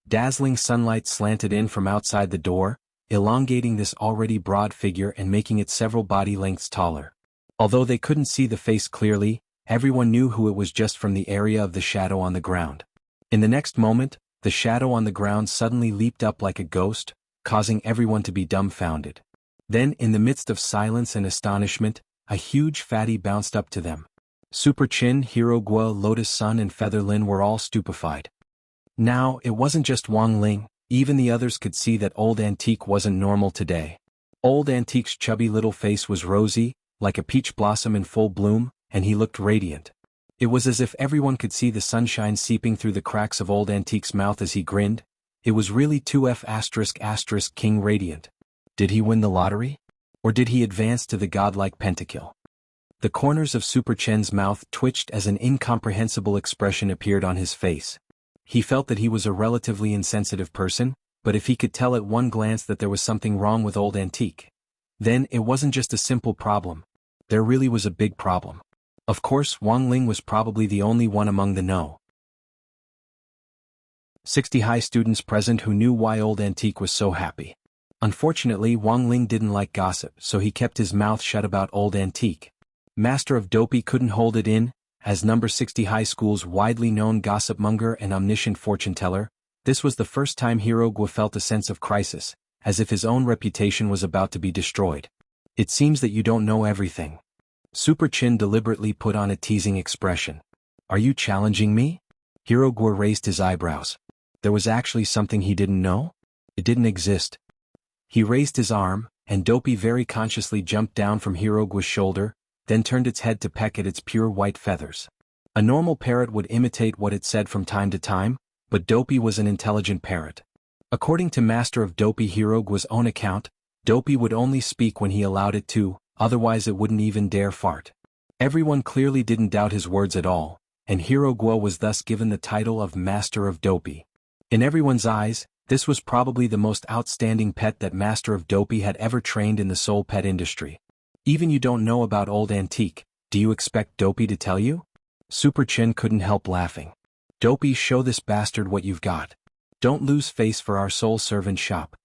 S1: Dazzling sunlight slanted in from outside the door, elongating this already broad figure and making it several body lengths taller. Although they couldn't see the face clearly, everyone knew who it was just from the area of the shadow on the ground. In the next moment, the shadow on the ground suddenly leaped up like a ghost, causing everyone to be dumbfounded. Then, in the midst of silence and astonishment, a huge fatty bounced up to them. Super Chin, Hero Guo, Lotus Sun and Feather Lin were all stupefied. Now, it wasn't just Wang Ling, even the others could see that Old Antique wasn't normal today. Old Antique's chubby little face was rosy, like a peach blossom in full bloom, and he looked radiant. It was as if everyone could see the sunshine seeping through the cracks of Old Antique's mouth as he grinned. It was really 2F*** King Radiant. Did he win the lottery? Or did he advance to the godlike pentakill? The corners of Super Chen's mouth twitched as an incomprehensible expression appeared on his face. He felt that he was a relatively insensitive person, but if he could tell at one glance that there was something wrong with Old Antique, then it wasn't just a simple problem. There really was a big problem. Of course, Wang Ling was probably the only one among the no. 60 high students present who knew why Old Antique was so happy. Unfortunately, Wang Ling didn't like gossip, so he kept his mouth shut about Old Antique. Master of Dopey couldn't hold it in. As number 60 high school's widely known gossip-monger and omniscient fortune-teller, this was the first time Hero Guo felt a sense of crisis, as if his own reputation was about to be destroyed. It seems that you don't know everything. Super Chin deliberately put on a teasing expression. Are you challenging me? Hero Guo raised his eyebrows. There was actually something he didn't know? It didn't exist. He raised his arm, and Dopey very consciously jumped down from Hero Guo's shoulder, then turned its head to peck at its pure white feathers. A normal parrot would imitate what it said from time to time, but Dopey was an intelligent parrot. According to Master of Dopey Hero Guo's own account, Dopey would only speak when he allowed it to, otherwise it wouldn't even dare fart. Everyone clearly didn't doubt his words at all, and Hero Guo was thus given the title of Master of Dopey. In everyone's eyes, this was probably the most outstanding pet that Master of Dopey had ever trained in the soul pet industry. Even you don't know about Old Antique, do you expect Dopey to tell you? Super Chin couldn't help laughing. Dopey, show this bastard what you've got. Don't lose face for our soul servant shop.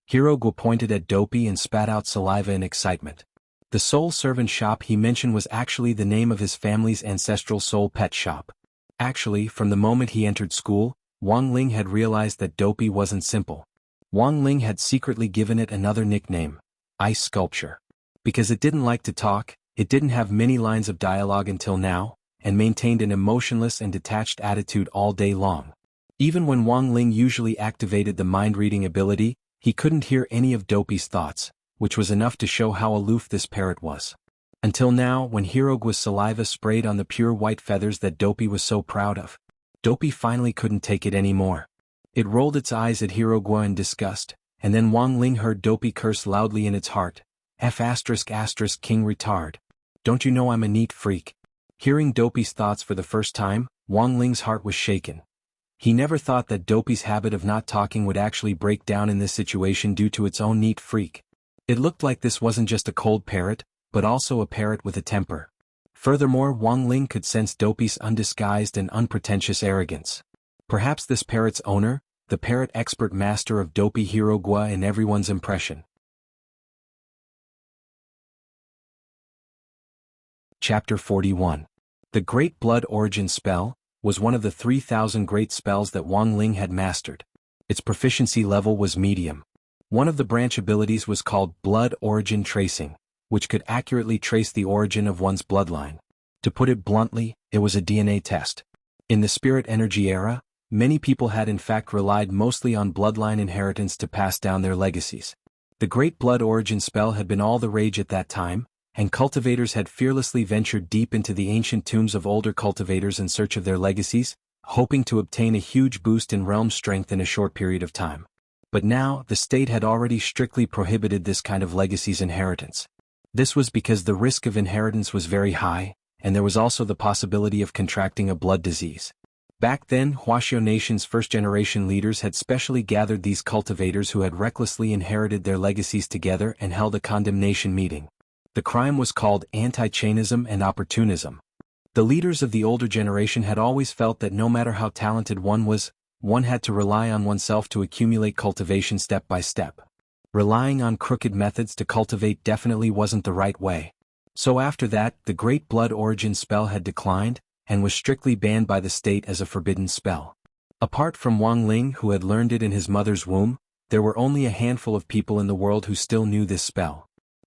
S1: Hirogwa pointed at Dopey and spat out saliva in excitement. The soul servant shop he mentioned was actually the name of his family's ancestral soul pet shop. Actually, from the moment he entered school, Wang Ling had realized that Dopey wasn't simple. Wang Ling had secretly given it another nickname, Ice Sculpture. Because it didn't like to talk, it didn't have many lines of dialogue until now, and maintained an emotionless and detached attitude all day long. Even when Wang Ling usually activated the mind-reading ability, he couldn't hear any of Dopey's thoughts, which was enough to show how aloof this parrot was. Until now, when Hirogwa's saliva sprayed on the pure white feathers that Dopey was so proud of, Dopey finally couldn't take it anymore. It rolled its eyes at Hirogwa in disgust, and then Wang Ling heard Dopey curse loudly in its heart, F*** king retard. Don't you know I'm a neat freak? Hearing Dopey's thoughts for the first time, Wang Ling's heart was shaken. He never thought that Dopey's habit of not talking would actually break down in this situation due to its own neat freak. It looked like this wasn't just a cold parrot, but also a parrot with a temper. Furthermore, Wang Ling could sense Dopey's undisguised and unpretentious arrogance. Perhaps this parrot's owner, the parrot expert master of Dopey Hirogwa in everyone's impression. Chapter 41. The Great Blood Origin Spell was one of the 3,000 great spells that Wang Ling had mastered. Its proficiency level was medium. One of the branch abilities was called Blood Origin Tracing, which could accurately trace the origin of one's bloodline. To put it bluntly, it was a DNA test. In the spirit energy era, many people had in fact relied mostly on bloodline inheritance to pass down their legacies. The Great Blood Origin spell had been all the rage at that time, and cultivators had fearlessly ventured deep into the ancient tombs of older cultivators in search of their legacies, hoping to obtain a huge boost in realm strength in a short period of time. But now, the state had already strictly prohibited this kind of legacies inheritance. This was because the risk of inheritance was very high, and there was also the possibility of contracting a blood disease. Back then, Wuxia nation's first-generation leaders had specially gathered these cultivators who had recklessly inherited their legacies together and held a condemnation meeting. The crime was called anti-chainism and opportunism. The leaders of the older generation had always felt that no matter how talented one was, one had to rely on oneself to accumulate cultivation step by step. Relying on crooked methods to cultivate definitely wasn't the right way. So after that, the Great Blood Origin spell had declined, and was strictly banned by the state as a forbidden spell. Apart from Wang Ling, who had learned it in his mother's womb, there were only a handful of people in the world who still knew this spell.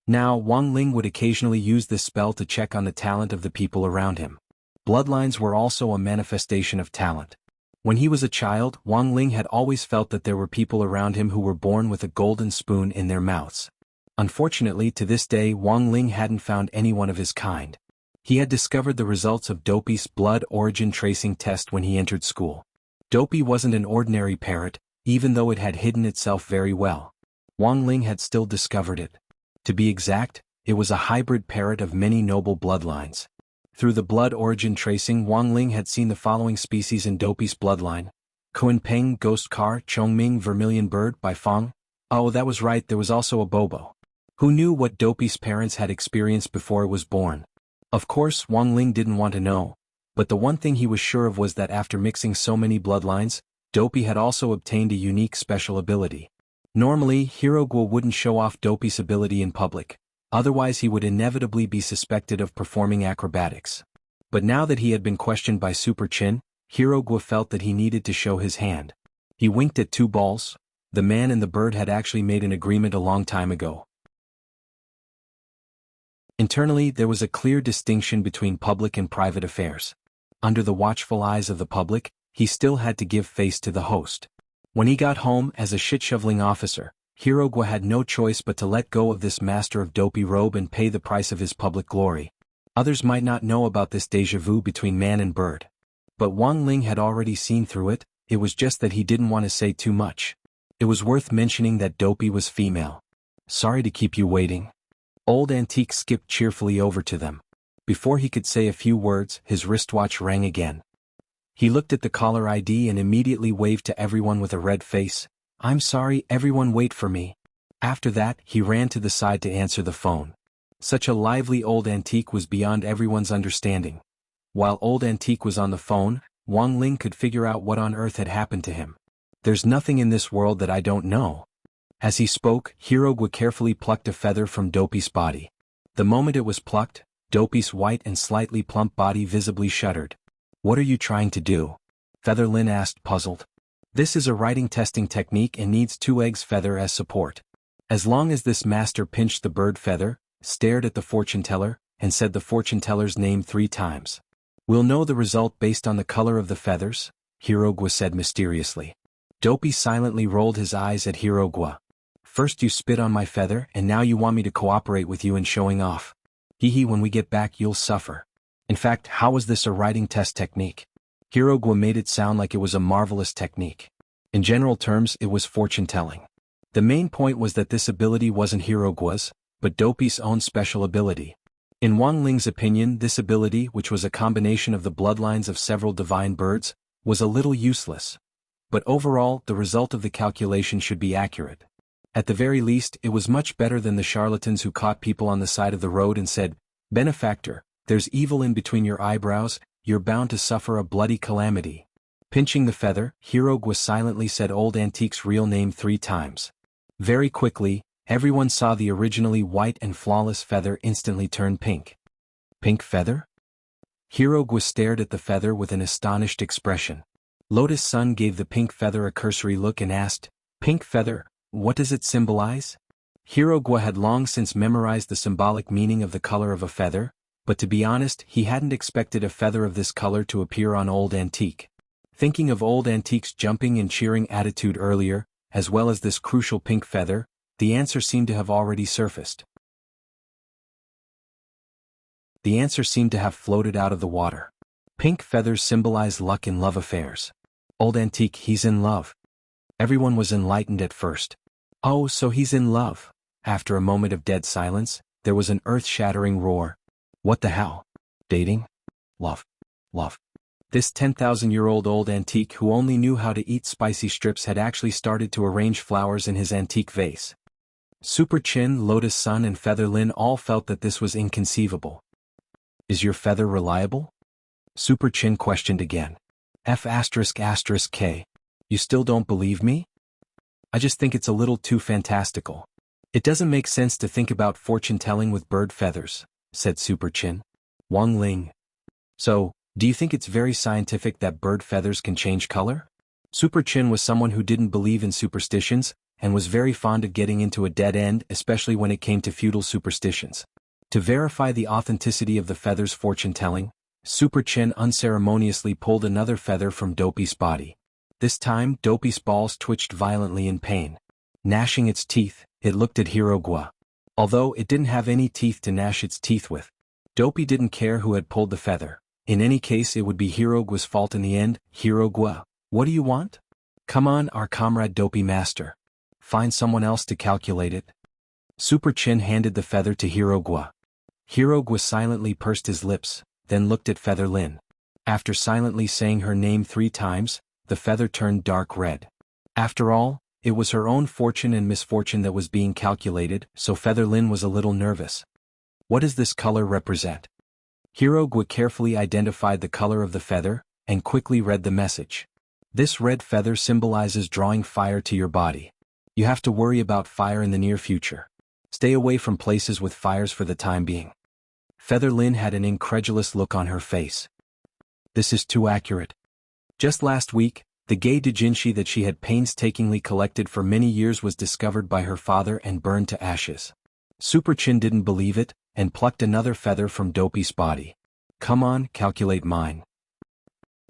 S1: Now, Wang Ling would occasionally use this spell to check on the talent of the people around him. Bloodlines were also a manifestation of talent. When he was a child, Wang Ling had always felt that there were people around him who were born with a golden spoon in their mouths. Unfortunately, to this day, Wang Ling hadn't found anyone of his kind. He had discovered the results of Dopey's blood origin tracing test when he entered school. Dopey wasn't an ordinary parrot, even though it had hidden itself very well. Wang Ling had still discovered it. To be exact, it was a hybrid parrot of many noble bloodlines. Through the blood origin tracing, Wang Ling had seen the following species in Dopey's bloodline: Kuanpeng, Ghost Car, Chongming, Vermilion Bird, Baifeng. Oh, that was right, there was also a Bobo. Who knew what Dopey's parents had experienced before it was born? Of course, Wang Ling didn't want to know, but the one thing he was sure of was that after mixing so many bloodlines, Dopey had also obtained a unique special ability. Normally, Hirogwa wouldn't show off Dopey's ability in public, otherwise he would inevitably be suspected of performing acrobatics. But now that he had been questioned by Super Chin, Hirogwa felt that he needed to show his hand. He winked at two balls. The man and the bird had actually made an agreement a long time ago. Internally, there was a clear distinction between public and private affairs. Under the watchful eyes of the public, he still had to give face to the host. When he got home as a shit-shoveling officer, Hirogwa had no choice but to let go of this master of Dopey robe and pay the price of his public glory. Others might not know about this déjà vu between man and bird. But Wang Ling had already seen through it. It was just that he didn't want to say too much. It was worth mentioning that Dopey was female. Sorry to keep you waiting. Old Antique skipped cheerfully over to them. Before he could say a few words, his wristwatch rang again. He looked at the caller ID and immediately waved to everyone with a red face. "I'm sorry, everyone wait for me." After that, he ran to the side to answer the phone. Such a lively Old Antique was beyond everyone's understanding. While Old Antique was on the phone, Wang Ling could figure out what on earth had happened to him. There's nothing in this world that I don't know. As he spoke, Hirogwa carefully plucked a feather from Dopey's body. The moment it was plucked, Dopey's white and slightly plump body visibly shuddered. What are you trying to do? Feather Lin asked, puzzled. This is a writing testing technique and needs 2 eggs feather as support. As long as this master pinched the bird feather, stared at the fortune teller, and said the fortune teller's name 3 times. We'll know the result based on the color of the feathers, Hirogwa said mysteriously. Dopey silently rolled his eyes at Hirogwa. First you spit on my feather and now you want me to cooperate with you in showing off. Hee when we get back you'll suffer. In fact, how is this a writing test technique? Hirogwa made it sound like it was a marvelous technique. In general terms it was fortune-telling. The main point was that this ability wasn't Hirogwa's, but Dopey's own special ability. In Wang Ling's opinion, this ability, which was a combination of the bloodlines of several divine birds, was a little useless. But overall, the result of the calculation should be accurate. At the very least, it was much better than the charlatans who caught people on the side of the road and said, "Benefactor, there's evil in between your eyebrows, you're bound to suffer a bloody calamity." Pinching the feather, Hirogwa silently said Old Antique's real name 3 times. Very quickly, everyone saw the originally white and flawless feather instantly turn pink. Pink feather? Hirogwa stared at the feather with an astonished expression. Lotus Sun gave the pink feather a cursory look and asked, "Pink feather, what does it symbolize?" Hirogwa had long since memorized the symbolic meaning of the color of a feather, but to be honest, he hadn't expected a feather of this color to appear on Old Antique. Thinking of Old Antique's jumping and cheering attitude earlier, as well as this crucial pink feather, the answer seemed to have already surfaced. The answer seemed to have floated out of the water. Pink feathers symbolize luck in love affairs. Old Antique, he's in love. Everyone was enlightened at first. Oh, so he's in love. After a moment of dead silence, there was an earth-shattering roar. What the hell? Dating? Love. Love. This 10,000-year-old Old Antique who only knew how to eat spicy strips had actually started to arrange flowers in his antique vase. Super Chin, Lotus Sun and Feather Lin all felt that this was inconceivable. Is your feather reliable? Super Chin questioned again. F***K. You still don't believe me? I just think it's a little too fantastical. It doesn't make sense to think about fortune-telling with bird feathers, said Super Chin. Wang Ling. So, do you think it's very scientific that bird feathers can change color? Super Chin was someone who didn't believe in superstitions, and was very fond of getting into a dead end, especially when it came to feudal superstitions. To verify the authenticity of the feather's fortune-telling, Super Chin unceremoniously pulled another feather from Dopey's body. This time, Dopey's balls twitched violently in pain. Gnashing its teeth, it looked at Hirogwa. Although it didn't have any teeth to gnash its teeth with. Dopey didn't care who had pulled the feather. In any case, it would be Hirogwa's fault in the end. Hirogwa, what do you want? Come on, our comrade Dopey Master. Find someone else to calculate it. Super Chin handed the feather to Hirogwa. Hirogwa silently pursed his lips, then looked at Feather Lin. After silently saying her name 3 times, the feather turned dark red. After all, it was her own fortune and misfortune that was being calculated, so Feather Lin was a little nervous. What does this color represent? Hirogwa carefully identified the color of the feather, and quickly read the message. This red feather symbolizes drawing fire to your body. You have to worry about fire in the near future. Stay away from places with fires for the time being. Feather Lin had an incredulous look on her face. This is too accurate. Just last week, the gay doujinshi that she had painstakingly collected for many years was discovered by her father and burned to ashes. Super Chin didn't believe it, and plucked another feather from Dopey's body. Come on, calculate mine.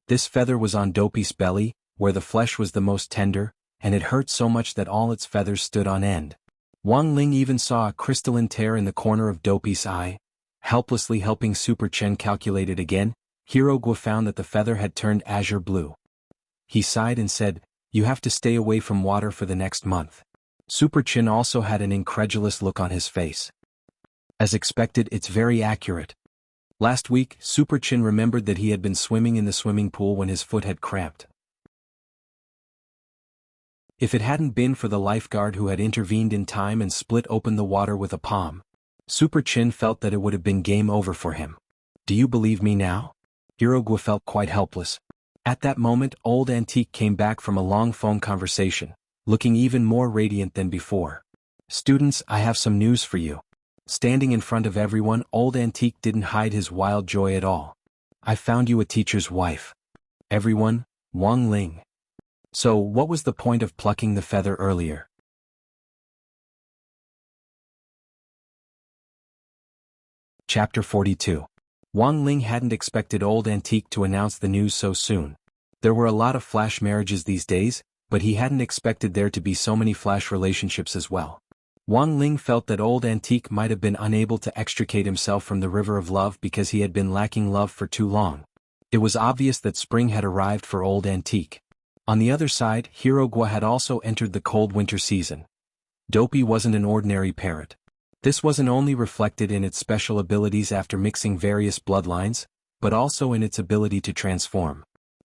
S1: This feather was on Dopey's belly, where the flesh was the most tender, and it hurt so much that all its feathers stood on end. Wang Ling even saw a crystalline tear in the corner of Dopey's eye. Helplessly helping Super Chen calculate it again, Hirogwa found that the feather had turned azure blue. He sighed and said, "You have to stay away from water for the next month." Super Chin also had an incredulous look on his face. As expected, it's very accurate. Last week, Super Chin remembered that he had been swimming in the swimming pool when his foot had cramped. If it hadn't been for the lifeguard who had intervened in time and split open the water with a palm, Super Chin felt that it would have been game over for him. Do you believe me now? Hirogwa felt quite helpless. At that moment, Old Antique came back from a long phone conversation, looking even more radiant than before. "Students, I have some news for you." Standing in front of everyone, Old Antique didn't hide his wild joy at all. "I found you a teacher's wife." Everyone, Wang Ling. "So, what was the point of plucking the feather earlier?" Chapter 42. Wang Ling hadn't expected Old Antique to announce the news so soon. There were a lot of flash marriages these days, but he hadn't expected there to be so many flash relationships as well. Wang Ling felt that Old Antique might have been unable to extricate himself from the river of love because he had been lacking love for too long. It was obvious that spring had arrived for Old Antique. On the other side, Hirogwa had also entered the cold winter season. Dopey wasn't an ordinary parrot. This wasn't only reflected in its special abilities after mixing various bloodlines, but also in its ability to transform.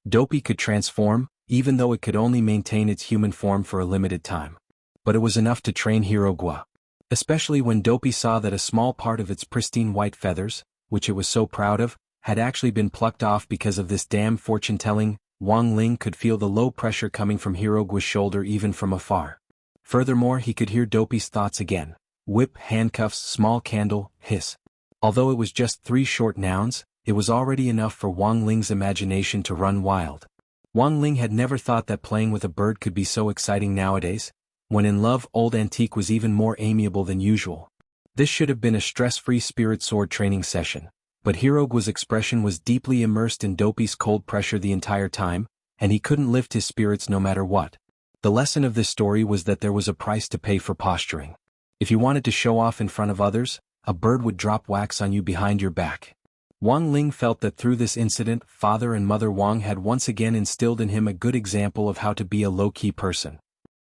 S1: Dopey could transform, even though it could only maintain its human form for a limited time. But it was enough to train Hirogwa. Especially when Dopey saw that a small part of its pristine white feathers, which it was so proud of, had actually been plucked off because of this damn fortune-telling. Wang Ling could feel the low pressure coming from Hirogwa's shoulder even from afar. Furthermore, he could hear Dopey's thoughts again. Whip, handcuffs, small candle, hiss. Although it was just 3 short nouns, it was already enough for Wang Ling's imagination to run wild. Wang Ling had never thought that playing with a bird could be so exciting nowadays. When in love, Old Antique was even more amiable than usual. This should have been a stress-free spirit sword training session, but Hirogwa's expression was deeply immersed in Dopey's cold pressure the entire time, and he couldn't lift his spirits no matter what. The lesson of this story was that there was a price to pay for posturing. If you wanted to show off in front of others, a bird would drop wax on you behind your back. Wang Ling felt that through this incident, Father and Mother Wang had once again instilled in him a good example of how to be a low-key person.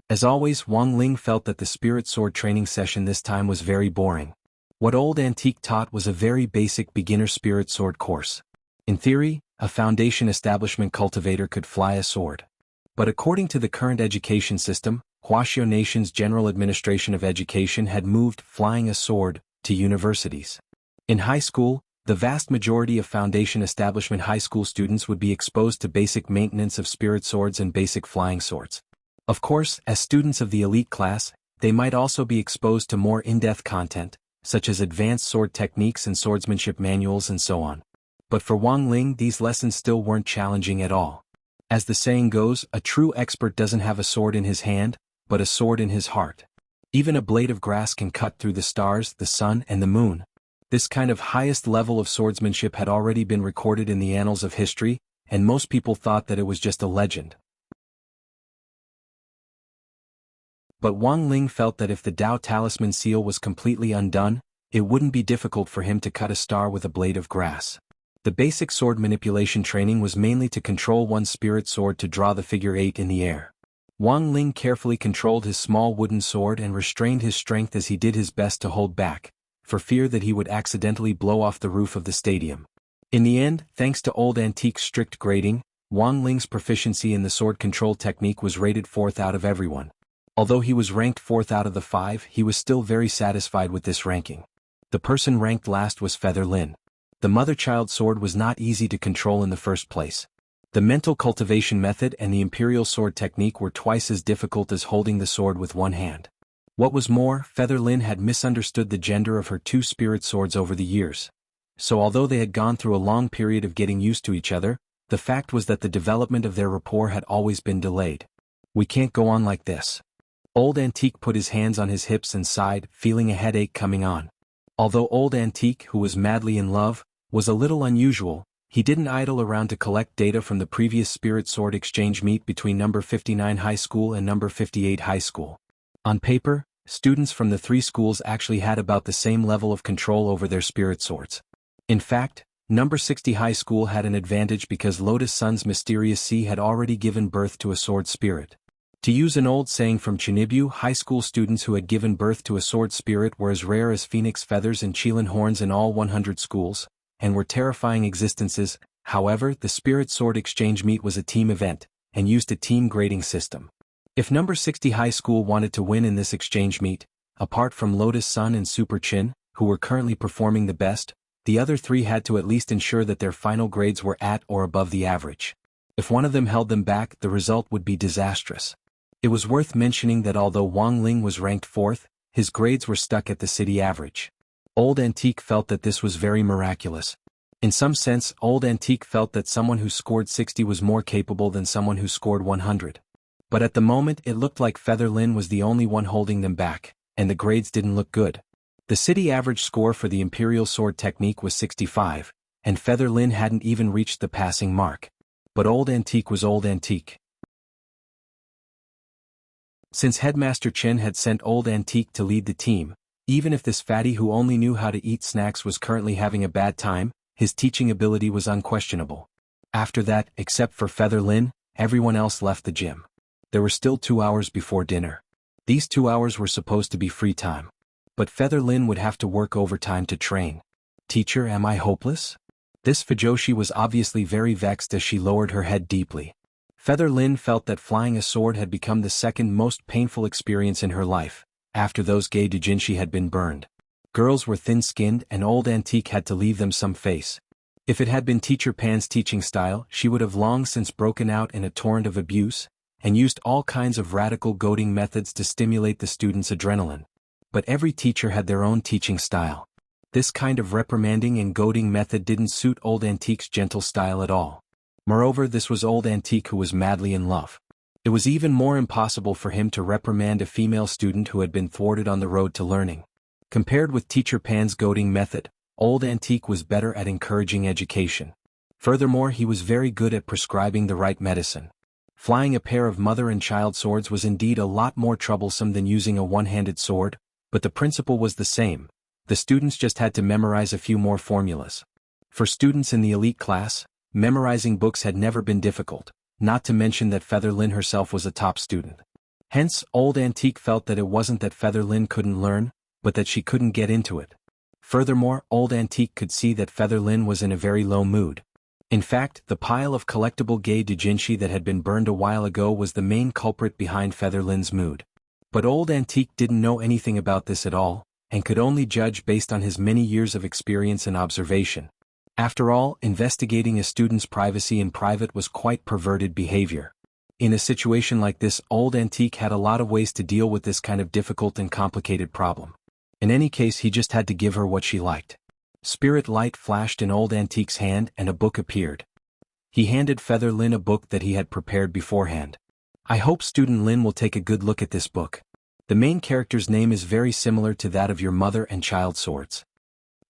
S1: As always, Wang Ling felt that the spirit sword training session this time was very boring. What Old Antique taught was a very basic beginner spirit sword course. In theory, a foundation establishment cultivator could fly a sword. But according to the current education system, Wuxia Nation's General Administration of Education had moved flying a sword to universities. In high school, the vast majority of foundation establishment high school students would be exposed to basic maintenance of spirit swords and basic flying swords. Of course, as students of the elite class, they might also be exposed to more in-depth content, such as advanced sword techniques and swordsmanship manuals and so on. But for Wang Ling, these lessons still weren't challenging at all. As the saying goes, a true expert doesn't have a sword in his hand, but a sword in his heart. Even a blade of grass can cut through the stars, the sun, and the moon. This kind of highest level of swordsmanship had already been recorded in the annals of history, and most people thought that it was just a legend. But Wang Ling felt that if the Dao Talisman seal was completely undone, it wouldn't be difficult for him to cut a star with a blade of grass. The basic sword manipulation training was mainly to control one's spirit sword to draw the figure 8 in the air. Wang Ling carefully controlled his small wooden sword and restrained his strength as he did his best to hold back, for fear that he would accidentally blow off the roof of the stadium. In the end, thanks to Old Antique's strict grading, Wang Ling's proficiency in the sword control technique was rated 4th out of everyone. Although he was ranked 4th out of the 5, he was still very satisfied with this ranking. The person ranked last was Feather Lin. The mother-child sword was not easy to control in the first place. The mental cultivation method and the imperial sword technique were twice as difficult as holding the sword with one hand. What was more, Feather Lin had misunderstood the gender of her 2 spirit swords over the years. So although they had gone through a long period of getting used to each other, the fact was that the development of their rapport had always been delayed. "We can't go on like this." Old Antique put his hands on his hips and sighed, feeling a headache coming on. Although Old Antique, who was madly in love, was a little unusual, he didn't idle around to collect data from the previous spirit sword exchange meet between number 59 High School and number 58 High School. On paper, students from the 3 schools actually had about the same level of control over their spirit swords. In fact, number 60 High School had an advantage because Lotus Sun's mysterious sea had already given birth to a sword spirit. To use an old saying from Chunibyo, high school students who had given birth to a sword spirit were as rare as phoenix feathers and qilin horns in all 100 schools, and were terrifying existences. However, the spirit sword exchange meet was a team event, and used a team grading system. If number 60 High School wanted to win in this exchange meet, apart from Lotus Sun and Super Chin, who were currently performing the best, the other 3 had to at least ensure that their final grades were at or above the average. If one of them held them back, the result would be disastrous. It was worth mentioning that although Wang Ling was ranked 4th, his grades were stuck at the city average. Old Antique felt that this was very miraculous. In some sense, Old Antique felt that someone who scored 60 was more capable than someone who scored 100. But at the moment it looked like Feather Lin was the only one holding them back, and the grades didn't look good. The city average score for the Imperial Sword technique was 65, and Feather Lin hadn't even reached the passing mark. But Old Antique was Old Antique. Since Headmaster Chen had sent Old Antique to lead the team, even if this fatty who only knew how to eat snacks was currently having a bad time, his teaching ability was unquestionable. After that, except for Feather Lin, everyone else left the gym. There were still 2 hours before dinner. These 2 hours were supposed to be free time. But Feather Lin would have to work overtime to train. Teacher, am I hopeless? This Fujoshi was obviously very vexed as she lowered her head deeply. Feather Lin felt that flying a sword had become the second most painful experience in her life, after those gay doujinshi had been burned. Girls were thin-skinned and Old Antique had to leave them some face. If it had been Teacher Pan's teaching style, she would have long since broken out in a torrent of abuse, and used all kinds of radical goading methods to stimulate the students' adrenaline. But every teacher had their own teaching style. This kind of reprimanding and goading method didn't suit Old Antique's gentle style at all. Moreover, this was Old Antique who was madly in love. It was even more impossible for him to reprimand a female student who had been thwarted on the road to learning. Compared with Teacher Pan's goading method, Old Antique was better at encouraging education. Furthermore, he was very good at prescribing the right medicine. Flying a pair of mother and child swords was indeed a lot more troublesome than using a one-handed sword, but the principle was the same. The students just had to memorize a few more formulas. For students in the elite class, memorizing books had never been difficult, not to mention that Feather Lin herself was a top student. Hence, Old Antique felt that it wasn't that Feather Lin couldn't learn, but that she couldn't get into it. Furthermore, Old Antique could see that Feather Lin was in a very low mood. In fact, the pile of collectible gay doujinshi that had been burned a while ago was the main culprit behind Feather Lin's mood. But Old Antique didn't know anything about this at all, and could only judge based on his many years of experience and observation. After all, investigating a student's privacy in private was quite perverted behavior. In a situation like this, Old Antique had a lot of ways to deal with this kind of difficult and complicated problem. In any case, he just had to give her what she liked. Spirit light flashed in Old Antique's hand and a book appeared. He handed Feather Lin a book that he had prepared beforehand. I hope student Lin will take a good look at this book. The main character's name is very similar to that of your mother and child swords.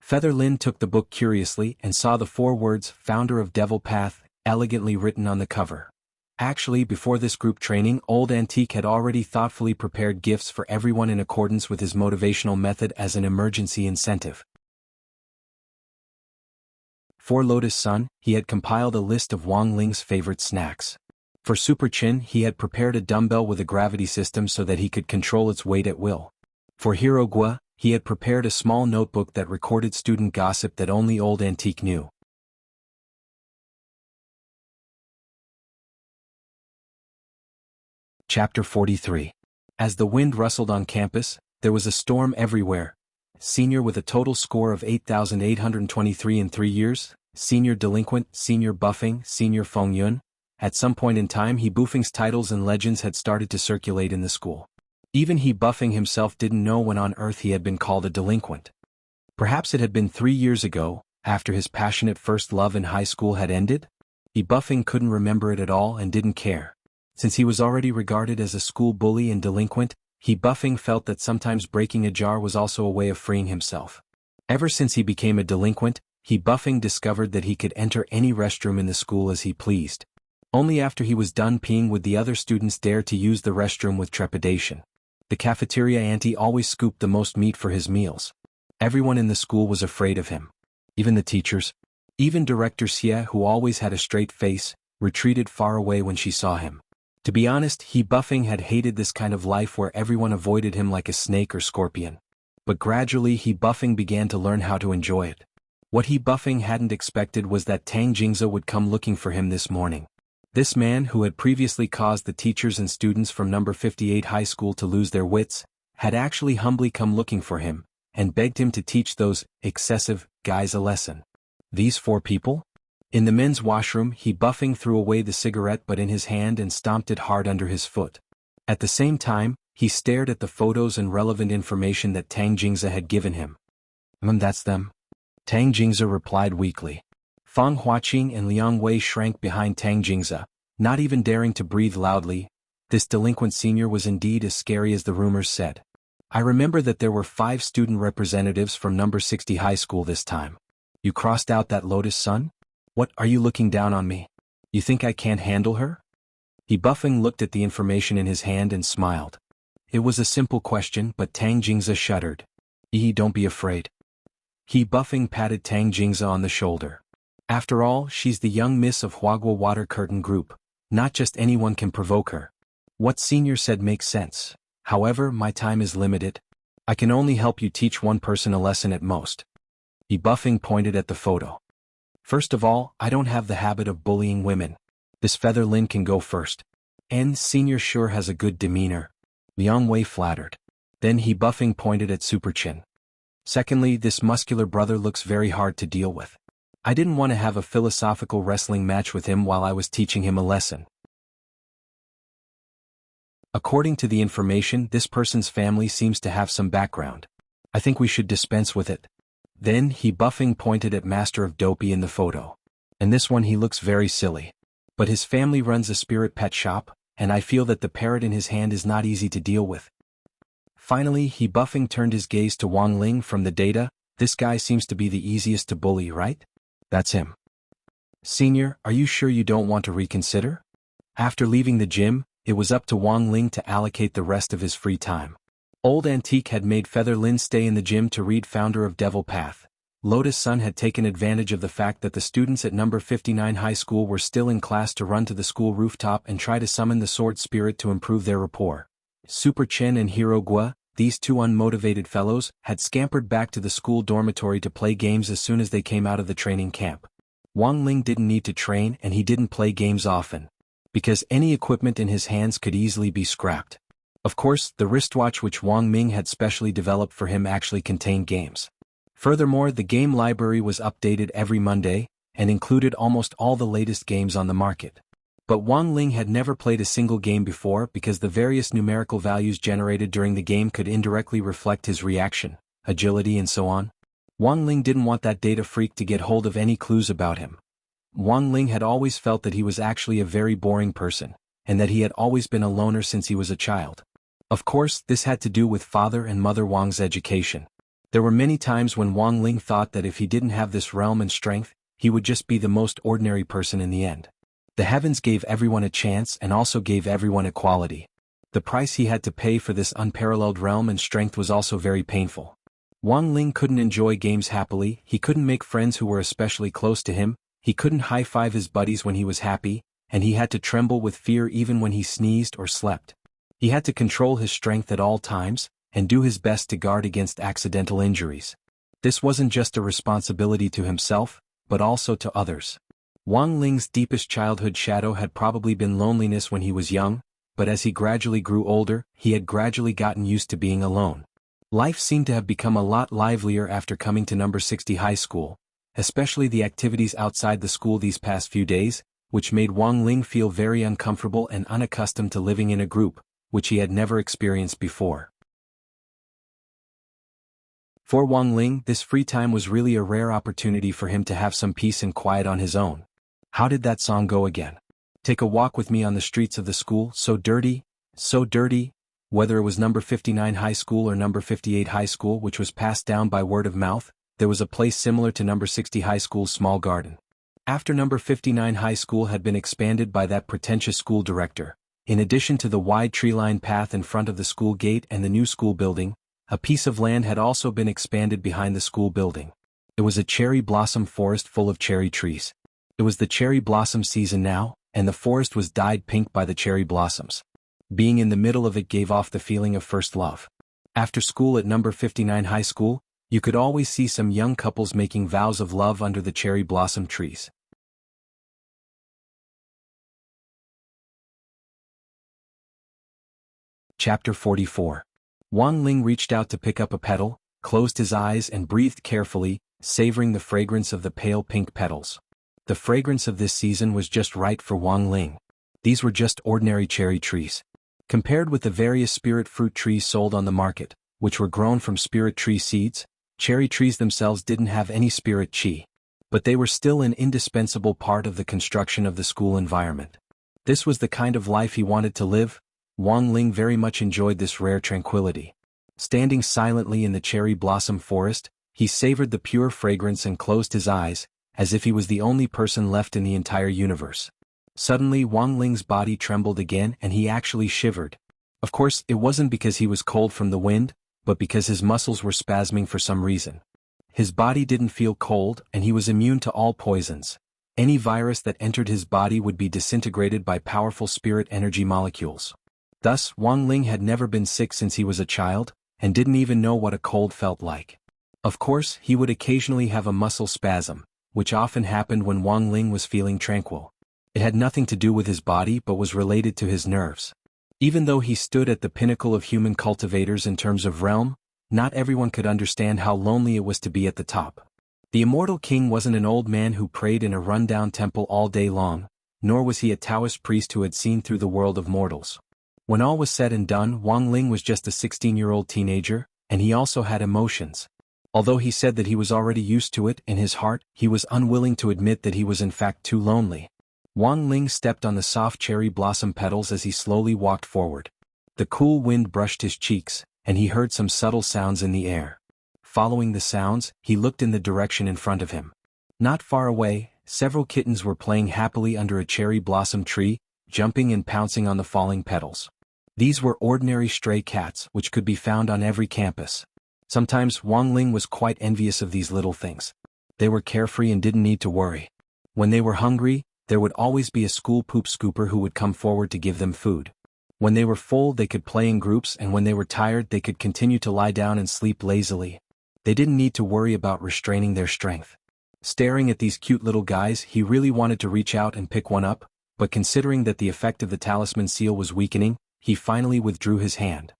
S1: Feather Lin took the book curiously and saw the 4 words, Founder of Devil Path, elegantly written on the cover. Actually, before this group training, Old Antique had already thoughtfully prepared gifts for everyone in accordance with his motivational method as an emergency incentive. For Lotus Sun, he had compiled a list of Wang Ling's favorite snacks. For Super Chin, he had prepared a dumbbell with a gravity system so that he could control its weight at will. For Hero Gua, he had prepared a small notebook that recorded student gossip that only Old Antique knew. Chapter 43. As the wind rustled on campus, there was a storm everywhere. Senior with a total score of 8,823 in 3 years, senior delinquent, senior buffing, senior Feng Yun. At some point in time, he buffing's titles and legends had started to circulate in the school. Even he buffing himself didn't know when on earth he had been called a delinquent. Perhaps it had been 3 years ago, after his passionate first love in high school had ended? He buffing couldn't remember it at all and didn't care. Since he was already regarded as a school bully and delinquent, he buffing felt that sometimes breaking a jar was also a way of freeing himself. Ever since he became a delinquent, he buffing discovered that he could enter any restroom in the school as he pleased. Only after he was done peeing would the other students dare to use the restroom with trepidation. The cafeteria auntie always scooped the most meat for his meals. Everyone in the school was afraid of him. Even the teachers. Even Director Xie, who always had a straight face, retreated far away when she saw him. To be honest, he buffing had hated this kind of life where everyone avoided him like a snake or scorpion. But gradually he buffing began to learn how to enjoy it. What he buffing hadn't expected was that Tang Jingze would come looking for him this morning. This man, who had previously caused the teachers and students from number 58 high school to lose their wits, had actually humbly come looking for him, and begged him to teach those excessive guys a lesson. These 4 people? In the men's washroom, he buffing threw away the cigarette butt in his hand and stomped it hard under his foot. At the same time, he stared at the photos and relevant information that Tang Jingze had given him. That's them. Tang Jingze replied weakly. Fang Huaqing and Liang Wei shrank behind Tang Jingze, not even daring to breathe loudly. This delinquent senior was indeed as scary as the rumors said. I remember that there were 5 student representatives from number 60 high school this time. You crossed out that Lotus Sun? What, are you looking down on me? You think I can't handle her? He buffing looked at the information in his hand and smiled. It was a simple question, but Tang Jingze shuddered. Don't be afraid. He buffing patted Tang Jingze on the shoulder. After all, she's the young miss of Huagua Water Curtain Group. Not just anyone can provoke her. What senior said makes sense. However, my time is limited. I can only help you teach one person a lesson at most. He buffing pointed at the photo. First of all, I don't have the habit of bullying women. This Feather Lin can go first. And senior sure has a good demeanor. Liang Wei flattered. Then he buffing pointed at Super Chin. Secondly, this muscular brother looks very hard to deal with. I didn't want to have a philosophical wrestling match with him while I was teaching him a lesson. According to the information, this person's family seems to have some background. I think we should dispense with it. Then he buffing pointed at Master of Dopey in the photo. And this one he looks very silly. But his family runs a spirit pet shop, and I feel that the parrot in his hand is not easy to deal with. Finally, he buffing turned his gaze to Wang Ling from the data. This guy seems to be the easiest to bully, right? That's him. Senior, are you sure you don't want to reconsider? After leaving the gym, it was up to Wang Ling to allocate the rest of his free time. Old Antique had made Feather Lin stay in the gym to read Founder of Devil Path. Lotus Sun had taken advantage of the fact that the students at number 59 high school were still in class to run to the school rooftop and try to summon the sword spirit to improve their rapport. Super Chen and Hero Gua, these 2 unmotivated fellows, had scampered back to the school dormitory to play games as soon as they came out of the training camp. Wang Ling didn't need to train and he didn't play games often, because any equipment in his hands could easily be scrapped. Of course, the wristwatch which Wang Ming had specially developed for him actually contained games. Furthermore, the game library was updated every Monday, and included almost all the latest games on the market. But Wang Ling had never played a single game before because the various numerical values generated during the game could indirectly reflect his reaction, agility and so on. Wang Ling didn't want that data freak to get hold of any clues about him. Wang Ling had always felt that he was actually a very boring person, and that he had always been a loner since he was a child. Of course, this had to do with Father and Mother Wang's education. There were many times when Wang Ling thought that if he didn't have this realm and strength, he would just be the most ordinary person in the end. The heavens gave everyone a chance and also gave everyone equality. The price he had to pay for this unparalleled realm and strength was also very painful. Wang Ling couldn't enjoy games happily, he couldn't make friends who were especially close to him, he couldn't high-five his buddies when he was happy, and he had to tremble with fear even when he sneezed or slept. He had to control his strength at all times, and do his best to guard against accidental injuries. This wasn't just a responsibility to himself, but also to others. Wang Ling's deepest childhood shadow had probably been loneliness when he was young, but as he gradually grew older, he had gradually gotten used to being alone. Life seemed to have become a lot livelier after coming to number 60 high school, especially the activities outside the school these past few days, which made Wang Ling feel very uncomfortable and unaccustomed to living in a group, which he had never experienced before. For Wang Ling, this free time was really a rare opportunity for him to have some peace and quiet on his own. How did that song go again? Take a walk with me on the streets of the school, so dirty, so dirty. Whether it was number 59 high school or number 58 high school which was passed down by word of mouth, there was a place similar to number 60 high school's small garden. After number 59 high school had been expanded by that pretentious school director, in addition to the wide tree-lined path in front of the school gate and the new school building, a piece of land had also been expanded behind the school building. It was a cherry blossom forest full of cherry trees. It was the cherry blossom season now, and the forest was dyed pink by the cherry blossoms. Being in the middle of it gave off the feeling of first love. After school at number 59 high school, you could always see some young couples making vows of love under the cherry blossom trees. Chapter 44. Wang Ling reached out to pick up a petal, closed his eyes and breathed carefully, savoring the fragrance of the pale pink petals. The fragrance of this season was just right for Wang Ling. These were just ordinary cherry trees. Compared with the various spirit fruit trees sold on the market, which were grown from spirit tree seeds, cherry trees themselves didn't have any spirit chi. But they were still an indispensable part of the construction of the school environment. This was the kind of life he wanted to live. Wang Ling very much enjoyed this rare tranquility. Standing silently in the cherry blossom forest, he savored the pure fragrance and closed his eyes, as if he was the only person left in the entire universe. Suddenly Wang Ling's body trembled again and he actually shivered. Of course, it wasn't because he was cold from the wind, but because his muscles were spasming for some reason. His body didn't feel cold and he was immune to all poisons. Any virus that entered his body would be disintegrated by powerful spirit energy molecules. Thus, Wang Ling had never been sick since he was a child, and didn't even know what a cold felt like. Of course, he would occasionally have a muscle spasm, which often happened when Wang Ling was feeling tranquil. It had nothing to do with his body but was related to his nerves. Even though he stood at the pinnacle of human cultivators in terms of realm, not everyone could understand how lonely it was to be at the top. The Immortal King wasn't an old man who prayed in a run-down temple all day long, nor was he a Taoist priest who had seen through the world of mortals. When all was said and done, Wang Ling was just a 16-year-old teenager, and he also had emotions. Although he said that he was already used to it, in his heart, he was unwilling to admit that he was in fact too lonely. Wang Ling stepped on the soft cherry blossom petals as he slowly walked forward. The cool wind brushed his cheeks, and he heard some subtle sounds in the air. Following the sounds, he looked in the direction in front of him. Not far away, several kittens were playing happily under a cherry blossom tree, jumping and pouncing on the falling petals. These were ordinary stray cats which could be found on every campus. Sometimes Wang Ling was quite envious of these little things. They were carefree and didn't need to worry. When they were hungry, there would always be a school poop scooper who would come forward to give them food. When they were full they could play in groups, and when they were tired they could continue to lie down and sleep lazily. They didn't need to worry about restraining their strength. Staring at these cute little guys, he really wanted to reach out and pick one up, but considering that the effect of the talisman seal was weakening, he finally withdrew his hand.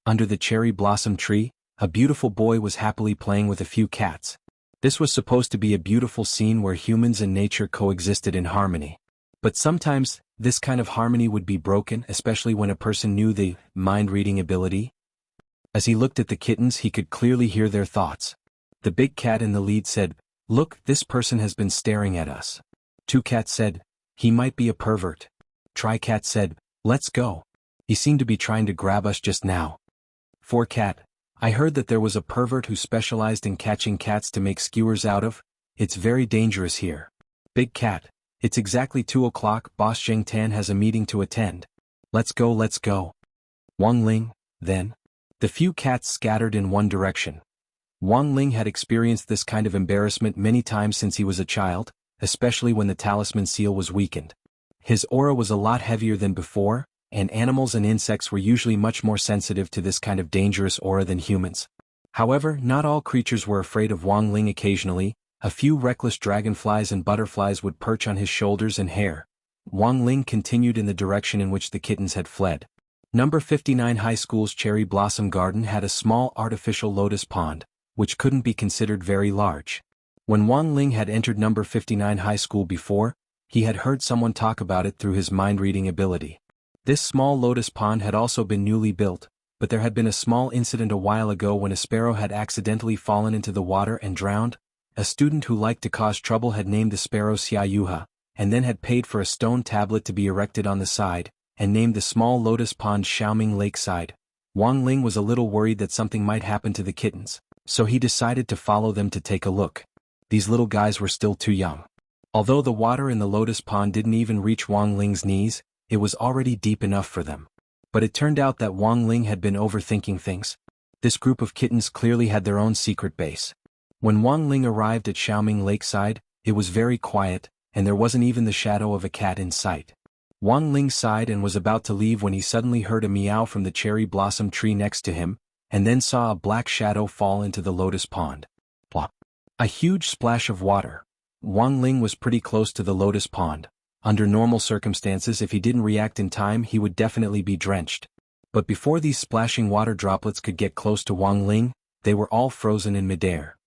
S1: Under the cherry blossom tree, a beautiful boy was happily playing with a few cats. This was supposed to be a beautiful scene where humans and nature coexisted in harmony. But sometimes, this kind of harmony would be broken, especially when a person knew the mind-reading ability. As he looked at the kittens, he could clearly hear their thoughts. The big cat in the lead said, "Look, this person has been staring at us." Two cats said, "He might be a pervert." Try cat said, "Let's go. He seemed to be trying to grab us just now." Four cat, "I heard that there was a pervert who specialized in catching cats to make skewers out of. It's very dangerous here." Big cat, "It's exactly 2 o'clock, Boss Zheng Tan has a meeting to attend. Let's go, let's go." Wang Ling, then. The few cats scattered in one direction. Wang Ling had experienced this kind of embarrassment many times since he was a child, especially when the talisman seal was weakened. His aura was a lot heavier than before, and animals and insects were usually much more sensitive to this kind of dangerous aura than humans. However, not all creatures were afraid of Wang Ling. Occasionally, a few reckless dragonflies and butterflies would perch on his shoulders and hair. Wang Ling continued in the direction in which the kittens had fled. Number 59 High School's cherry blossom garden had a small artificial lotus pond, which couldn't be considered very large. When Wang Ling had entered number 59 High School before, he had heard someone talk about it through his mind-reading ability. This small lotus pond had also been newly built, but there had been a small incident a while ago when a sparrow had accidentally fallen into the water and drowned. A student who liked to cause trouble had named the sparrow Xia Yuha, and then had paid for a stone tablet to be erected on the side, and named the small lotus pond Xiaoming Lakeside. Wang Ling was a little worried that something might happen to the kittens, so he decided to follow them to take a look. These little guys were still too young. Although the water in the lotus pond didn't even reach Wang Ling's knees, it was already deep enough for them. But it turned out that Wang Ling had been overthinking things. This group of kittens clearly had their own secret base. When Wang Ling arrived at Xiaoming Lakeside, it was very quiet, and there wasn't even the shadow of a cat in sight. Wang Ling sighed and was about to leave when he suddenly heard a meow from the cherry blossom tree next to him, and then saw a black shadow fall into the lotus pond. Plop. A huge splash of water. Wang Ling was pretty close to the lotus pond. Under normal circumstances, if he didn't react in time, he would definitely be drenched. But before these splashing water droplets could get close to Wang Ling, they were all frozen in midair.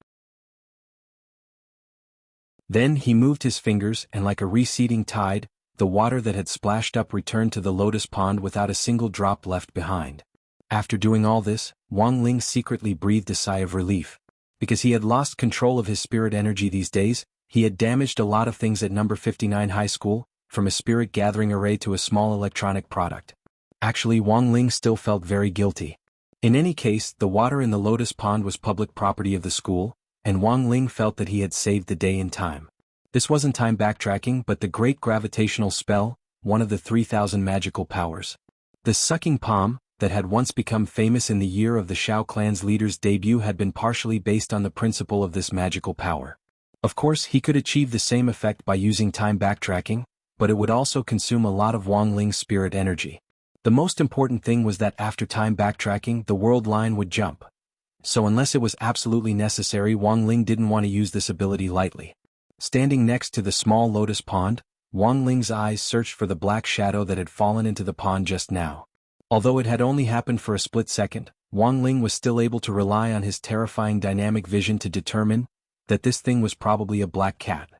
S1: Then he moved his fingers and like a receding tide, the water that had splashed up returned to the lotus pond without a single drop left behind. After doing all this, Wang Ling secretly breathed a sigh of relief. Because he had lost control of his spirit energy these days, he had damaged a lot of things at number 59 high school, from a spirit gathering array to a small electronic product. Actually, Wang Ling still felt very guilty. In any case, the water in the lotus pond was public property of the school, and Wang Ling felt that he had saved the day in time. This wasn't time backtracking but the great gravitational spell, one of the 3,000 magical powers. The sucking palm, that had once become famous in the year of the Shao clan's leader's debut had been partially based on the principle of this magical power. Of course, he could achieve the same effect by using time backtracking, but it would also consume a lot of Wang Ling's spirit energy. The most important thing was that after time backtracking the world line would jump. So unless it was absolutely necessary, Wang Ling didn't want to use this ability lightly. Standing next to the small lotus pond, Wang Ling's eyes searched for the black shadow that had fallen into the pond just now. Although it had only happened for a split second, Wang Ling was still able to rely on his terrifying dynamic vision to determine that this thing was probably a black cat.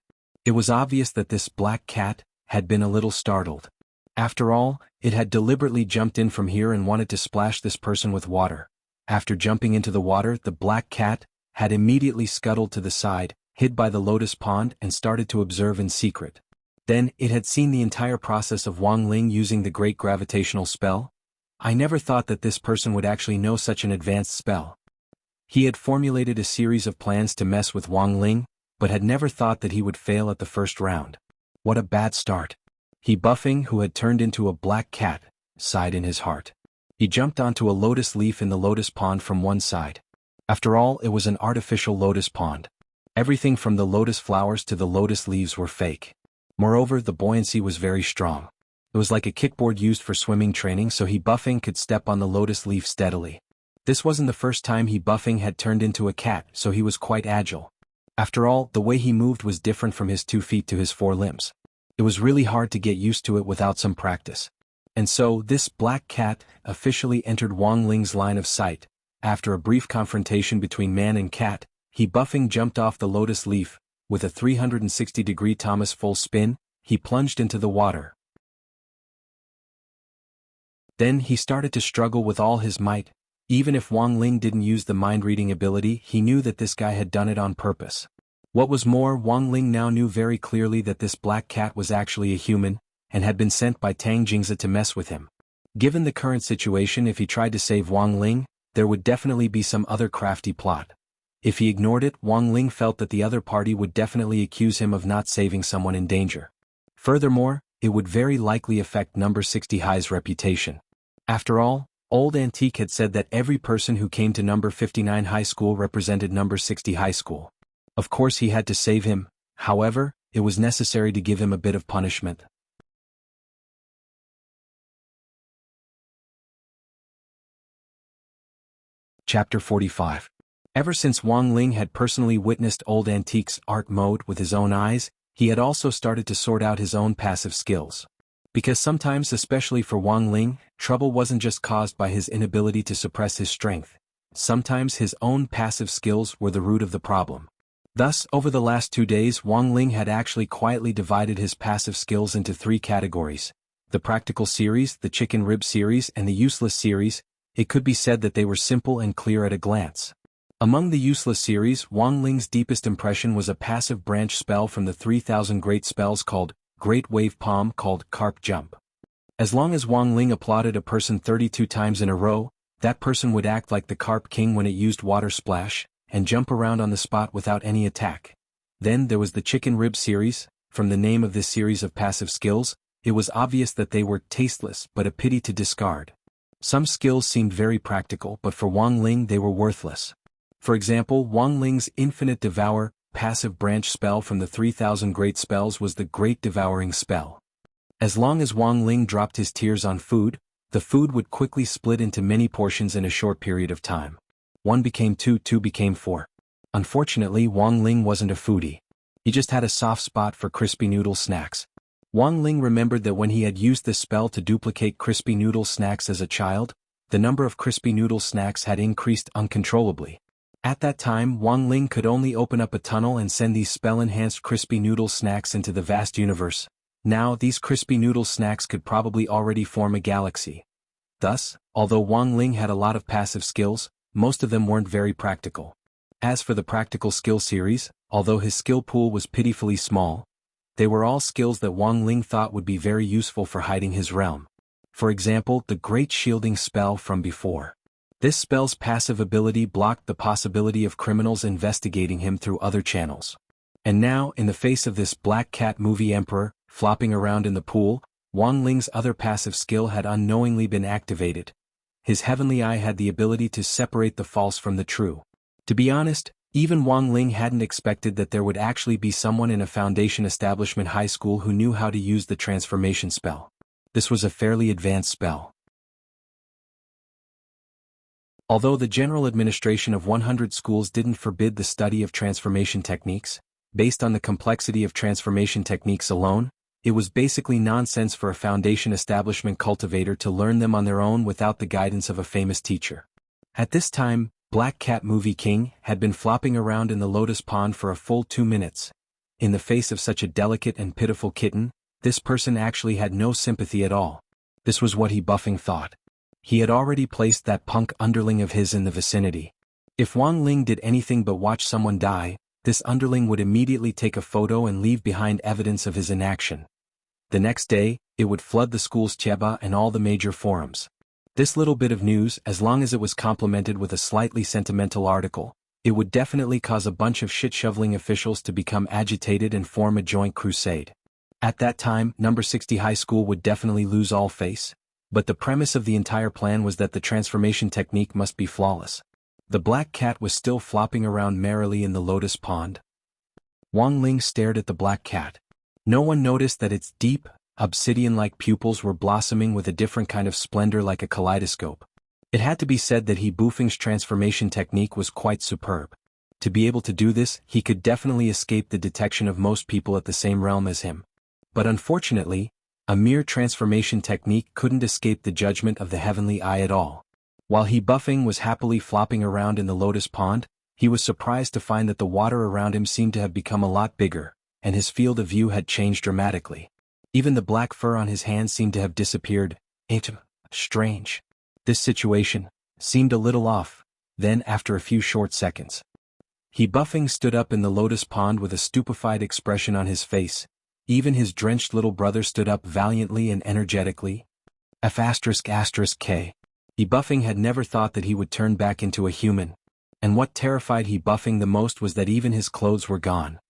S1: It was obvious that this black cat had been a little startled. After all, it had deliberately jumped in from here and wanted to splash this person with water. After jumping into the water, the black cat had immediately scuttled to the side, hid by the lotus pond and started to observe in secret. Then, it had seen the entire process of Wang Ling using the great gravitational spell. I never thought that this person would actually know such an advanced spell. He had formulated a series of plans to mess with Wang Ling, but had never thought that he would fail at the first round. What a bad start. He Buffing, who had turned into a black cat, sighed in his heart. He jumped onto a lotus leaf in the lotus pond from one side. After all, it was an artificial lotus pond. Everything from the lotus flowers to the lotus leaves were fake. Moreover, the buoyancy was very strong. It was like a kickboard used for swimming training, so he Buffing could step on the lotus leaf steadily. This wasn't the first time he Buffing had turned into a cat, so he was quite agile. After all, the way he moved was different from his 2 feet to his 4 limbs. It was really hard to get used to it without some practice. And so, this black cat officially entered Wang Ling's line of sight. After a brief confrontation between man and cat, he Buffing jumped off the lotus leaf. With a 360-degree Thomas full spin, he plunged into the water. Then he started to struggle with all his might. Even if Wang Ling didn't use the mind-reading ability, he knew that this guy had done it on purpose. What was more, Wang Ling now knew very clearly that this black cat was actually a human, and had been sent by Tang Jingzi to mess with him. Given the current situation, if he tried to save Wang Ling, there would definitely be some other crafty plot. If he ignored it, Wang Ling felt that the other party would definitely accuse him of not saving someone in danger. Furthermore, it would very likely affect number 60 High's reputation. After all, Old Antique had said that every person who came to number 59 high school represented number 60 high school. Of course he had to save him, however, it was necessary to give him a bit of punishment. Chapter 45. Ever since Wang Ling had personally witnessed Old Antique's art mode with his own eyes, he had also started to sort out his own passive skills. Because sometimes, especially for Wang Ling, trouble wasn't just caused by his inability to suppress his strength. Sometimes his own passive skills were the root of the problem. Thus, over the last 2 days, Wang Ling had actually quietly divided his passive skills into 3 categories. The practical series, the chicken rib series, and the useless series. It could be said that they were simple and clear at a glance. Among the useless series, Wang Ling's deepest impression was a passive branch spell from the 3000 great spells called Great Wave Palm called Carp Jump. As long as Wang Ling applauded a person 32 times in a row, that person would act like the Carp King when it used Water Splash, and jump around on the spot without any attack. Then there was the Chicken Rib series. From the name of this series of passive skills, it was obvious that they were tasteless but a pity to discard. Some skills seemed very practical, but for Wang Ling they were worthless. For example, Wang Ling's Infinite Devour passive branch spell from the 3000 great spells was the Great Devouring spell. As long as Wang Ling dropped his tears on food, the food would quickly split into many portions in a short period of time. 1 became 2, 2 became 4. Unfortunately, Wang Ling wasn't a foodie. He just had a soft spot for crispy noodle snacks. Wang Ling remembered that when he had used this spell to duplicate crispy noodle snacks as a child, the number of crispy noodle snacks had increased uncontrollably. At that time Wang Ling could only open up a tunnel and send these spell-enhanced crispy noodle snacks into the vast universe. Now these crispy noodle snacks could probably already form a galaxy. Thus, although Wang Ling had a lot of passive skills, most of them weren't very practical. As for the practical skill series, although his skill pool was pitifully small, they were all skills that Wang Ling thought would be very useful for hiding his realm. For example, the Great Shielding Spell from before. This spell's passive ability blocked the possibility of criminals investigating him through other channels. And now, in the face of this Black Cat movie Emperor, flopping around in the pool, Wang Ling's other passive skill had unknowingly been activated. His heavenly eye had the ability to separate the false from the true. To be honest, even Wang Ling hadn't expected that there would actually be someone in a Foundation Establishment high school who knew how to use the transformation spell. This was a fairly advanced spell. Although the general administration of 100 schools didn't forbid the study of transformation techniques, based on the complexity of transformation techniques alone, it was basically nonsense for a Foundation Establishment cultivator to learn them on their own without the guidance of a famous teacher. At this time, Black Cat Movie King had been flopping around in the lotus pond for a full 2 minutes. In the face of such a delicate and pitiful kitten, this person actually had no sympathy at all. This was what he buffing thought. He had already placed that punk underling of his in the vicinity. If Wang Ling did anything but watch someone die, this underling would immediately take a photo and leave behind evidence of his inaction. The next day, it would flood the school's Chieba and all the major forums. This little bit of news, as long as it was complemented with a slightly sentimental article, it would definitely cause a bunch of shit-shoveling officials to become agitated and form a joint crusade. At that time, number 60 high school would definitely lose all face, but the premise of the entire plan was that the transformation technique must be flawless. The Black Cat was still flopping around merrily in the lotus pond. Wang Ling stared at the Black Cat. No one noticed that its deep, obsidian-like pupils were blossoming with a different kind of splendor like a kaleidoscope. It had to be said that He Bufeng's transformation technique was quite superb. To be able to do this, he could definitely escape the detection of most people at the same realm as him. But unfortunately, a mere transformation technique couldn't escape the judgment of the heavenly eye at all. While He Bufeng was happily flopping around in the lotus pond, he was surprised to find that the water around him seemed to have become a lot bigger, and his field of view had changed dramatically. Even the black fur on his hands seemed to have disappeared. Strange. This situation seemed a little off. Then, after a few short seconds, He Bufeng stood up in the lotus pond with a stupefied expression on his face. Even his drenched little brother stood up valiantly and energetically. F***K. He Bufeng had never thought that he would turn back into a human. And what terrified He Bufeng the most was that even his clothes were gone.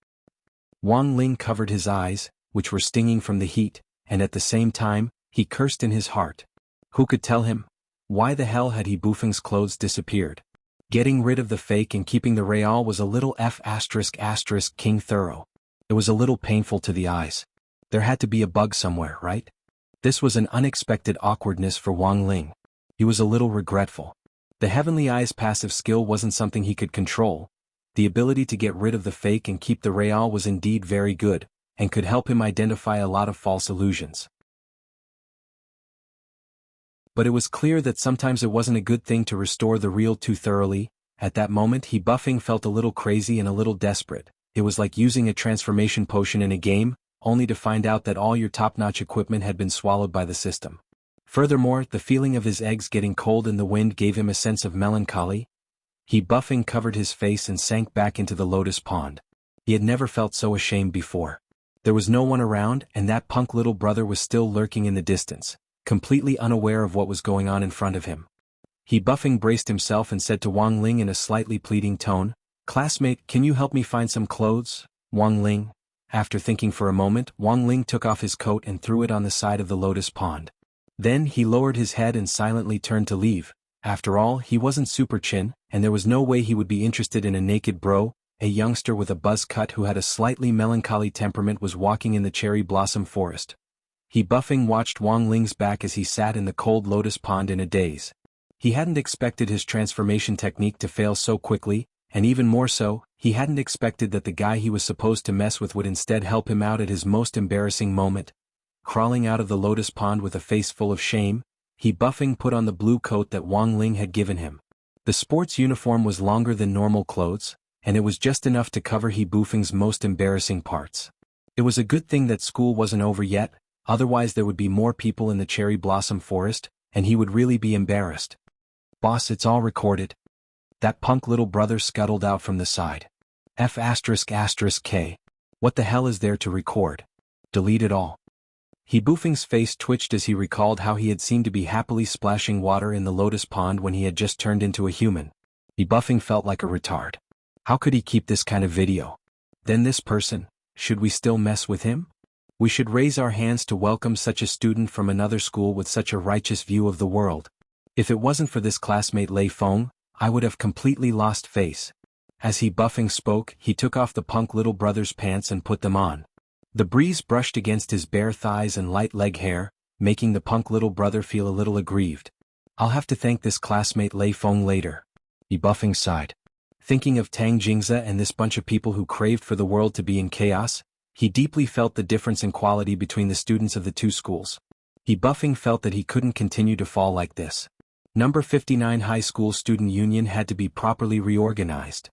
S1: Wang Ling covered his eyes, which were stinging from the heat, and at the same time, he cursed in his heart. Who could tell him? Why the hell had He Bufeng's clothes disappeared? Getting rid of the fake and keeping the real was a little King thorough. It was a little painful to the eyes. There had to be a bug somewhere, right? This was an unexpected awkwardness for Wang Ling. He was a little regretful. The Heavenly Eye's passive skill wasn't something he could control. The ability to get rid of the fake and keep the real was indeed very good, and could help him identify a lot of false illusions. But it was clear that sometimes it wasn't a good thing to restore the real too thoroughly. At that moment He Bufeng felt a little crazy and a little desperate. It was like using a transformation potion in a game, only to find out that all your top-notch equipment had been swallowed by the system. Furthermore, the feeling of his eggs getting cold in the wind gave him a sense of melancholy. He Bufeng covered his face and sank back into the lotus pond. He had never felt so ashamed before. There was no one around, and that punk little brother was still lurking in the distance, completely unaware of what was going on in front of him. He Bufeng braced himself and said to Wang Ling in a slightly pleading tone, "Classmate, can you help me find some clothes, Wang Ling?" After thinking for a moment, Wang Ling took off his coat and threw it on the side of the lotus pond. Then he lowered his head and silently turned to leave. After all, he wasn't Super Chin, and there was no way he would be interested in a naked bro. A youngster with a buzz cut who had a slightly melancholy temperament was walking in the cherry blossom forest. He Bufeng watched Wang Ling's back as he sat in the cold lotus pond in a daze. He hadn't expected his transformation technique to fail so quickly, and even more so, he hadn't expected that the guy he was supposed to mess with would instead help him out at his most embarrassing moment. Crawling out of the lotus pond with a face full of shame, He Bufeng put on the blue coat that Wang Ling had given him. The sports uniform was longer than normal clothes, and it was just enough to cover He Bufeng's most embarrassing parts. It was a good thing that school wasn't over yet, otherwise there would be more people in the cherry blossom forest, and he would really be embarrassed. "Boss, it's all recorded." That punk little brother scuttled out from the side. F***K. What the hell is there to record? Delete it all. He Bufeng's face twitched as he recalled how he had seemed to be happily splashing water in the lotus pond when he had just turned into a human. He Bufeng felt like a retard. How could he keep this kind of video? Then this person, should we still mess with him? We should raise our hands to welcome such a student from another school with such a righteous view of the world. If it wasn't for this classmate Lei Feng, I would have completely lost face. As He Bufeng spoke, he took off the punk little brother's pants and put them on. The breeze brushed against his bare thighs and light leg hair, making the punk little brother feel a little aggrieved. I'll have to thank this classmate Lei Feng later. He Bufeng sighed. Thinking of Tang Jingze and this bunch of people who craved for the world to be in chaos, he deeply felt the difference in quality between the students of the two schools. He Bufeng felt that he couldn't continue to fall like this. Number 59 High School Student Union had to be properly reorganized.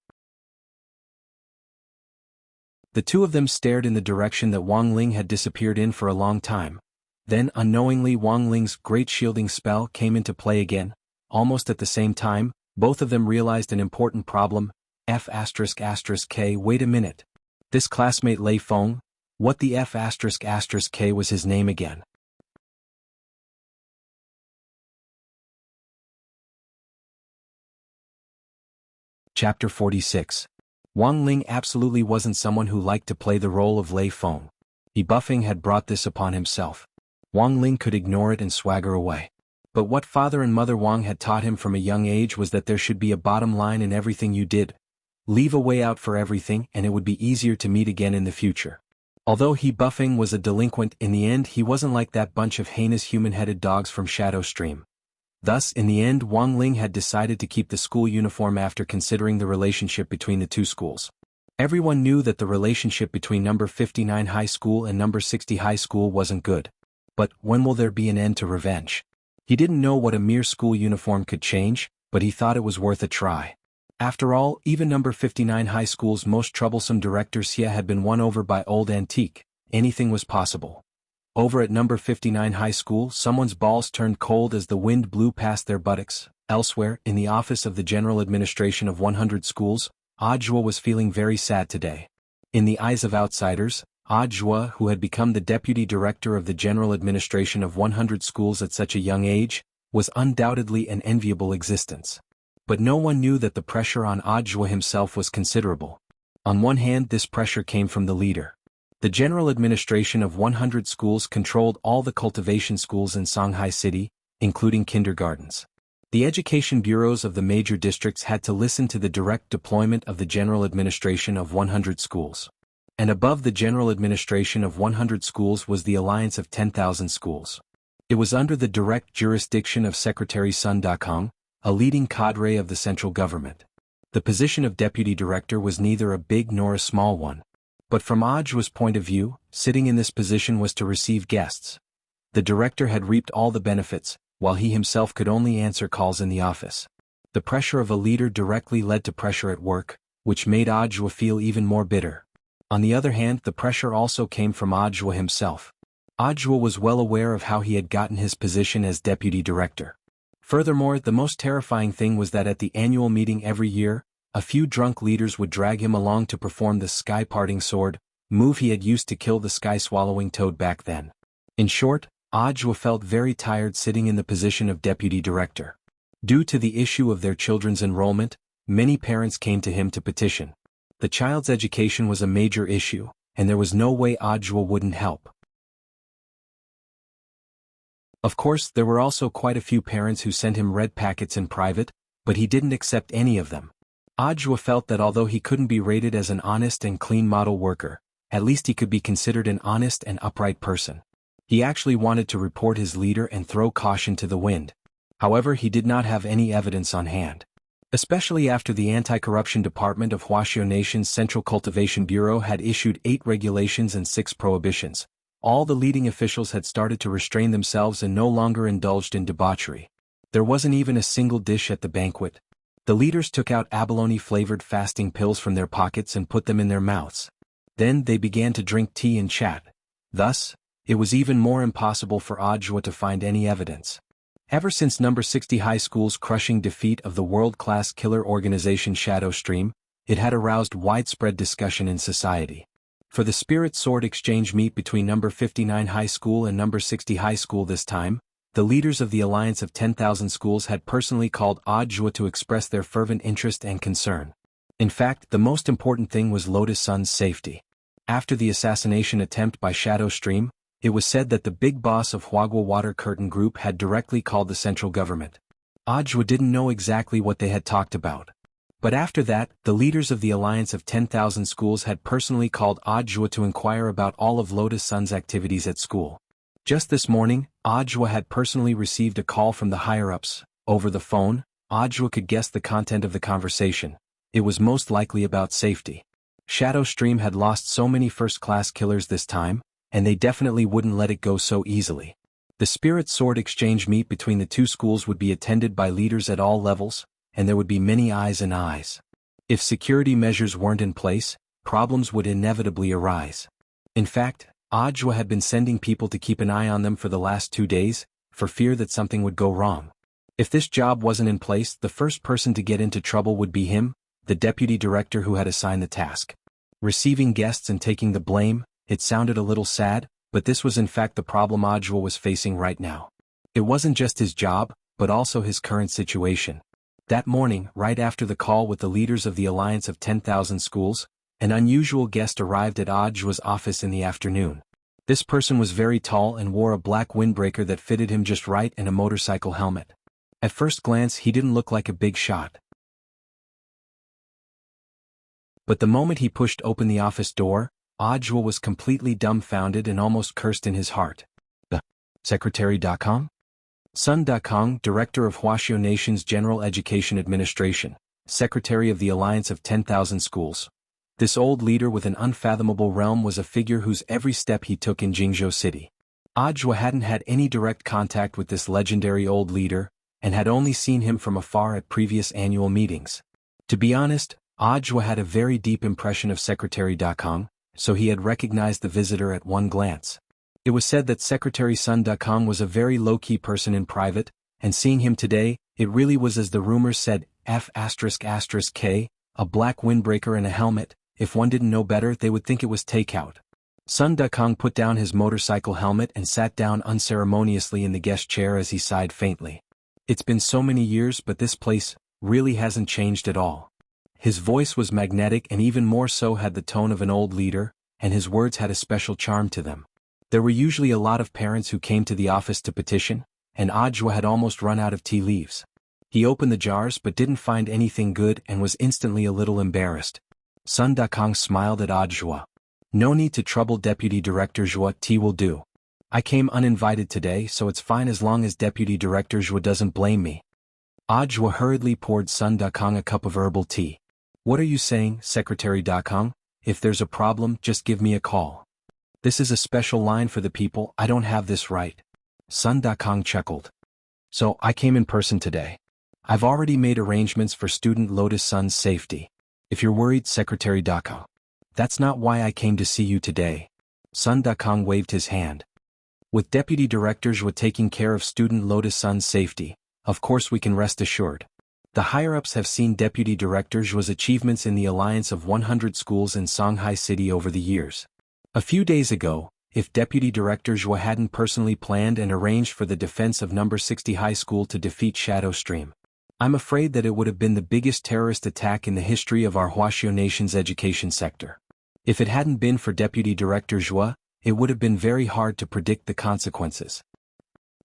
S1: The two of them stared in the direction that Wang Ling had disappeared in for a long time. Then unknowingly Wang Ling's great shielding spell came into play again. Almost at the same time, both of them realized an important problem. F***K. Wait a minute. This classmate Lei Feng? What the F***K was his name again? Chapter 46. Wang Ling absolutely wasn't someone who liked to play the role of Lei Feng. He Bufeng had brought this upon himself. Wang Ling could ignore it and swagger away. But what father and mother Wang had taught him from a young age was that there should be a bottom line in everything you did. Leave a way out for everything and it would be easier to meet again in the future. Although He Bufeng was a delinquent, in the end he wasn't like that bunch of heinous human-headed dogs from Shadow Stream. Thus, in the end, Wang Ling had decided to keep the school uniform after considering the relationship between the two schools. Everyone knew that the relationship between number 59 High School and number 60 High School wasn't good. But when will there be an end to revenge? He didn't know what a mere school uniform could change, but he thought it was worth a try. After all, even number 59 High School's most troublesome director Xia had been won over by Old Antique. Anything was possible. Over at number 59 High School, someone's balls turned cold as the wind blew past their buttocks. Elsewhere, in the office of the General Administration of 100 Schools, Audiobook was feeling very sad today. In the eyes of outsiders, Audiobook, who had become the deputy director of the General Administration of 100 Schools at such a young age, was undoubtedly an enviable existence. But no one knew that the pressure on Audiobook himself was considerable. On one hand, this pressure came from the leader. The General Administration of 100 Schools controlled all the cultivation schools in Shanghai City, including kindergartens. The education bureaus of the major districts had to listen to the direct deployment of the General Administration of 100 Schools. And above the General Administration of 100 Schools was the Alliance of 10,000 Schools. It was under the direct jurisdiction of Secretary Sun Dakong, a leading cadre of the central government. The position of deputy director was neither a big nor a small one. But from Audiobook's point of view, sitting in this position was to receive guests. The director had reaped all the benefits, while he himself could only answer calls in the office. The pressure of a leader directly led to pressure at work, which made Audiobook feel even more bitter. On the other hand, the pressure also came from Audiobook himself. Audiobook was well aware of how he had gotten his position as deputy director. Furthermore, the most terrifying thing was that at the annual meeting every year, a few drunk leaders would drag him along to perform the sky-parting sword, move he had used to kill the sky-swallowing toad back then. In short, Audiobook felt very tired sitting in the position of deputy director. Due to the issue of their children's enrollment, many parents came to him to petition. The child's education was a major issue, and there was no way Audiobook wouldn't help. Of course, there were also quite a few parents who sent him red packets in private, but he didn't accept any of them. Audiobook felt that although he couldn't be rated as an honest and clean model worker, at least he could be considered an honest and upright person. He actually wanted to report his leader and throw caution to the wind. However, he did not have any evidence on hand. Especially after the Anti-Corruption Department of Wuxia Nation's Central Cultivation Bureau had issued 8 regulations and 6 prohibitions. All the leading officials had started to restrain themselves and no longer indulged in debauchery. There wasn't even a single dish at the banquet. The leaders took out abalone-flavored fasting pills from their pockets and put them in their mouths. Then they began to drink tea and chat. Thus, it was even more impossible for Audiobook to find any evidence. Ever since number 60 High School's crushing defeat of the world-class killer organization Shadow Stream, it had aroused widespread discussion in society. For the Spirit Sword exchange meet between number 59 High School and number 60 High School this time, the leaders of the Alliance of 10,000 Schools had personally called Audiobook to express their fervent interest and concern. In fact, the most important thing was Lotus Sun's safety. After the assassination attempt by Shadow Stream, it was said that the big boss of Huagua Water Curtain Group had directly called the central government. Audiobook didn't know exactly what they had talked about. But after that, the leaders of the Alliance of 10,000 Schools had personally called Audiobook to inquire about all of Lotus Sun's activities at school. Just this morning, Audiobook had personally received a call from the higher-ups. Over the phone, Audiobook could guess the content of the conversation. It was most likely about safety. Shadow Stream had lost so many first-class killers this time, and they definitely wouldn't let it go so easily. The Spirit Sword exchange meet between the two schools would be attended by leaders at all levels, and there would be many eyes and eyes. If security measures weren't in place, problems would inevitably arise. In fact, Audiobook had been sending people to keep an eye on them for the last 2 days, for fear that something would go wrong. If this job wasn't in place, the first person to get into trouble would be him, the deputy director who had assigned the task. Receiving guests and taking the blame, it sounded a little sad, but this was in fact the problem Audiobook was facing right now. It wasn't just his job, but also his current situation. That morning, right after the call with the leaders of the Alliance of 10,000 Schools, an unusual guest arrived at Audiobook's office in the afternoon. This person was very tall and wore a black windbreaker that fitted him just right and a motorcycle helmet. At first glance he didn't look like a big shot. But the moment he pushed open the office door, Audiobook was completely dumbfounded and almost cursed in his heart. Secretary.com? Sun Dakong, Director of Huaxiao Nation's General Education Administration, Secretary of the Alliance of 10,000 Schools. This old leader with an unfathomable realm was a figure whose every step he took in Jianghu City. Audiobook hadn't had any direct contact with this legendary old leader, and had only seen him from afar at previous annual meetings. To be honest, Audiobook had a very deep impression of Secretary Dakong, so he had recognized the visitor at one glance. It was said that Secretary Sun Dakong was a very low-key person in private, and seeing him today, it really was as the rumors said, F***K, a black windbreaker and a helmet. If one didn't know better, they would think it was takeout. Sun Dakong put down his motorcycle helmet and sat down unceremoniously in the guest chair as he sighed faintly. It's been so many years, but this place really hasn't changed at all. His voice was magnetic and even more so had the tone of an old leader, and his words had a special charm to them. There were usually a lot of parents who came to the office to petition, and Audiobook had almost run out of tea leaves. He opened the jars but didn't find anything good and was instantly a little embarrassed. Sun Dakong smiled at Audiobook. No need to trouble Deputy Director Zhuo, tea will do. I came uninvited today, so it's fine as long as Deputy Director Zhuo doesn't blame me. Audiobook hurriedly poured Sun Dakong a cup of herbal tea. What are you saying, Secretary Dakong? If there's a problem, just give me a call. This is a special line for the people, I don't have this right. Sun Dakong chuckled. So, I came in person today. I've already made arrangements for student Lotus Sun's safety. If you're worried, Secretary Dakong. That's not why I came to see you today. Sun Dakong waved his hand. With Deputy Director Zhuo taking care of student Lotus Sun's safety, of course we can rest assured. The higher-ups have seen Deputy Director Zhuo's achievements in the alliance of 100 schools in Songhai City over the years. A few days ago, if Deputy Director Zhuo hadn't personally planned and arranged for the defense of number 60 High School to defeat Shadow Stream, I'm afraid that it would have been the biggest terrorist attack in the history of our Huaxiao Nation's education sector. If it hadn't been for Deputy Director Zhuo, it would have been very hard to predict the consequences.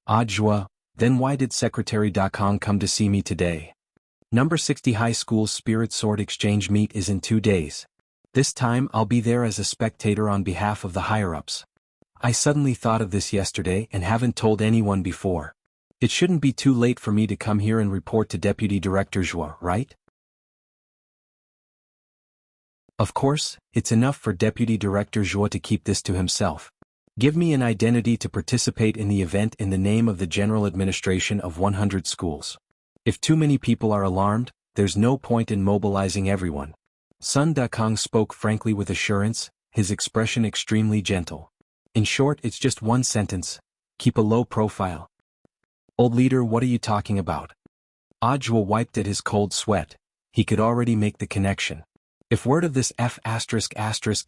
S1: Zhuo, then why did Secretary Dakong come to see me today? Number 60 High School's Spirit Sword exchange meet is in 2 days. This time I'll be there as a spectator on behalf of the higher-ups. I suddenly thought of this yesterday and haven't told anyone before. It shouldn't be too late for me to come here and report to Deputy Director Zhuo, right? Of course, it's enough for Deputy Director Zhuo to keep this to himself. Give me an identity to participate in the event in the name of the General Administration of 100 schools. If too many people are alarmed, there's no point in mobilizing everyone. Sun Dakong spoke frankly with assurance, his expression extremely gentle. In short, it's just one sentence: keep a low profile. Old leader, what are you talking about? Ajwa wiped at his cold sweat. He could already make the connection. If word of this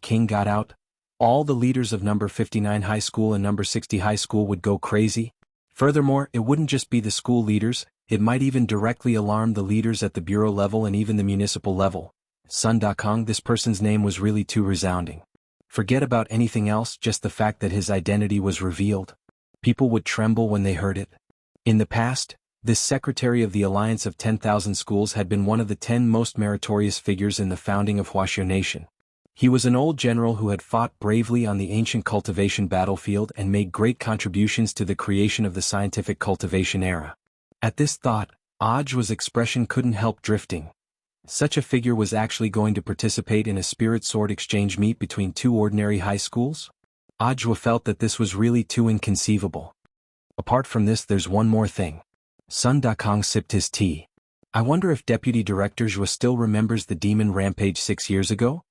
S1: king got out, all the leaders of number 59 high school and number 60 high school would go crazy. Furthermore, it wouldn't just be the school leaders, it might even directly alarm the leaders at the bureau level and even the municipal level. Sun Dakong, this person's name was really too resounding. Forget about anything else, just the fact that his identity was revealed. People would tremble when they heard it. In the past, this secretary of the Alliance of 10,000 Schools had been one of the 10 most meritorious figures in the founding of Wuxia Nation. He was an old general who had fought bravely on the ancient cultivation battlefield and made great contributions to the creation of the scientific cultivation era. At this thought, Ajwa's expression couldn't help drifting. Such a figure was actually going to participate in a spirit sword exchange meet between two ordinary high schools? Ajwa felt that this was really too inconceivable. Apart from this, there's one more thing. Sun Dakong sipped his tea. I wonder if Deputy Director Zhua still remembers the demon rampage 6 years ago?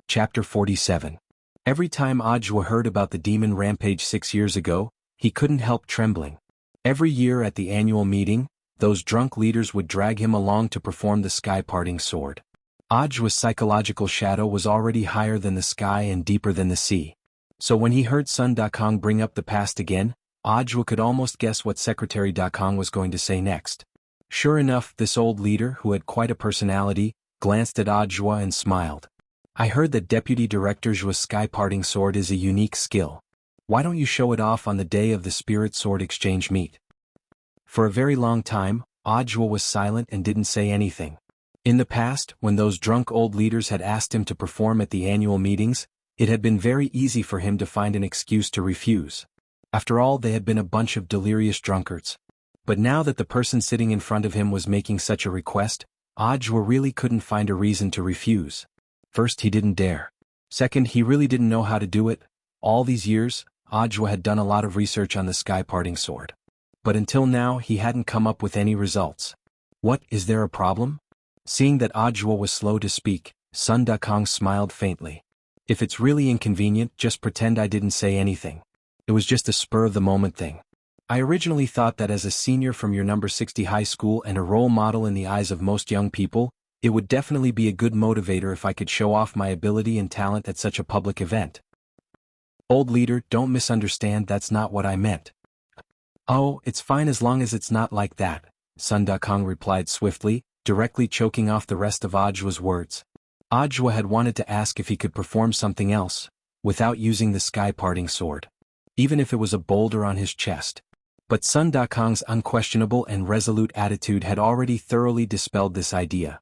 S1: Chapter 47. Every time Ajwa heard about the demon rampage 6 years ago, he couldn't help trembling. Every year at the annual meeting, those drunk leaders would drag him along to perform the sky-parting sword. Ajwa's psychological shadow was already higher than the sky and deeper than the sea. So when he heard Sun Dakong bring up the past again, Ajwa could almost guess what Secretary Dakong was going to say next. Sure enough, this old leader, who had quite a personality, glanced at Ajwa and smiled. I heard that Deputy Director Zhua's sky-parting sword is a unique skill. Why don't you show it off on the day of the Spirit Sword Exchange meet? For a very long time, Ajwa was silent and didn't say anything. In the past, when those drunk old leaders had asked him to perform at the annual meetings, it had been very easy for him to find an excuse to refuse. After all, they had been a bunch of delirious drunkards. But now that the person sitting in front of him was making such a request, Ajwa really couldn't find a reason to refuse. First, he didn't dare. Second, he really didn't know how to do it. All these years, Ajwa had done a lot of research on the sky-parting sword. But until now, he hadn't come up with any results. What, is there a problem? Seeing that Ajwa was slow to speak, Sun Dakong smiled faintly. If it's really inconvenient, just pretend I didn't say anything. It was just a spur-of-the-moment thing. I originally thought that as a senior from your number 60 high school and a role model in the eyes of most young people, it would definitely be a good motivator if I could show off my ability and talent at such a public event. Old leader, don't misunderstand, that's not what I meant. Oh, it's fine as long as it's not like that, Sun Dakong replied swiftly, directly choking off the rest of Ajwa's words. Ajwa had wanted to ask if he could perform something else, without using the sky-parting sword. Even if it was a boulder on his chest. But Sun Dakong's unquestionable and resolute attitude had already thoroughly dispelled this idea.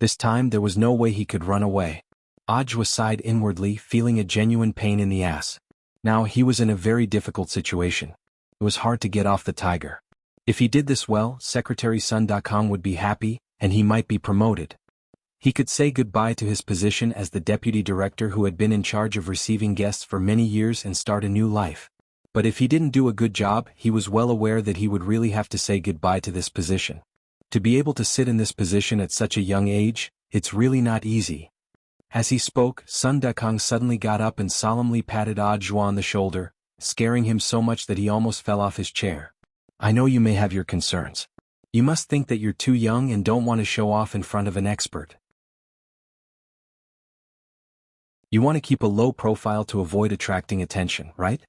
S1: This time there was no way he could run away. Ajwa sighed inwardly, feeling a genuine pain in the ass. Now he was in a very difficult situation. It was hard to get off the tiger. If he did this well, Secretary Sun Dakong would be happy, and he might be promoted. He could say goodbye to his position as the deputy director who had been in charge of receiving guests for many years and start a new life. But if he didn't do a good job, he was well aware that he would really have to say goodbye to this position. To be able to sit in this position at such a young age, it's really not easy. As he spoke, Sun Dakong suddenly got up and solemnly patted Ajwa on the shoulder, scaring him so much that he almost fell off his chair. I know you may have your concerns. You must think that you're too young and don't want to show off in front of an expert. You want to keep a low profile to avoid attracting attention, right?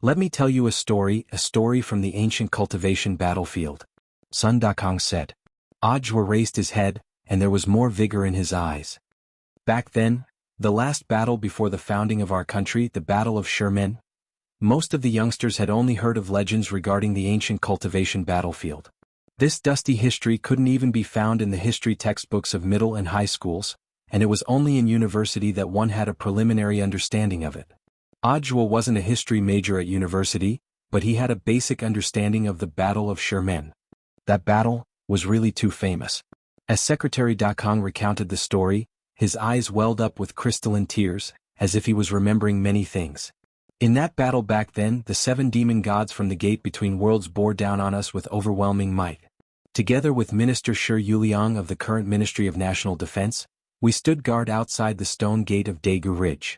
S1: Let me tell you a story from the ancient cultivation battlefield, Sun Dakong said. Ajwa raised his head, and there was more vigor in his eyes. Back then, the last battle before the founding of our country, the Battle of Sherman, most of the youngsters had only heard of legends regarding the ancient cultivation battlefield. This dusty history couldn't even be found in the history textbooks of middle and high schools, and it was only in university that one had a preliminary understanding of it. Ajwa wasn't a history major at university, but he had a basic understanding of the Battle of Sherman. That battle was really too famous. As Secretary Dakong recounted the story, his eyes welled up with crystalline tears, as if he was remembering many things. In that battle back then, the 7 demon gods from the gate between worlds bore down on us with overwhelming might. Together with Minister Shi Yuliang of the current Ministry of National Defense, we stood guard outside the stone gate of Daegu Ridge.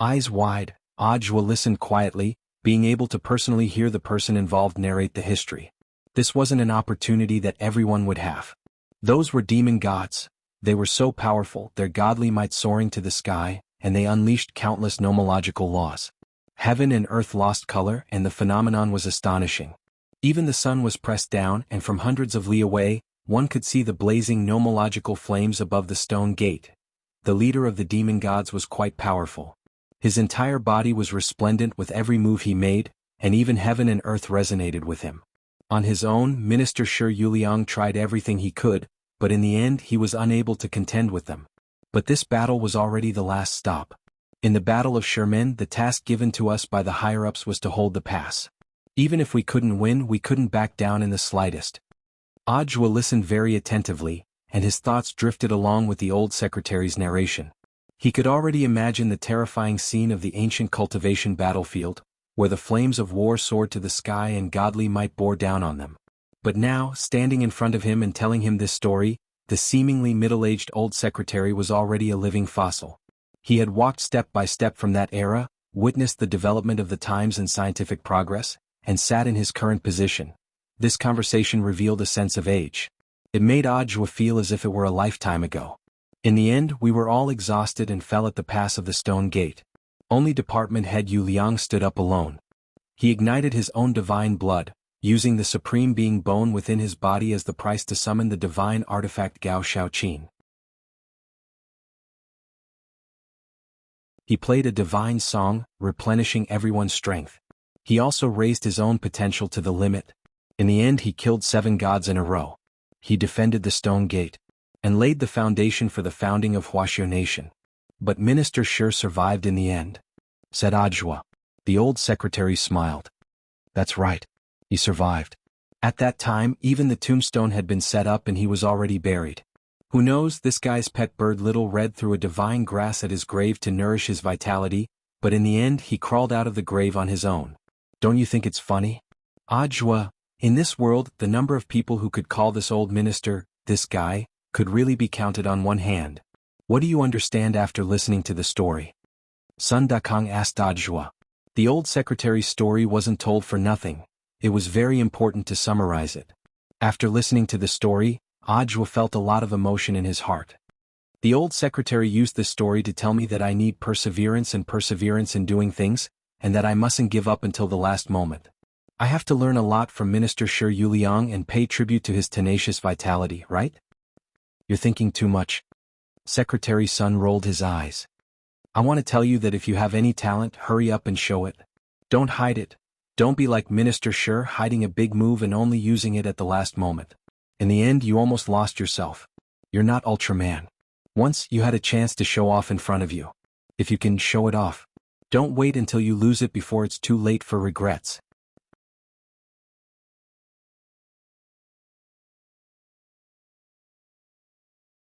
S1: Eyes wide, Ajwa listened quietly, being able to personally hear the person involved narrate the history. This wasn't an opportunity that everyone would have. Those were demon gods. They were so powerful, their godly might soaring to the sky, and they unleashed countless nomological laws. Heaven and earth lost color, and the phenomenon was astonishing. Even the sun was pressed down, and from hundreds of li away, one could see the blazing nomological flames above the stone gate. The leader of the demon gods was quite powerful. His entire body was resplendent with every move he made, and even heaven and earth resonated with him. On his own, Minister Shi Yuliang tried everything he could, but in the end he was unable to contend with them. But this battle was already the last stop. In the Battle of Sherman, the task given to us by the higher-ups was to hold the pass. Even if we couldn't win, we couldn't back down in the slightest. Ajwa listened very attentively, and his thoughts drifted along with the old secretary's narration. He could already imagine the terrifying scene of the ancient cultivation battlefield, where the flames of war soared to the sky and godly might bore down on them. But now, standing in front of him and telling him this story, the seemingly middle-aged old secretary was already a living fossil. He had walked step by step from that era, witnessed the development of the times and scientific progress, and sat in his current position. This conversation revealed a sense of age. It made Ajwa feel as if it were a lifetime ago. In the end, we were all exhausted and fell at the pass of the stone gate. Only Department Head Yu Liang stood up alone. He ignited his own divine blood, using the supreme being bone within his body as the price to summon the divine artifact Gao Shaoqin. He played a divine song, replenishing everyone's strength. He also raised his own potential to the limit. In the end, he killed 7 gods in a row. He defended the stone gate, and laid the foundation for the founding of Huaxiu Nation. But Minister Shi survived in the end, said Ajwa. The old secretary smiled. That's right. He survived. At that time, even the tombstone had been set up and he was already buried. Who knows, this guy's pet bird Little Red threw a divine grass at his grave to nourish his vitality, but in the end he crawled out of the grave on his own. Don't you think it's funny? Ajwa, in this world, the number of people who could call this old minister, this guy, could really be counted on one hand. What do you understand after listening to the story? Sun Dakong asked Ajwa. The old secretary's story wasn't told for nothing. It was very important to summarize it. After listening to the story, Ajwa felt a lot of emotion in his heart. The old secretary used this story to tell me that I need perseverance in doing things, and that I mustn't give up until the last moment. I have to learn a lot from Minister Shi Yuliang and pay tribute to his tenacious vitality, right? You're thinking too much. Secretary Sun rolled his eyes. I want to tell you that if you have any talent, hurry up and show it. Don't hide it. Don't be like Minister Shi, hiding a big move and only using it at the last moment. In the end, you almost lost yourself. You're not Ultraman. Once, you had a chance to show off in front of you. If you can, show it off. Don't wait until you lose it before it's too late for regrets.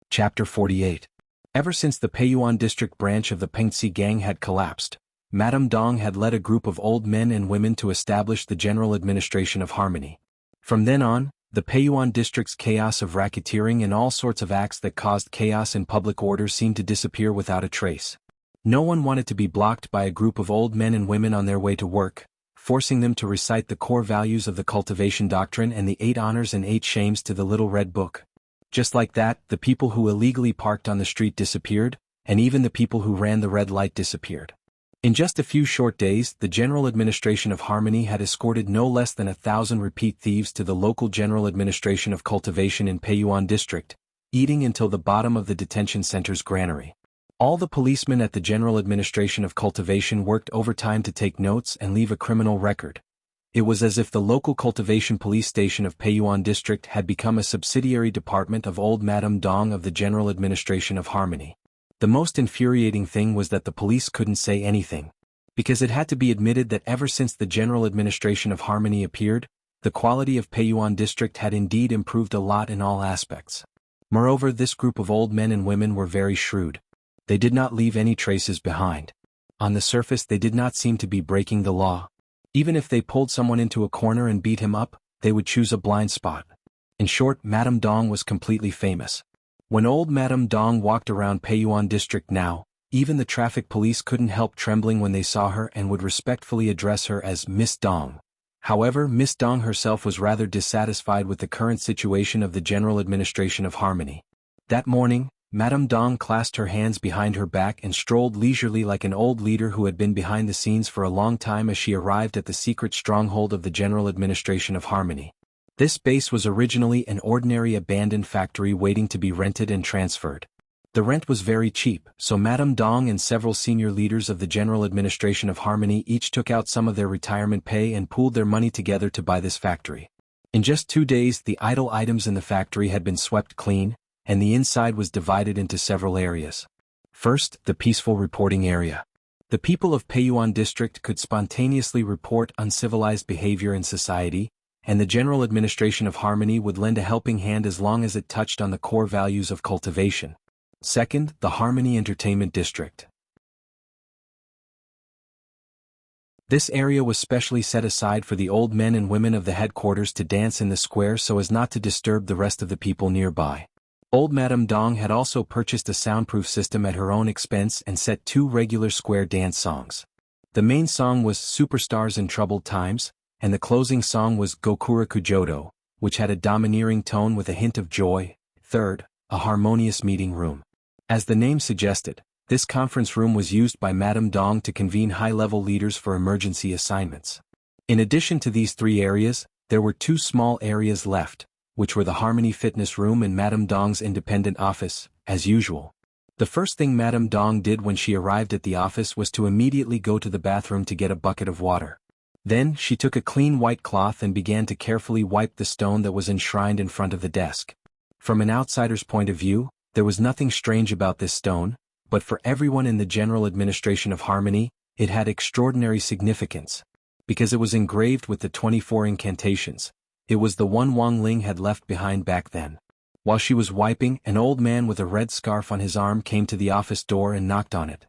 S1: Chapter 48. Ever since the Peiyuan district branch of the Pengxi gang had collapsed, Madame Dong had led a group of old men and women to establish the general administration of harmony. From then on, the Peiyuan district's chaos of racketeering and all sorts of acts that caused chaos in public order seemed to disappear without a trace. No one wanted to be blocked by a group of old men and women on their way to work, forcing them to recite the core values of the cultivation doctrine and the 8 honors and 8 shames to the Little Red Book. Just like that, the people who illegally parked on the street disappeared, and even the people who ran the red light disappeared. In just a few short days, the General Administration of Harmony had escorted no less than 1,000 repeat thieves to the local General Administration of Cultivation in Peiyuan District, eating until the bottom of the detention center's granary. All the policemen at the General Administration of Cultivation worked overtime to take notes and leave a criminal record. It was as if the local cultivation police station of Peiyuan District had become a subsidiary department of old Madame Dong of the General Administration of Harmony. The most infuriating thing was that the police couldn't say anything. Because it had to be admitted that ever since the General Administration of Harmony appeared, the quality of Peiyuan District had indeed improved a lot in all aspects. Moreover, this group of old men and women were very shrewd. They did not leave any traces behind. On the surface they did not seem to be breaking the law. Even if they pulled someone into a corner and beat him up, they would choose a blind spot. In short, Madame Dong was completely famous. When old Madame Dong walked around Peiyuan district now, even the traffic police couldn't help trembling when they saw her and would respectfully address her as Miss Dong. However, Miss Dong herself was rather dissatisfied with the current situation of the general administration of Harmony. That morning, Madame Dong clasped her hands behind her back and strolled leisurely like an old leader who had been behind the scenes for a long time as she arrived at the secret stronghold of the general administration of Harmony. This base was originally an ordinary abandoned factory waiting to be rented and transferred. The rent was very cheap, so Madame Dong and several senior leaders of the general administration of Harmony each took out some of their retirement pay and pooled their money together to buy this factory. In just 2 days, the idle items in the factory had been swept clean, and the inside was divided into several areas. First, the peaceful reporting area. The people of Peiyuan district could spontaneously report uncivilized behavior in society, and the general administration of Harmony would lend a helping hand as long as it touched on the core values of cultivation. Second, the Harmony Entertainment District. This area was specially set aside for the old men and women of the headquarters to dance in the square so as not to disturb the rest of the people nearby. Old Madame Dong had also purchased a soundproof system at her own expense and set 2 regular square dance songs. The main song was Superstars in Troubled Times, and the closing song was Gokura Kujodo, which had a domineering tone with a hint of joy. Third, a harmonious meeting room. As the name suggested, this conference room was used by Madame Dong to convene high-level leaders for emergency assignments. In addition to these 3 areas, there were 2 small areas left, which were the Harmony Fitness Room and Madame Dong's independent office, as usual. The first thing Madame Dong did when she arrived at the office was to immediately go to the bathroom to get a bucket of water. Then, she took a clean white cloth and began to carefully wipe the stone that was enshrined in front of the desk. From an outsider's point of view, there was nothing strange about this stone, but for everyone in the general administration of Harmony, it had extraordinary significance. Because it was engraved with the 24 incantations. It was the one Wang Ling had left behind back then. While she was wiping, an old man with a red scarf on his arm came to the office door and knocked on it.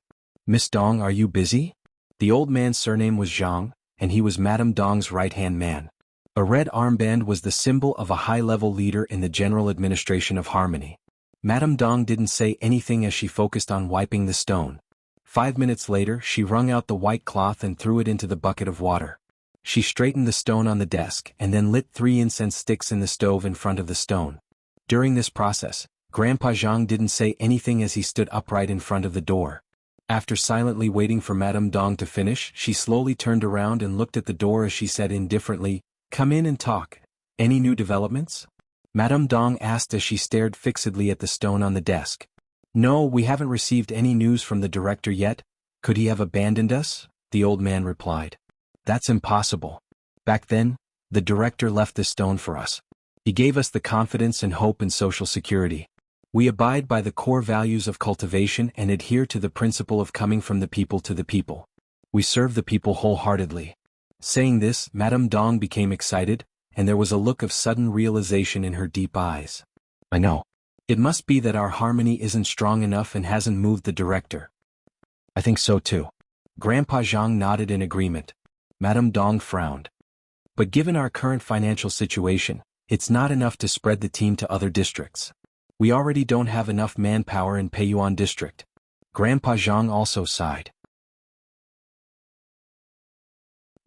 S1: "Miss Dong, are you busy?" The old man's surname was Jianghu, and he was Madame Dong's right-hand man. A red armband was the symbol of a high-level leader in the general administration of Harmony. Madame Dong didn't say anything as she focused on wiping the stone. 5 minutes later, she wrung out the white cloth and threw it into the bucket of water. She straightened the stone on the desk and then lit 3 incense sticks in the stove in front of the stone. During this process, Grandpa Jianghu didn't say anything as he stood upright in front of the door. After silently waiting for Madame Dong to finish, she slowly turned around and looked at the door as she said indifferently, "Come in and talk. Any new developments?" Madame Dong asked as she stared fixedly at the stone on the desk. "No, we haven't received any news from the director yet. Could he have abandoned us?" the old man replied. "That's impossible. Back then, the director left this stone for us. He gave us the confidence and hope in social security. We abide by the core values of cultivation and adhere to the principle of coming from the people to the people. We serve the people wholeheartedly." Saying this, Madame Dong became excited, and there was a look of sudden realization in her deep eyes. "I know. It must be that our Harmony isn't strong enough and hasn't moved the director." "I think so too." Grandpa Jianghu nodded in agreement. Madame Dong frowned. "But given our current financial situation, it's not enough to spread the team to other districts. We already don't have enough manpower in Peiyuan district." Grandpa Jianghu also sighed.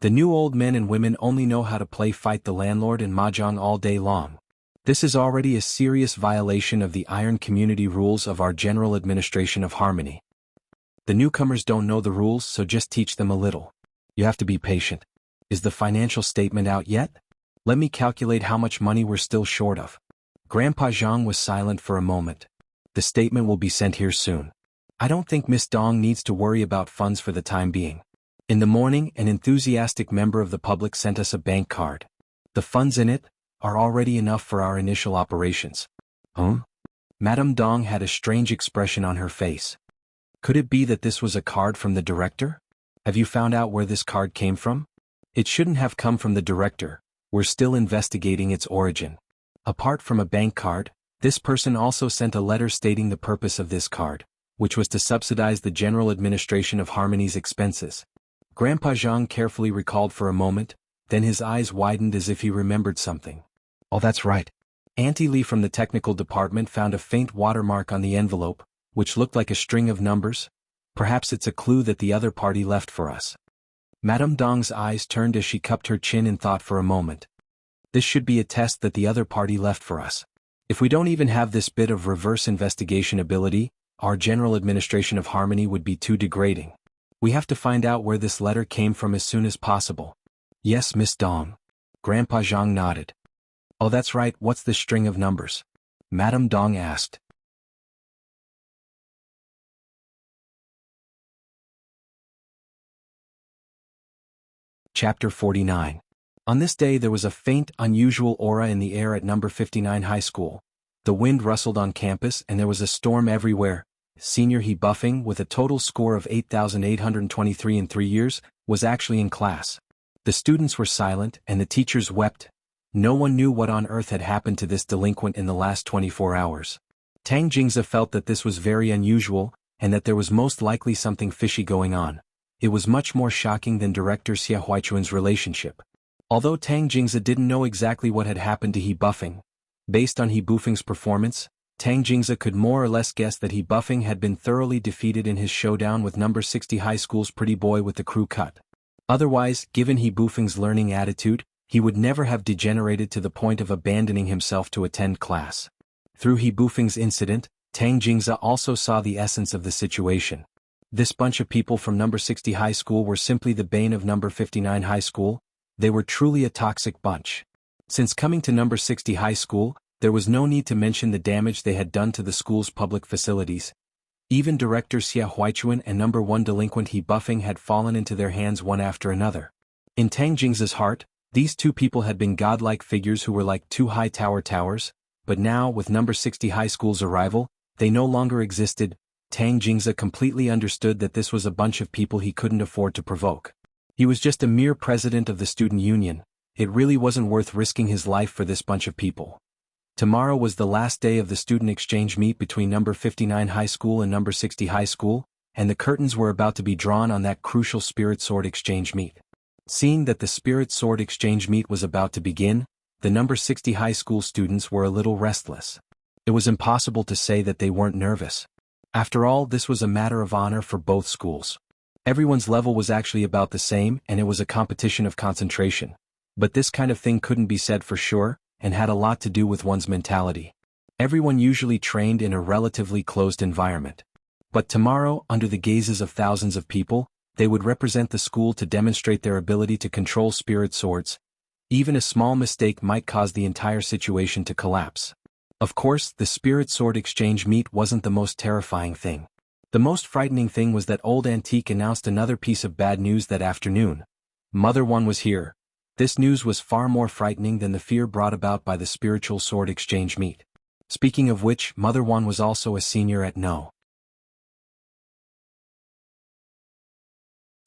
S1: The new old men and women only know how to play fight the landlord and mahjong all day long. This is already a serious violation of the iron community rules of our general administration of Harmony. The newcomers don't know the rules, so just teach them a little. You have to be patient. Is the financial statement out yet? Let me calculate how much money we're still short of. Grandpa Jianghu was silent for a moment. The statement will be sent here soon. I don't think Miss Dong needs to worry about funds for the time being. In the morning, an enthusiastic member of the public sent us a bank card. The funds in it are already enough for our initial operations. Madame Dong had a strange expression on her face. Could it be that this was a card from the director? Have you found out where this card came from? It shouldn't have come from the director. We're still investigating its origin. Apart from a bank card, this person also sent a letter stating the purpose of this card, which was to subsidize the general administration of Harmony's expenses. Grandpa Zhang carefully recalled for a moment, then his eyes widened as if he remembered something. Oh, that's right. Auntie Lee from the technical department found a faint watermark on the envelope, which looked like a string of numbers. Perhaps it's a clue that the other party left for us. Madame Dong's eyes turned as she cupped her chin in thought for a moment. This should be a test that the other party left for us. If we don't even have this bit of reverse investigation ability, our general administration of Harmony would be too degrading. We have to find out where this letter came from as soon as possible. Yes, Miss Dong. Grandpa Zhang nodded. Oh, that's right, what's this string of numbers? Madame Dong asked. Chapter 49. On this day there was a faint, unusual aura in the air at number 59 high school. The wind rustled on campus and there was a storm everywhere. Senior He Buffing, with a total score of 8,823 in 3 years, was actually in class. The students were silent and the teachers wept. No one knew what on earth had happened to this delinquent in the last 24 hours. Tang Jingze felt that this was very unusual, and that there was most likely something fishy going on. It was much more shocking than Director Xia Huaichuan's relationship. Although Tang Jingze didn't know exactly what had happened to He Buffing, based on He Buffing's performance, Tang Jingze could more or less guess that He Buffing had been thoroughly defeated in his showdown with number 60 high school's pretty boy with the crew cut. Otherwise, given He Buffing's learning attitude, he would never have degenerated to the point of abandoning himself to attend class. Through He Buffing's incident, Tang Jingze also saw the essence of the situation. This bunch of people from number 60 high school were simply the bane of number 59 high school. They were truly a toxic bunch. Since coming to number 60 high school, there was no need to mention the damage they had done to the school's public facilities. Even Director Xia Huaichuan and number 1 delinquent He Buffing had fallen into their hands one after another. In Tang Jingze's heart, these two people had been godlike figures who were like two high towers, but now, with number 60 high school's arrival, they no longer existed. Tang Jingze completely understood that this was a bunch of people he couldn't afford to provoke. He was just a mere president of the student union. It really wasn't worth risking his life for this bunch of people. Tomorrow was the last day of the student exchange meet between number 59 high school and number 60 high school, and the curtains were about to be drawn on that crucial spirit sword exchange meet. Seeing that the spirit sword exchange meet was about to begin, the number 60 high school students were a little restless. It was impossible to say that they weren't nervous. After all, this was a matter of honor for both schools. Everyone's level was actually about the same, and it was a competition of concentration. But this kind of thing couldn't be said for sure, and had a lot to do with one's mentality. Everyone usually trained in a relatively closed environment. But tomorrow, under the gazes of thousands of people, they would represent the school to demonstrate their ability to control spirit swords. Even a small mistake might cause the entire situation to collapse. Of course, the spirit sword exchange meet wasn't the most terrifying thing. The most frightening thing was that old Antique announced another piece of bad news that afternoon. Mother One was here. This news was far more frightening than the fear brought about by the spiritual sword exchange meet. Speaking of which, Mother One was also a senior at No.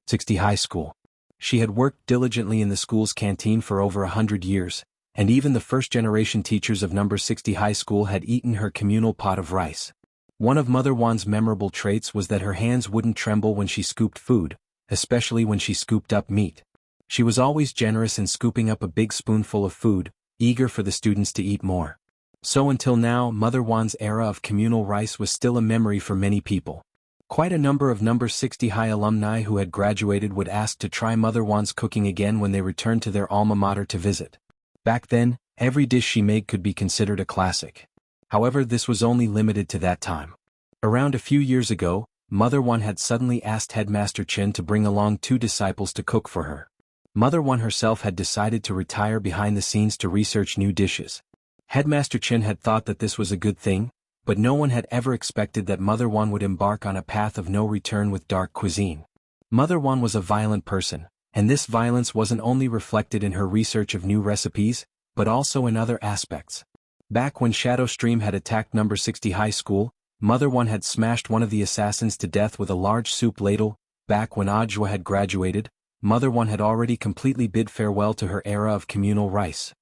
S1: 60 high school. She had worked diligently in the school's canteen for over 100 years, and even the first-generation teachers of number 60 high school had eaten her communal pot of rice. One of Mother Wan's memorable traits was that her hands wouldn't tremble when she scooped food, especially when she scooped up meat. She was always generous in scooping up a big spoonful of food, eager for the students to eat more. So until now, Mother Wan's era of communal rice was still a memory for many people. Quite a number of number 60 high alumni who had graduated would ask to try Mother Wan's cooking again when they returned to their alma mater to visit. Back then, every dish she made could be considered a classic. However, this was only limited to that time. Around a few years ago, Mother One had suddenly asked Headmaster Chen to bring along 2 disciples to cook for her. Mother One herself had decided to retire behind the scenes to research new dishes. Headmaster Chen had thought that this was a good thing, but no one had ever expected that Mother One would embark on a path of no return with dark cuisine. Mother One was a violent person, and this violence wasn't only reflected in her research of new recipes, but also in other aspects. Back when Shadow Stream had attacked number 60 high school, Mother One had smashed one of the assassins to death with a large soup ladle. Back when Ajwa had graduated, Mother One had already completely bid farewell to her era of communal rice.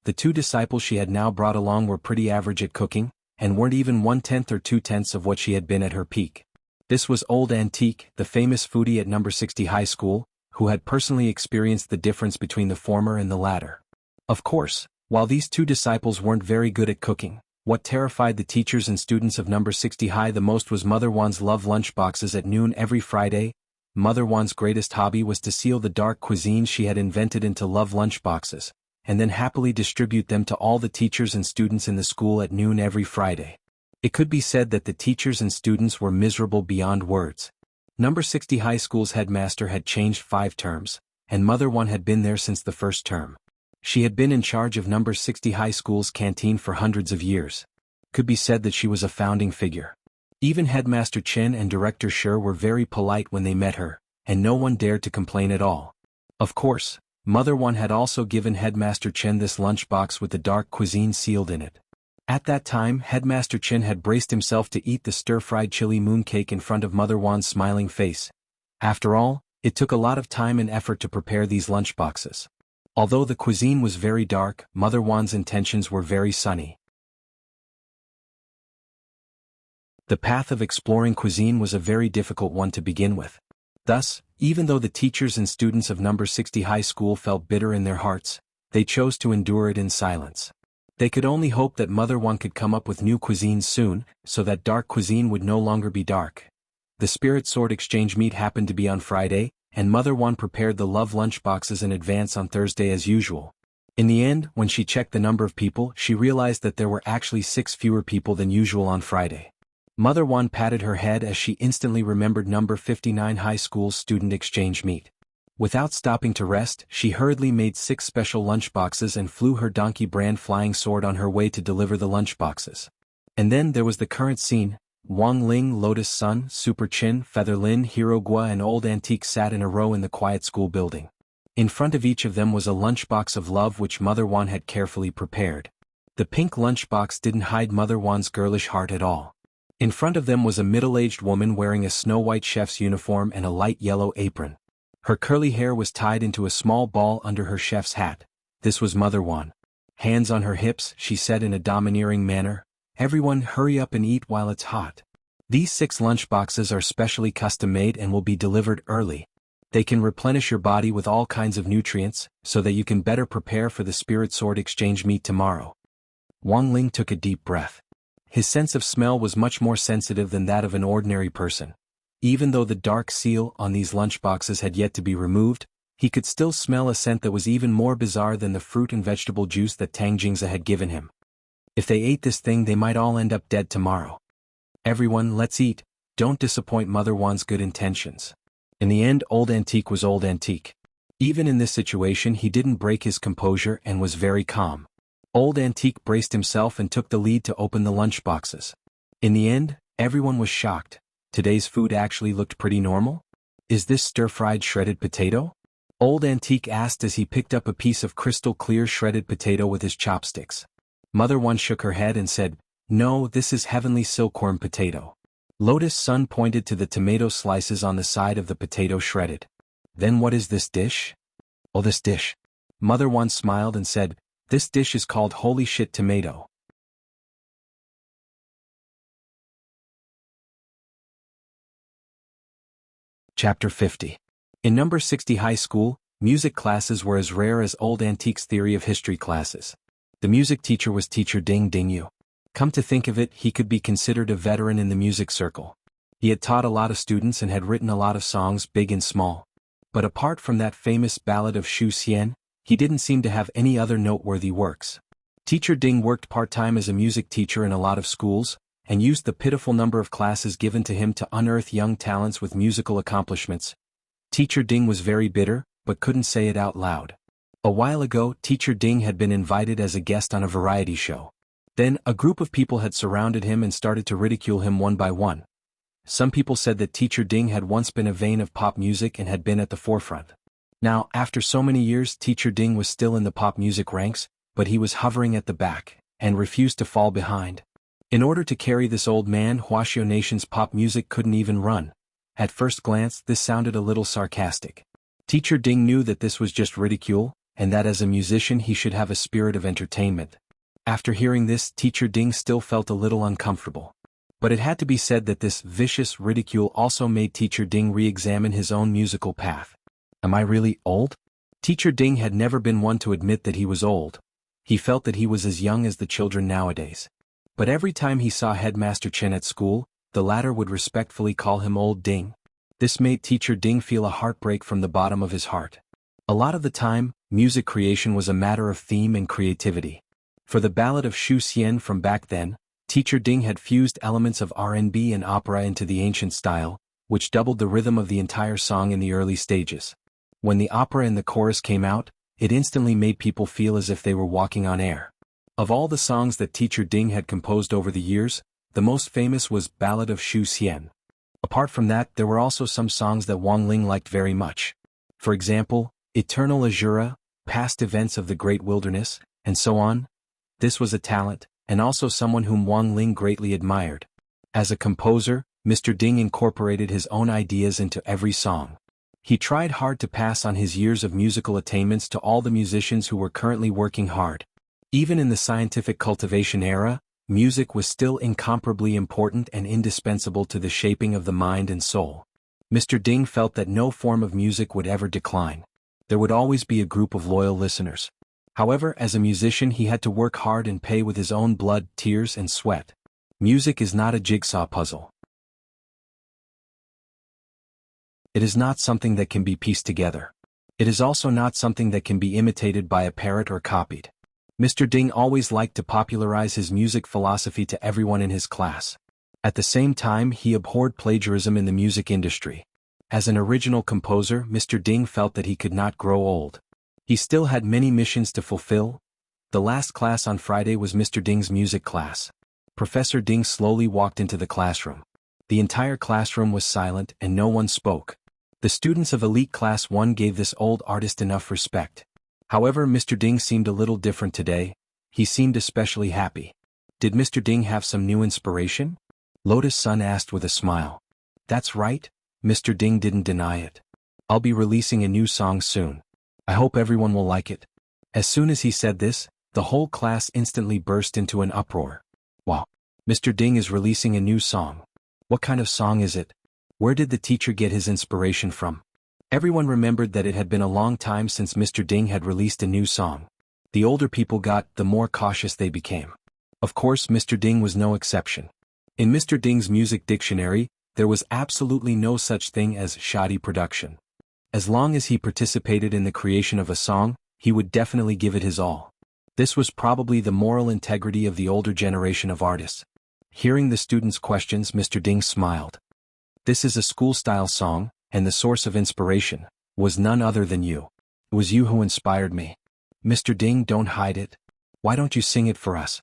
S1: The 2 disciples she had now brought along were pretty average at cooking, and weren't even 1/10 or 2/10 of what she had been at her peak. This was Old Antique, the famous foodie at number 60 high school, who had personally experienced the difference between the former and the latter. Of course, while these two disciples weren't very good at cooking, what terrified the teachers and students of number 60 high the most was Mother Wan's love lunchboxes at noon every Friday. Mother Wan's greatest hobby was to seal the dark cuisine she had invented into love lunchboxes, and then happily distribute them to all the teachers and students in the school at noon every Friday. It could be said that the teachers and students were miserable beyond words. Number 60 high school's headmaster had changed 5 terms, and Mother Wan had been there since the first term. She had been in charge of number 60 high school's canteen for hundreds of years. Could be said that she was a founding figure. Even Headmaster Chen and Director Shi were very polite when they met her, and no one dared to complain at all. Of course, Mother Wan had also given Headmaster Chen this lunchbox with the dark cuisine sealed in it. At that time, Headmaster Chen had braced himself to eat the stir-fried chili mooncake in front of Mother Wan's smiling face. After all, it took a lot of time and effort to prepare these lunchboxes. Although the cuisine was very dark, Mother Wan's intentions were very sunny. The path of exploring cuisine was a very difficult one to begin with. Thus, even though the teachers and students of number 60 high school felt bitter in their hearts, they chose to endure it in silence. They could only hope that Mother Wan could come up with new cuisine soon, so that dark cuisine would no longer be dark. The Spirit Sword Exchange meet happened to be on Friday, and Mother Wan prepared the love lunchboxes in advance on Thursday as usual. In the end, when she checked the number of people, she realized that there were actually 6 fewer people than usual on Friday. Mother Wan patted her head as she instantly remembered number 59 high school's student exchange meet. Without stopping to rest, she hurriedly made 6 special lunchboxes and flew her donkey brand flying sword on her way to deliver the lunchboxes. And then there was the current scene. Wang Ling, Lotus Sun, Super Chin, Feather Lin, Hero Gua and Old Antique sat in a row in the quiet school building. In front of each of them was a lunchbox of love which Mother Wan had carefully prepared. The pink lunchbox didn't hide Mother Wan's girlish heart at all. In front of them was a middle-aged woman wearing a snow-white chef's uniform and a light yellow apron. Her curly hair was tied into a small ball under her chef's hat. This was Mother Wan. Hands on her hips, she said in a domineering manner, "Everyone hurry up and eat while it's hot. These 6 lunchboxes are specially custom-made and will be delivered early. They can replenish your body with all kinds of nutrients, so that you can better prepare for the Spirit Sword Exchange meet tomorrow." Wang Ling took a deep breath. His sense of smell was much more sensitive than that of an ordinary person. Even though the dark seal on these lunchboxes had yet to be removed, he could still smell a scent that was even more bizarre than the fruit and vegetable juice that Tang Jingza had given him. If they ate this thing, they might all end up dead tomorrow. "Everyone, let's eat. Don't disappoint Mother Wan's good intentions." In the end, Old Antique was Old Antique. Even in this situation, he didn't break his composure and was very calm. Old Antique braced himself and took the lead to open the lunchboxes. In the end, everyone was shocked. Today's food actually looked pretty normal? "Is this stir-fried shredded potato?" Old Antique asked as he picked up a piece of crystal-clear shredded potato with his chopsticks. Mother Wan shook her head and said, "No, this is heavenly silkworm potato." Lotus Sun pointed to the tomato slices on the side of the potato shredded. "Then what is this dish?" "Oh, this dish." Mother Wan smiled and said, "This dish is called Holy Shit Tomato." Chapter 50. In number 60 high school, music classes were as rare as Old Antique's theory of history classes. The music teacher was teacher Ding Yu. Come to think of it, he could be considered a veteran in the music circle. He had taught a lot of students and had written a lot of songs, big and small. But apart from that famous ballad of Shu Xian, he didn't seem to have any other noteworthy works. Teacher Ding worked part-time as a music teacher in a lot of schools, and used the pitiful number of classes given to him to unearth young talents with musical accomplishments. Teacher Ding was very bitter, but couldn't say it out loud. A while ago, Teacher Ding had been invited as a guest on a variety show. Then, a group of people had surrounded him and started to ridicule him one by one. Some people said that Teacher Ding had once been a vein of pop music and had been at the forefront. Now, after so many years, Teacher Ding was still in the pop music ranks, but he was hovering at the back, and refused to fall behind. In order to carry this old man, Huaxiao Nation's pop music couldn't even run. At first glance, this sounded a little sarcastic. Teacher Ding knew that this was just ridicule, and that as a musician he should have a spirit of entertainment. After hearing this, Teacher Ding still felt a little uncomfortable. But it had to be said that this vicious ridicule also made Teacher Ding re-examine his own musical path. Am I really old? Teacher Ding had never been one to admit that he was old. He felt that he was as young as the children nowadays. But every time he saw Headmaster Chen at school, the latter would respectfully call him Old Ding. This made Teacher Ding feel a heartbreak from the bottom of his heart. A lot of the time, music creation was a matter of theme and creativity. For the Ballad of Shu Xian from back then, Teacher Ding had fused elements of R&B and opera into the ancient style, which doubled the rhythm of the entire song in the early stages. When the opera and the chorus came out, it instantly made people feel as if they were walking on air. Of all the songs that Teacher Ding had composed over the years, the most famous was Ballad of Shu Xian. Apart from that, there were also some songs that Wang Ling liked very much. For example, Eternal Azura, Past Events of the Great Wilderness, and so on. This was a talent, and also someone whom Wang Ling greatly admired. As a composer, Mr. Ding incorporated his own ideas into every song. He tried hard to pass on his years of musical attainments to all the musicians who were currently working hard. Even in the scientific cultivation era, music was still incomparably important and indispensable to the shaping of the mind and soul. Mr. Ding felt that no form of music would ever decline. There would always be a group of loyal listeners. However, as a musician he had to work hard and pay with his own blood, tears and sweat. Music is not a jigsaw puzzle. It is not something that can be pieced together. It is also not something that can be imitated by a parrot or copied. Mr. Ding always liked to popularize his music philosophy to everyone in his class. At the same time, he abhorred plagiarism in the music industry. As an original composer, Mr. Ding felt that he could not grow old. He still had many missions to fulfill. The last class on Friday was Mr. Ding's music class. Professor Ding slowly walked into the classroom. The entire classroom was silent and no one spoke. The students of Elite Class 1 gave this old artist enough respect. However, Mr. Ding seemed a little different today. He seemed especially happy. Did Mr. Ding have some new inspiration? Lotus Sun asked with a smile. That's right, Mr. Ding didn't deny it. I'll be releasing a new song soon. I hope everyone will like it. As soon as he said this, the whole class instantly burst into an uproar. Wow! Mr. Ding is releasing a new song. What kind of song is it? Where did the teacher get his inspiration from? Everyone remembered that it had been a long time since Mr. Ding had released a new song. The older people got, the more cautious they became. Of course, Mr. Ding was no exception. In Mr. Ding's music dictionary, there was absolutely no such thing as shoddy production. As long as he participated in the creation of a song, he would definitely give it his all. This was probably the moral integrity of the older generation of artists. Hearing the students' questions, Mr. Ding smiled. This is a school-style song, and the source of inspiration was none other than you. It was you who inspired me. Mr. Ding, don't hide it. Why don't you sing it for us?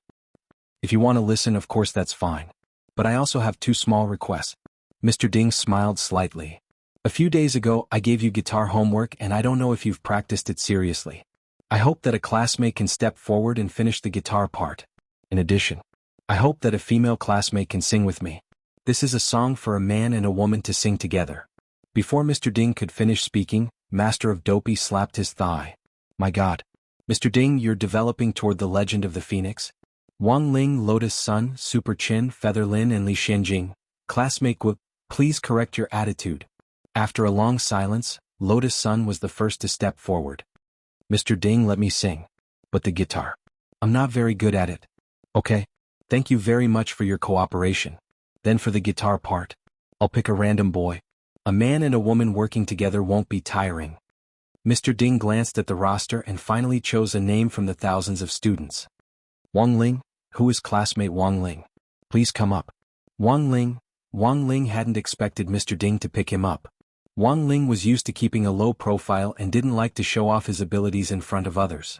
S1: If you want to listen, of course that's fine. But I also have two small requests. Mr. Ding smiled slightly. A few days ago, I gave you guitar homework and I don't know if you've practiced it seriously. I hope that a classmate can step forward and finish the guitar part. In addition, I hope that a female classmate can sing with me. This is a song for a man and a woman to sing together. Before Mr. Ding could finish speaking, Master of Dopey slapped his thigh. My God. Mr. Ding, you're developing toward the legend of the Phoenix. Wang Ling, Lotus Sun, Super Chin, Feather Lin and Li Xianjing, classmate Guo, please correct your attitude. After a long silence, Lotus Sun was the first to step forward. Mr. Ding, let me sing. But the guitar. I'm not very good at it. Okay. Thank you very much for your cooperation. Then for the guitar part, I'll pick a random boy. A man and a woman working together won't be tiring. Mr. Ding glanced at the roster and finally chose a name from the thousands of students. Wang Ling, who is classmate Wang Ling? Please come up. Wang Ling hadn't expected Mr. Ding to pick him up. Wang Ling was used to keeping a low profile and didn't like to show off his abilities in front of others.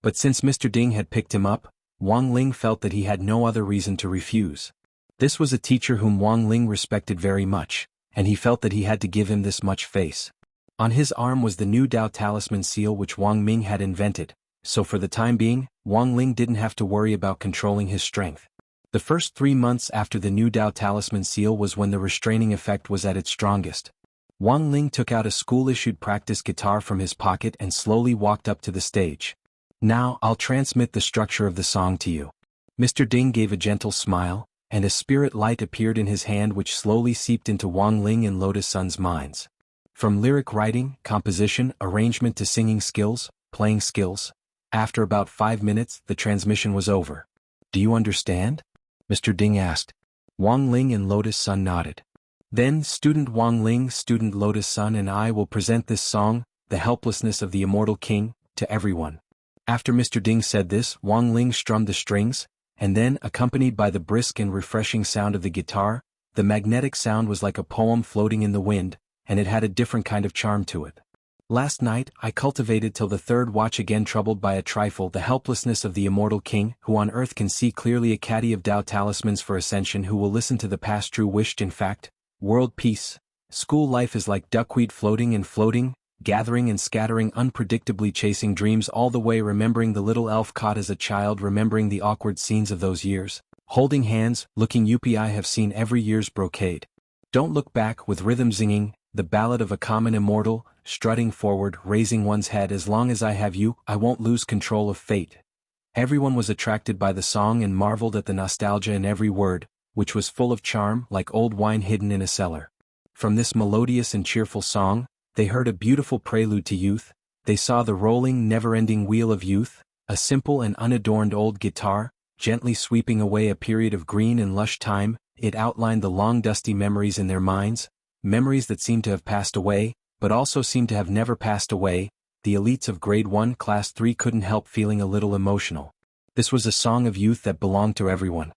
S1: But since Mr. Ding had picked him up, Wang Ling felt that he had no other reason to refuse. This was a teacher whom Wang Ling respected very much, and he felt that he had to give him this much face. On his arm was the new Dao Talisman seal which Wang Ming had invented, so for the time being, Wang Ling didn't have to worry about controlling his strength. The first 3 months after the new Dao Talisman seal was when the restraining effect was at its strongest. Wang Ling took out a school-issued practice guitar from his pocket and slowly walked up to the stage. Now I'll transmit the structure of the song to you. Mr. Ding gave a gentle smile, and a spirit light appeared in his hand which slowly seeped into Wang Ling and Lotus Sun's minds. From lyric writing, composition, arrangement to singing skills, playing skills, after about 5 minutes the transmission was over. Do you understand? Mr. Ding asked. Wang Ling and Lotus Sun nodded. Then student Wang Ling, student Lotus Sun and I will present this song, The Helplessness of the Immortal King, to everyone. After Mr. Ding said this, Wang Ling strummed the strings, and then, accompanied by the brisk and refreshing sound of the guitar, the magnetic sound was like a poem floating in the wind, and it had a different kind of charm to it. Last night, I cultivated till the third watch again troubled by a trifle the helplessness of the immortal king, who on earth can see clearly a caddy of Tao talismans for ascension who will listen to the past true wished in fact, world peace. School life is like duckweed floating and floating, gathering and scattering unpredictably chasing dreams all the way remembering the little elf caught as a child remembering the awkward scenes of those years, holding hands, looking UPI have seen every year's brocade. Don't look back with rhythm zinging, the ballad of a common immortal, strutting forward, raising one's head as long as I have you, I won't lose control of fate. Everyone was attracted by the song and marveled at the nostalgia in every word, which was full of charm like old wine hidden in a cellar. From this melodious and cheerful song, they heard a beautiful prelude to youth, they saw the rolling never-ending wheel of youth, a simple and unadorned old guitar, gently sweeping away a period of green and lush time, it outlined the long dusty memories in their minds, memories that seemed to have passed away, but also seemed to have never passed away. The elites of Grade 1 Class 3 couldn't help feeling a little emotional. This was a song of youth that belonged to everyone.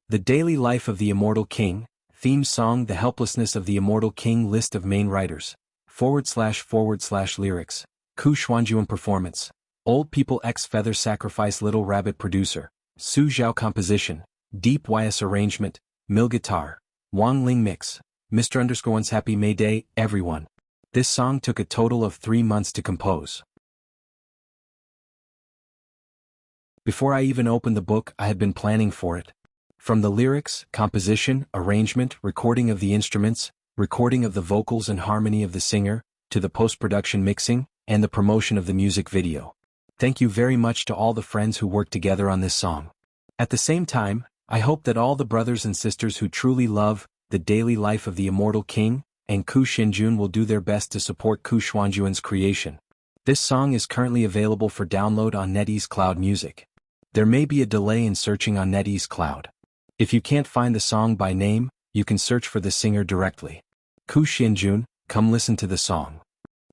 S1: The Daily Life of the Immortal King, theme song The Helplessness of the Immortal King list of main writers, / lyrics, Ku Xuanjuan performance, Old People X Feather Sacrifice Little Rabbit producer, Su Zhao composition, Deep YS arrangement, Mill guitar, Wang Ling mix, Mr. Happy May Day, everyone. This song took a total of 3 months to compose. Before I even opened the book, I had been planning for it. From the lyrics, composition, arrangement, recording of the instruments, recording of the vocals and harmony of the singer, to the post-production mixing, and the promotion of the music video. Thank you very much to all the friends who worked together on this song. At the same time, I hope that all the brothers and sisters who truly love The Daily Life of the Immortal King and Ku Xinjun will do their best to support Ku Xuanjuan's creation. This song is currently available for download on NetEase Cloud Music. There may be a delay in searching on NetEase Cloud. If you can't find the song by name, you can search for the singer directly. Ku Xinjun, come listen to the song.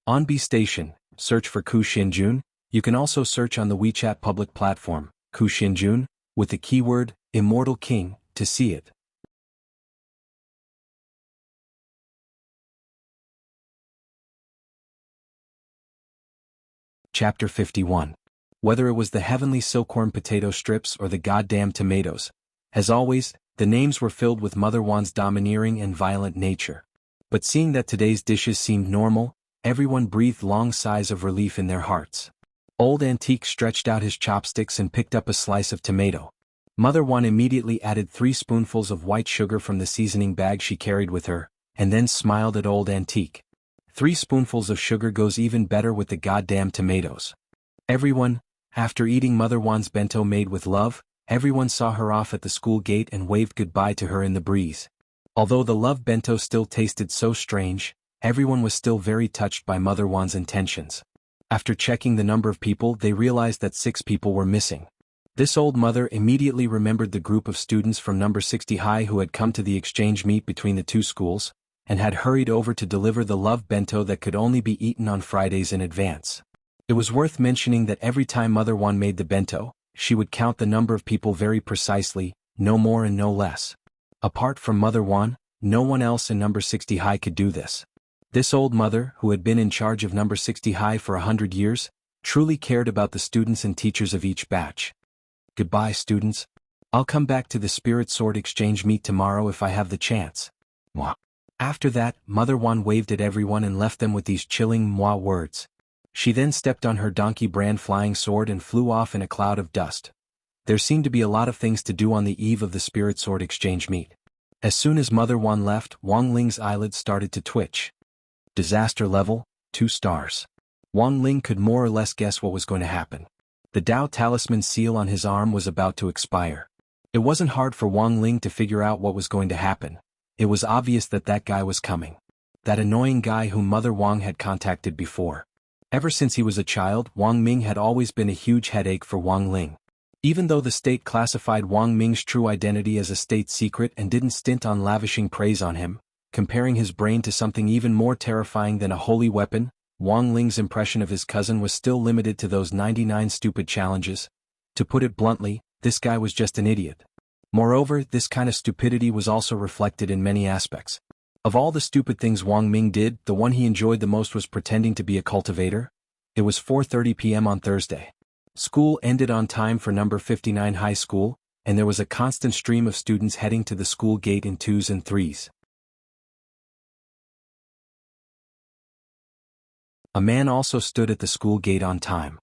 S1: On B Station, search for Ku Xinjun. You can also search on the WeChat public platform, Ku Xinjun, with the keyword, Immortal King, to see it. Chapter 51. Whether it was the heavenly silkworm potato strips or the goddamn tomatoes, as always, the names were filled with Mother Wan's domineering and violent nature. But seeing that today's dishes seemed normal, everyone breathed long sighs of relief in their hearts. Old Antique stretched out his chopsticks and picked up a slice of tomato. Mother Wan immediately added 3 spoonfuls of white sugar from the seasoning bag she carried with her, and then smiled at Old Antique. 3 spoonfuls of sugar goes even better with the goddamn tomatoes. Everyone, after eating Mother Wan's bento made with love, everyone saw her off at the school gate and waved goodbye to her in the breeze. Although the love bento still tasted so strange, everyone was still very touched by Mother Wan's intentions. After checking the number of people, they realized that 6 people were missing. This old mother immediately remembered the group of students from number 60 high who had come to the exchange meet between the 2 schools, and had hurried over to deliver the love bento that could only be eaten on Fridays in advance. It was worth mentioning that every time Mother Wan made the bento, she would count the number of people very precisely, no more and no less. Apart from Mother Wan, no one else in number 60 high could do this. This old mother, who had been in charge of number 60 high for 100 years, truly cared about the students and teachers of each batch. Goodbye, students. I'll come back to the Spirit Sword Exchange meet tomorrow if I have the chance. Mwah. After that, Mother Wan waved at everyone and left them with these chilling mwah words. She then stepped on her donkey brand flying sword and flew off in a cloud of dust. There seemed to be a lot of things to do on the eve of the Spirit Sword Exchange meet. As soon as Mother Wan left, Wang Ling's eyelids started to twitch. Disaster level, 2 stars. Wang Ling could more or less guess what was going to happen. The Tao Talisman seal on his arm was about to expire. It wasn't hard for Wang Ling to figure out what was going to happen. It was obvious that that guy was coming. That annoying guy whom Mother Wang had contacted before. Ever since he was a child, Wang Ming had always been a huge headache for Wang Ling. Even though the state classified Wang Ming's true identity as a state secret and didn't stint on lavishing praise on him, comparing his brain to something even more terrifying than a holy weapon, Wang Ling's impression of his cousin was still limited to those 99 stupid challenges. To put it bluntly, this guy was just an idiot. Moreover, this kind of stupidity was also reflected in many aspects. Of all the stupid things Wang Ming did, the one he enjoyed the most was pretending to be a cultivator. It was 4:30 p.m. on Thursday. School ended on time for number 59 high school, and there was a constant stream of students heading to the school gate in twos and threes. A man also stood at the school gate on time.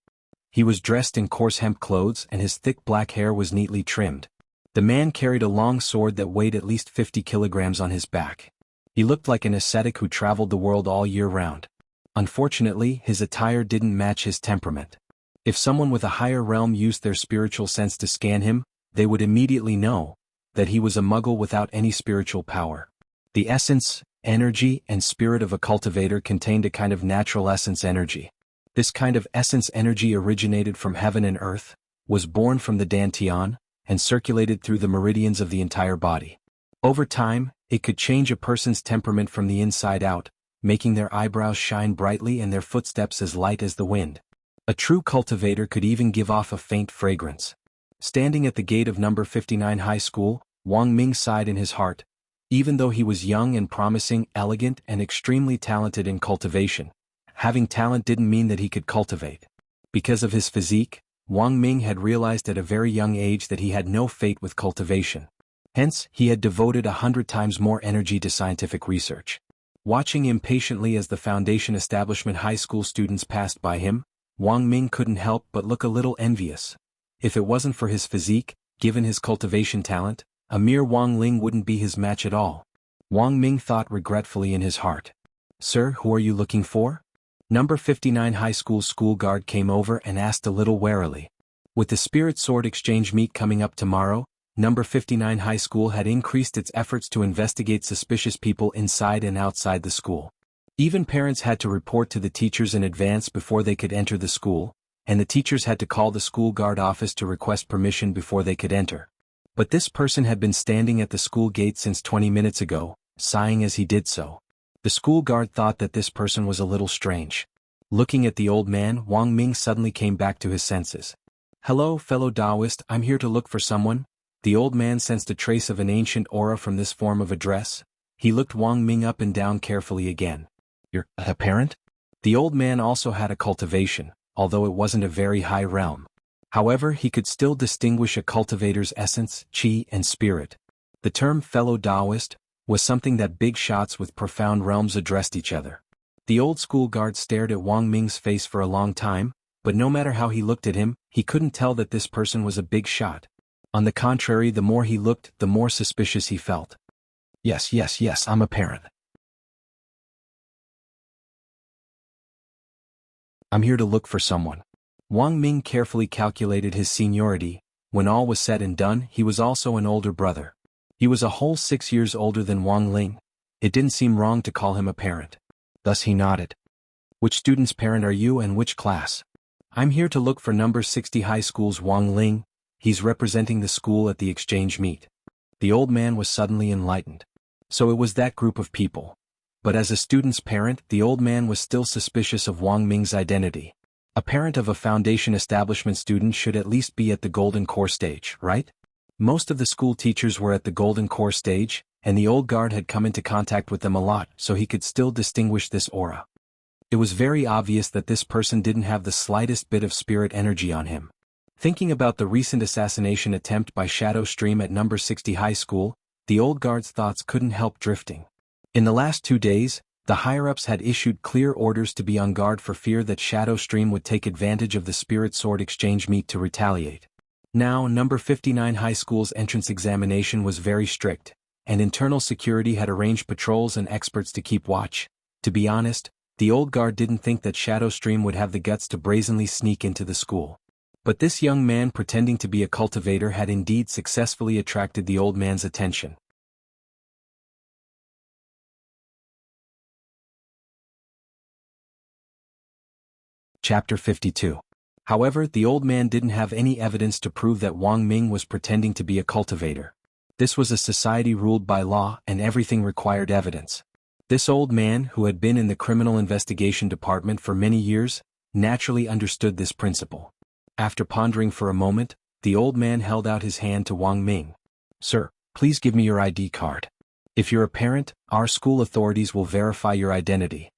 S1: He was dressed in coarse hemp clothes and his thick black hair was neatly trimmed. The man carried a long sword that weighed at least 50 kilograms on his back. He looked like an ascetic who traveled the world all year round. Unfortunately, his attire didn't match his temperament. If someone with a higher realm used their spiritual sense to scan him, they would immediately know that he was a muggle without any spiritual power. The essence, energy, and spirit of a cultivator contained a kind of natural essence energy. This kind of essence energy originated from heaven and earth, was born from the Dantian, and circulated through the meridians of the entire body. Over time, it could change a person's temperament from the inside out, making their eyebrows shine brightly and their footsteps as light as the wind. A true cultivator could even give off a faint fragrance. Standing at the gate of number 59 high school, Wang Ming sighed in his heart. Even though he was young and promising, elegant and extremely talented in cultivation, having talent didn't mean that he could cultivate. Because of his physique, Wang Ming had realized at a very young age that he had no fate with cultivation. Hence, he had devoted 100 times more energy to scientific research. Watching impatiently as the Foundation Establishment high school students passed by him, Wang Ming couldn't help but look a little envious. If it wasn't for his physique, given his cultivation talent, a mere Wang Ling wouldn't be his match at all. Wang Ming thought regretfully in his heart. "Sir, who are you looking for?" Number 59 high school school guard came over and asked a little warily. With the Spirit Sword Exchange meet coming up tomorrow, number 59 high school had increased its efforts to investigate suspicious people inside and outside the school. Even parents had to report to the teachers in advance before they could enter the school, and the teachers had to call the school guard office to request permission before they could enter. But this person had been standing at the school gate since 20 minutes ago, sighing as he did so. The school guard thought that this person was a little strange. Looking at the old man, Wang Ming suddenly came back to his senses. "Hello, fellow Taoist, I'm here to look for someone." The old man sensed a trace of an ancient aura from this form of address. He looked Wang Ming up and down carefully again. "You're a parent?" The old man also had a cultivation, although it wasn't a very high realm. However, he could still distinguish a cultivator's essence, qi, and spirit. The term fellow Taoist was something that big shots with profound realms addressed each other. The old school guard stared at Wang Ming's face for a long time, but no matter how he looked at him, he couldn't tell that this person was a big shot. On the contrary, the more he looked, the more suspicious he felt. Yes, I'm a parent. I'm here to look for someone." Wang Ming carefully calculated his seniority. When all was said and done, he was also an older brother. He was a whole 6 years older than Wang Ling. It didn't seem wrong to call him a parent. Thus he nodded. "Which student's parent are you and which class?" "I'm here to look for number 60 high school's Wang Ling. He's representing the school at the exchange meet." The old man was suddenly enlightened. So it was that group of people. But as a student's parent, the old man was still suspicious of Wang Ming's identity. A parent of a Foundation Establishment student should at least be at the Golden Core stage, right? Most of the school teachers were at the Golden Core stage, and the old guard had come into contact with them a lot, so he could still distinguish this aura. It was very obvious that this person didn't have the slightest bit of spirit energy on him. Thinking about the recent assassination attempt by Shadow Stream at number 60 high school, the old guard's thoughts couldn't help drifting. In the last 2 days, the higher-ups had issued clear orders to be on guard for fear that Shadow Stream would take advantage of the Spirit Sword Exchange meet to retaliate. Now, number 59 high school's entrance examination was very strict, and internal security had arranged patrols and experts to keep watch. To be honest, the old guard didn't think that Shadow Stream would have the guts to brazenly sneak into the school. But this young man pretending to be a cultivator had indeed successfully attracted the old man's attention. Chapter 52. However, the old man didn't have any evidence to prove that Wang Ming was pretending to be a cultivator. This was a society ruled by law and everything required evidence. This old man, who had been in the criminal investigation department for many years, naturally understood this principle. After pondering for a moment, the old man held out his hand to Wang Ming. "Sir, please give me your ID card. If you're a parent, our school authorities will verify your identity."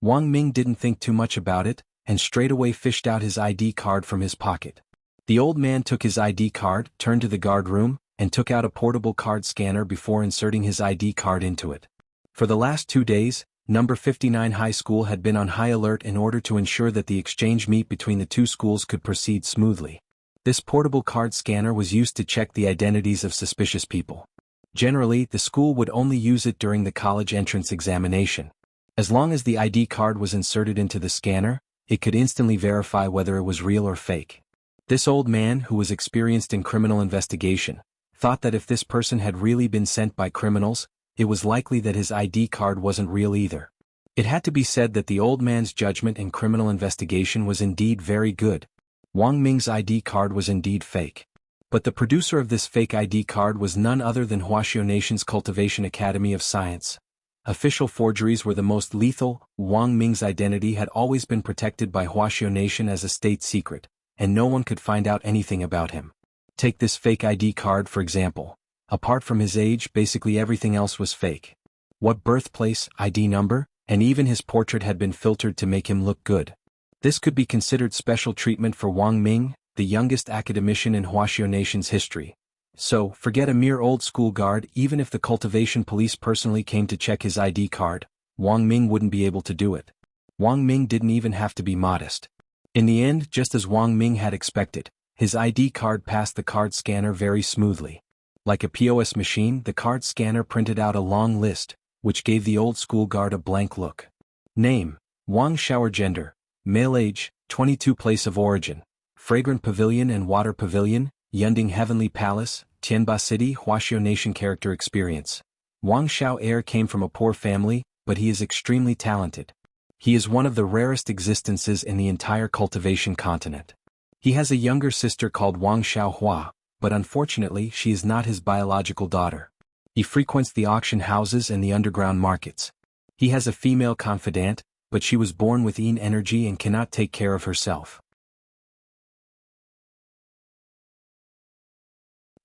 S1: Wang Ming didn't think too much about it, and straightaway fished out his ID card from his pocket. The old man took his ID card, turned to the guard room, and took out a portable card scanner before inserting his ID card into it. For the last 2 days, number 59 High School had been on high alert in order to ensure that the exchange meet between the two schools could proceed smoothly. This portable card scanner was used to check the identities of suspicious people. Generally, the school would only use it during the college entrance examination. As long as the ID card was inserted into the scanner, it could instantly verify whether it was real or fake. This old man, who was experienced in criminal investigation, thought that if this person had really been sent by criminals, it was likely that his ID card wasn't real either. It had to be said that the old man's judgment in criminal investigation was indeed very good. Wang Ming's ID card was indeed fake. But the producer of this fake ID card was none other than Wuxia Nation's Cultivation Academy of Science. Official forgeries were the most lethal. Wang Ming's identity had always been protected by Wuxia Nation as a state secret, and no one could find out anything about him. Take this fake ID card for example. Apart from his age, basically everything else was fake. What birthplace, ID number, and even his portrait had been filtered to make him look good. This could be considered special treatment for Wang Ming, the youngest academician in Wuxia Nation's history. So, forget a mere old school guard. Even if the cultivation police personally came to check his ID card, Wang Ming wouldn't be able to do it. Wang Ming didn't even have to be modest. In the end, just as Wang Ming had expected, his ID card passed the card scanner very smoothly. Like a POS machine, the card scanner printed out a long list, which gave the old school guard a blank look. Name: Wang Xiao. Gender: male. Age: 22. Place of origin: Fragrant Pavilion and Water Pavilion, Yunding Heavenly Palace, Tianba City, Wuxia Nation. Character experience: Wang Xiao heir came from a poor family, but he is extremely talented. He is one of the rarest existences in the entire cultivation continent. He has a younger sister called Wang Xiaohua, but unfortunately she is not his biological daughter. He frequents the auction houses and the underground markets. He has a female confidant, but she was born with Yin energy and cannot take care of herself.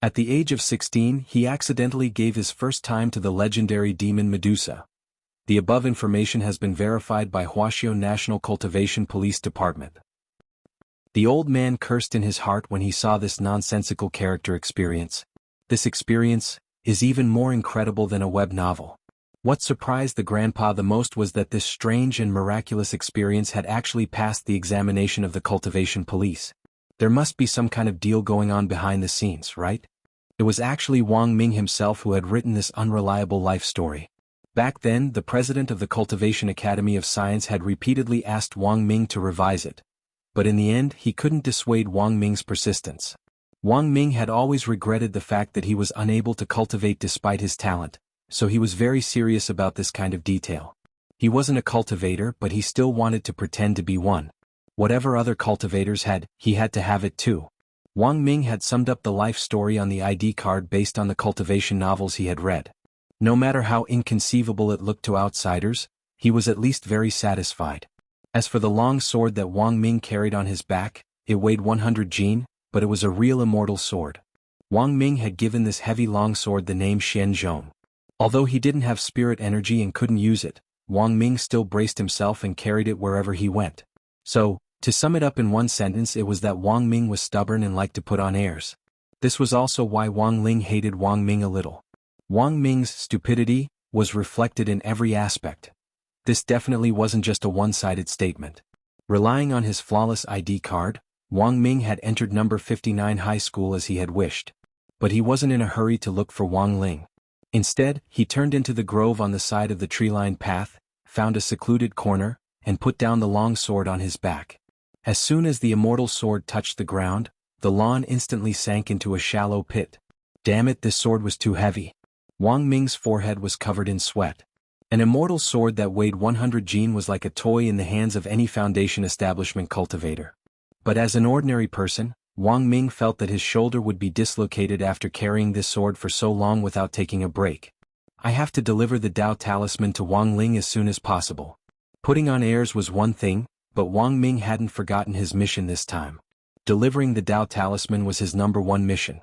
S1: At the age of 16, he accidentally gave his first time to the legendary demon Medusa. The above information has been verified by Wuxia National Cultivation Police Department. The old man cursed in his heart when he saw this nonsensical character experience. This experience is even more incredible than a web novel. What surprised the grandpa the most was that this strange and miraculous experience had actually passed the examination of the cultivation police. There must be some kind of deal going on behind the scenes, right? It was actually Wang Ming himself who had written this unreliable life story. Back then, the president of the Cultivation Academy of Science had repeatedly asked Wang Ming to revise it. But in the end, he couldn't dissuade Wang Ming's persistence. Wang Ming had always regretted the fact that he was unable to cultivate despite his talent, so he was very serious about this kind of detail. He wasn't a cultivator, but he still wanted to pretend to be one. Whatever other cultivators had, he had to have it too. Wang Ming had summed up the life story on the ID card based on the cultivation novels he had read. No matter how inconceivable it looked to outsiders, he was at least very satisfied. As for the long sword that Wang Ming carried on his back, it weighed 100 jin, but it was a real immortal sword. Wang Ming had given this heavy longsword the name Xianzhong. Although he didn't have spirit energy and couldn't use it, Wang Ming still braced himself and carried it wherever he went. So, to sum it up in one sentence, it was that Wang Ming was stubborn and liked to put on airs. This was also why Wang Ling hated Wang Ming a little. Wang Ming's stupidity was reflected in every aspect. This definitely wasn't just a one-sided statement. Relying on his flawless ID card, Wang Ming had entered number 59 high school as he had wished. But he wasn't in a hurry to look for Wang Ling. Instead, he turned into the grove on the side of the tree-lined path, found a secluded corner, and put down the long sword on his back. As soon as the immortal sword touched the ground, the lawn instantly sank into a shallow pit. Damn it, this sword was too heavy. Wang Ming's forehead was covered in sweat. An immortal sword that weighed 100 jin was like a toy in the hands of any Foundation establishment cultivator. But as an ordinary person, Wang Ming felt that his shoulder would be dislocated after carrying this sword for so long without taking a break. I have to deliver the Dao Talisman to Wang Ling as soon as possible. Putting on airs was one thing, but Wang Ming hadn't forgotten his mission this time. Delivering the Dao Talisman was his #1 mission.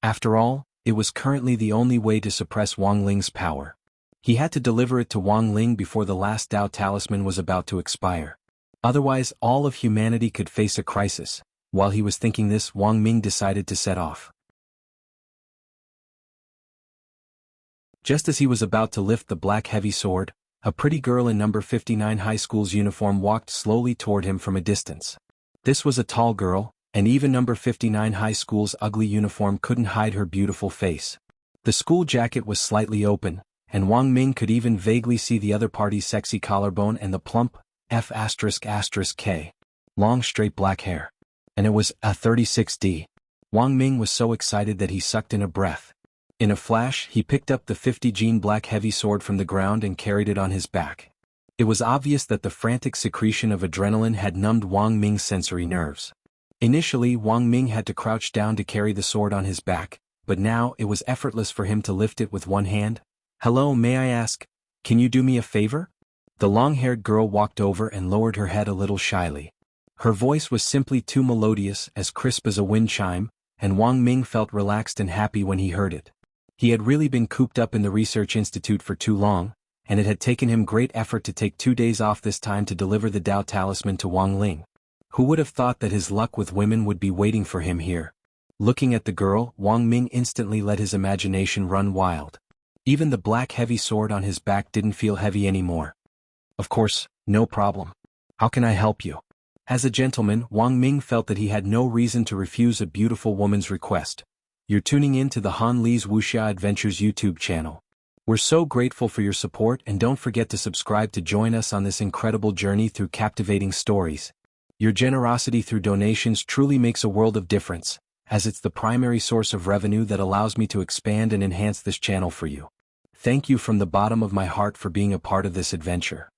S1: After all, it was currently the only way to suppress Wang Ling's power. He had to deliver it to Wang Ling before the last Dao Talisman was about to expire. Otherwise, all of humanity could face a crisis. While he was thinking this, Wang Ming decided to set off. Just as he was about to lift the black heavy sword, a pretty girl in number 59 high school's uniform walked slowly toward him from a distance. This was a tall girl, and even number 59 high school's ugly uniform couldn't hide her beautiful face. The school jacket was slightly open, and Wang Ming could even vaguely see the other party's sexy collarbone and the plump, F***K, long straight black hair. And it was a 36D. Wang Ming was so excited that he sucked in a breath. In a flash, he picked up the 50 black heavy sword from the ground and carried it on his back. It was obvious that the frantic secretion of adrenaline had numbed Wang Ming's sensory nerves. Initially, Wang Ming had to crouch down to carry the sword on his back, but now it was effortless for him to lift it with one hand. "Hello, may I ask, can you do me a favor?" The long-haired girl walked over and lowered her head a little shyly. Her voice was simply too melodious, as crisp as a wind chime, and Wang Ming felt relaxed and happy when he heard it. He had really been cooped up in the research institute for too long, and it had taken him great effort to take 2 days off this time to deliver the Dao Talisman to Wang Ling. Who would have thought that his luck with women would be waiting for him here? Looking at the girl, Wang Ming instantly let his imagination run wild. Even the black heavy sword on his back didn't feel heavy anymore. "Of course, no problem. How can I help you?" As a gentleman, Wang Ming felt that he had no reason to refuse a beautiful woman's request. "You're tuning in to the Han Li's Wuxia Adventures YouTube channel. We're so grateful for your support, and don't forget to subscribe to join us on this incredible journey through captivating stories. Your generosity through donations truly makes a world of difference, as it's the primary source of revenue that allows me to expand and enhance this channel for you. Thank you from the bottom of my heart for being a part of this adventure.